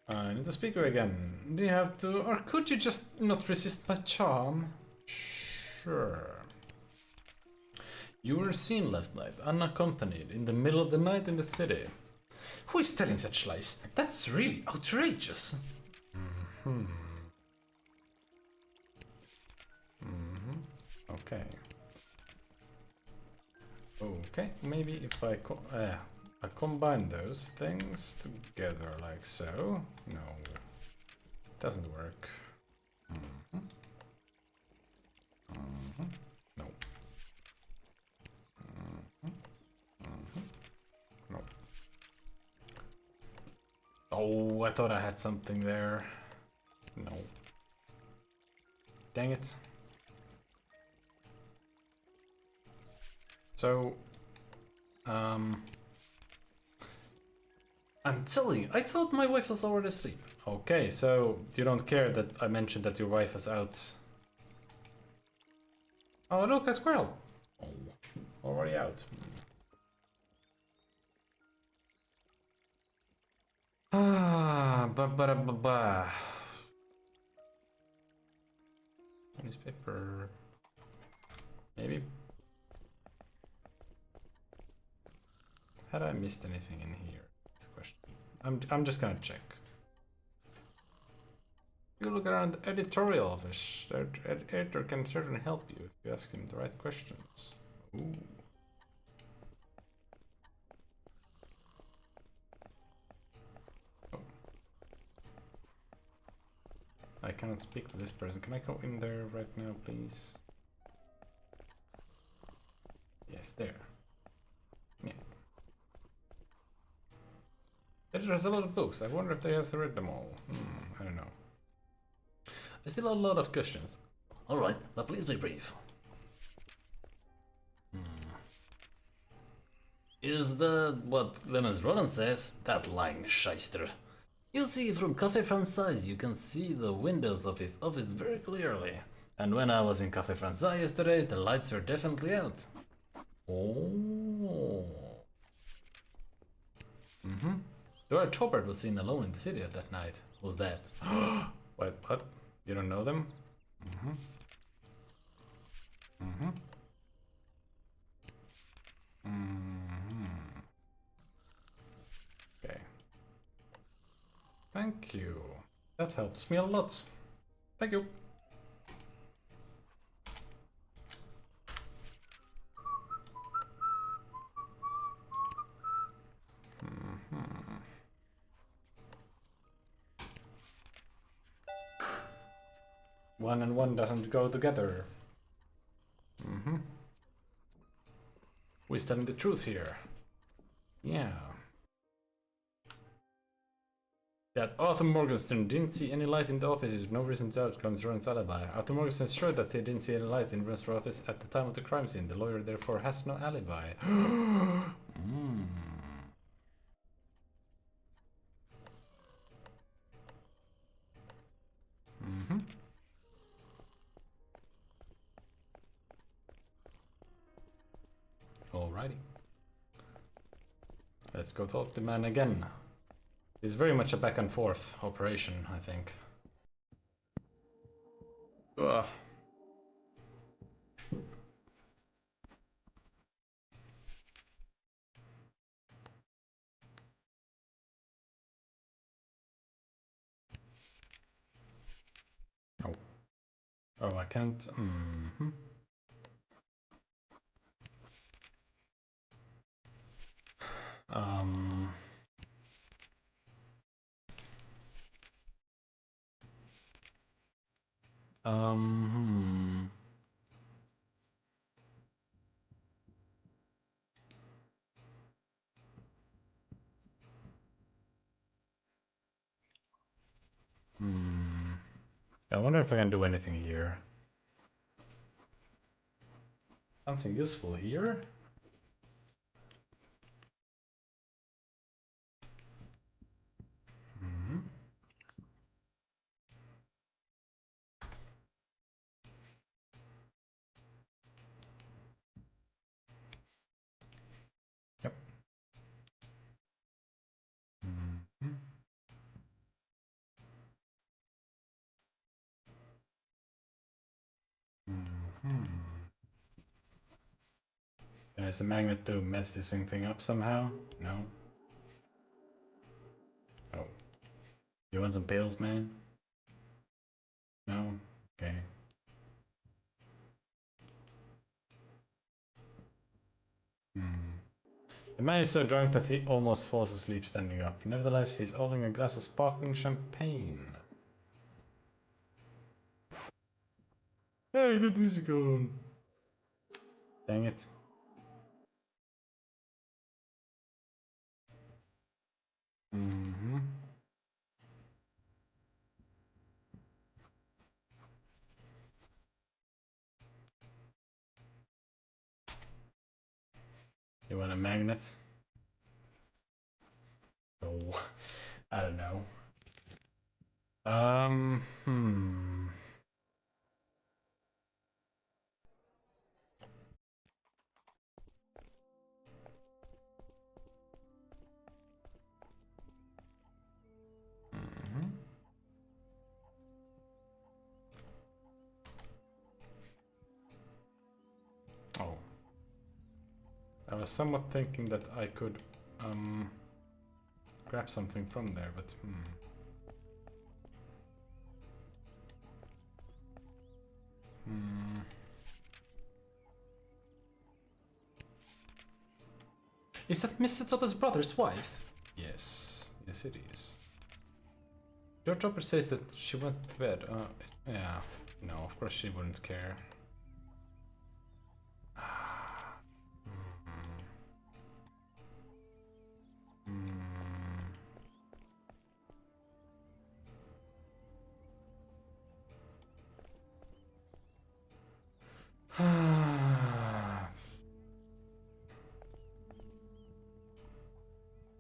I need to speak to you again. Do you have to, or could you just not resist my charm? Sure. You were seen last night, unaccompanied, in the middle of the night in the city. Who is telling such lies? That's really outrageous. Okay. Okay, maybe if I combine those things together like so. No, doesn't work. No. No. Oh, I thought I had something there. No. Dang it. So, I'm telling you, I thought my wife was already asleep. Okay, so you don't care that I mentioned that your wife is out. Oh, look, a squirrel. Oh, already out. Ba. Newspaper. Maybe. Had I missed anything in here? That's the question. I'm just gonna check. You look around the editorial office. The editor can certainly help you if you ask him the right questions. Ooh. Oh. I cannot speak to this person. Can I go in there right now, please? Yes, there. Yeah. Editor has a lot of books. I wonder if they has read them all. I don't know. I still have a lot of questions. Alright, but please be brief. Is that what Clemens Ronan says? That lying shyster. You see, from Café Francais, you can see the windows of his office very clearly. And when I was in Café Francais yesterday, the lights were definitely out. Oh. Dora Tobert was seen alone in the city at that night. Who's that? Wait, what? You don't know them? Okay. Thank you. That helps me a lot. Thank you. One and one doesn't go together. We're telling the truth here. Yeah. That Arthur Morgenstern didn't see any light in the office is no reason to doubt Clemens Rowan's alibi. Arthur Morgenstern is sure that he didn't see any light in Rowan's office at the time of the crime scene. The lawyer therefore has no alibi. Alrighty. Let's go talk to the man again. It's very much a back and forth operation, I think. Ugh. Oh. Oh, I can't. I wonder if I can do anything here. Something useful here? Yep. There's a magnet to mess this thing up somehow? No? Oh. You want some pills, man? man is so drunk that he almost falls asleep standing up. Nevertheless, he's holding a glass of sparkling champagne. Hey, good music on. Dang it. Mm-hmm. You want a magnet? Oh, I don't know. Hmm. Mm-hmm. Oh. I was somewhat thinking that I could grab something from there, but Is that Mr. Topper's brother's wife? Yes. Yes, it is. Your Topper says that she went to bed. Yeah. No, of course she wouldn't care.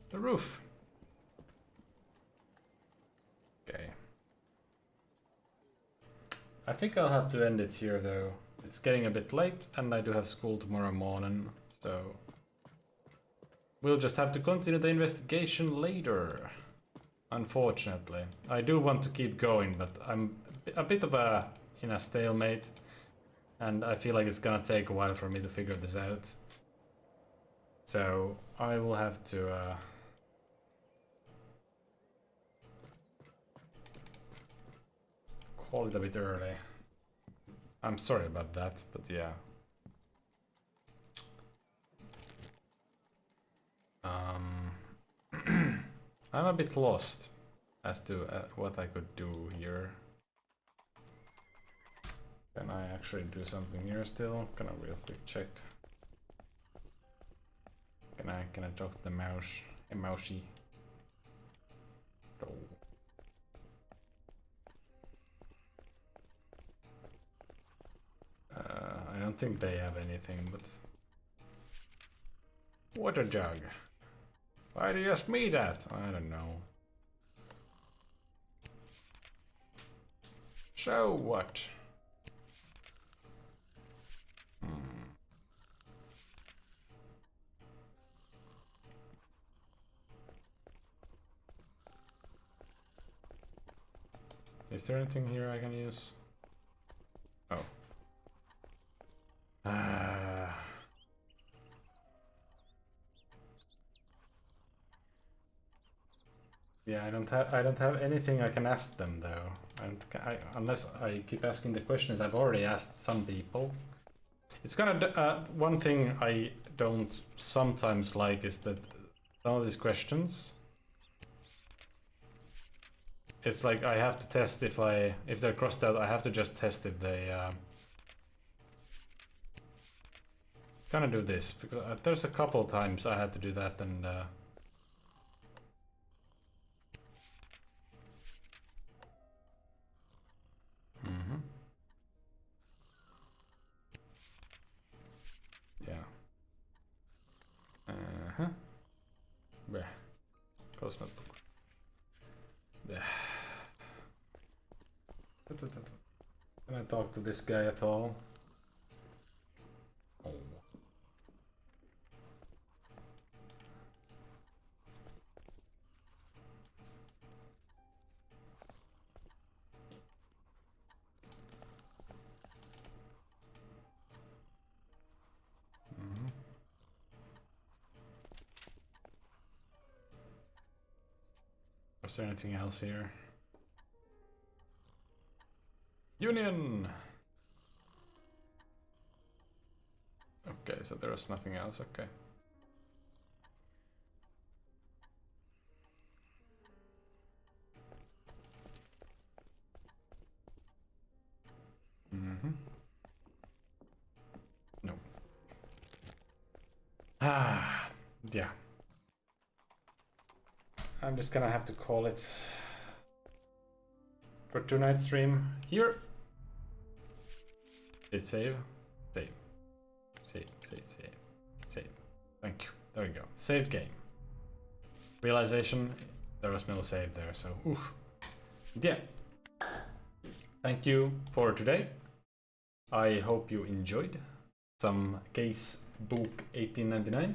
The roof. Okay. I think I'll have to end it here though. It's getting a bit late and I do have school tomorrow morning, so we'll just have to continue the investigation later. Unfortunately. I do want to keep going, but I'm a bit of in a stalemate and I feel like it's gonna take a while for me to figure this out. So I will have to call it a bit early. I'm sorry about that, but yeah. I'm a bit lost as to what I could do here. Can I actually do something here still? Can I real quick check? Can I talk to the mouse? A mousey? Oh. I don't think they have anything, but water jug. Why do you ask me that? I don't know. So what? Is there anything here I can use? Oh. Yeah, I don't have anything I can ask them though. Unless I keep asking the questions I've already asked some people. It's gonna one thing I don't sometimes like is that some of these questions, it's like I have to test if they're crossed out. I have to just test if they gonna do this because there's a couple times I had to do that and yeah. Bleh. Close notebook. Bleh. Can I talk to this guy at all? Oh. Is there anything else here? Union! Okay, so there was nothing else, okay. Yeah. I'm just gonna have to call it for tonight's stream here. Hit save. Save. Save, save, save. Save. Thank you. There we go. Saved game. Realization, there was no save there, so oof. Yeah. Thank you for today. I hope you enjoyed some Casebook 1899.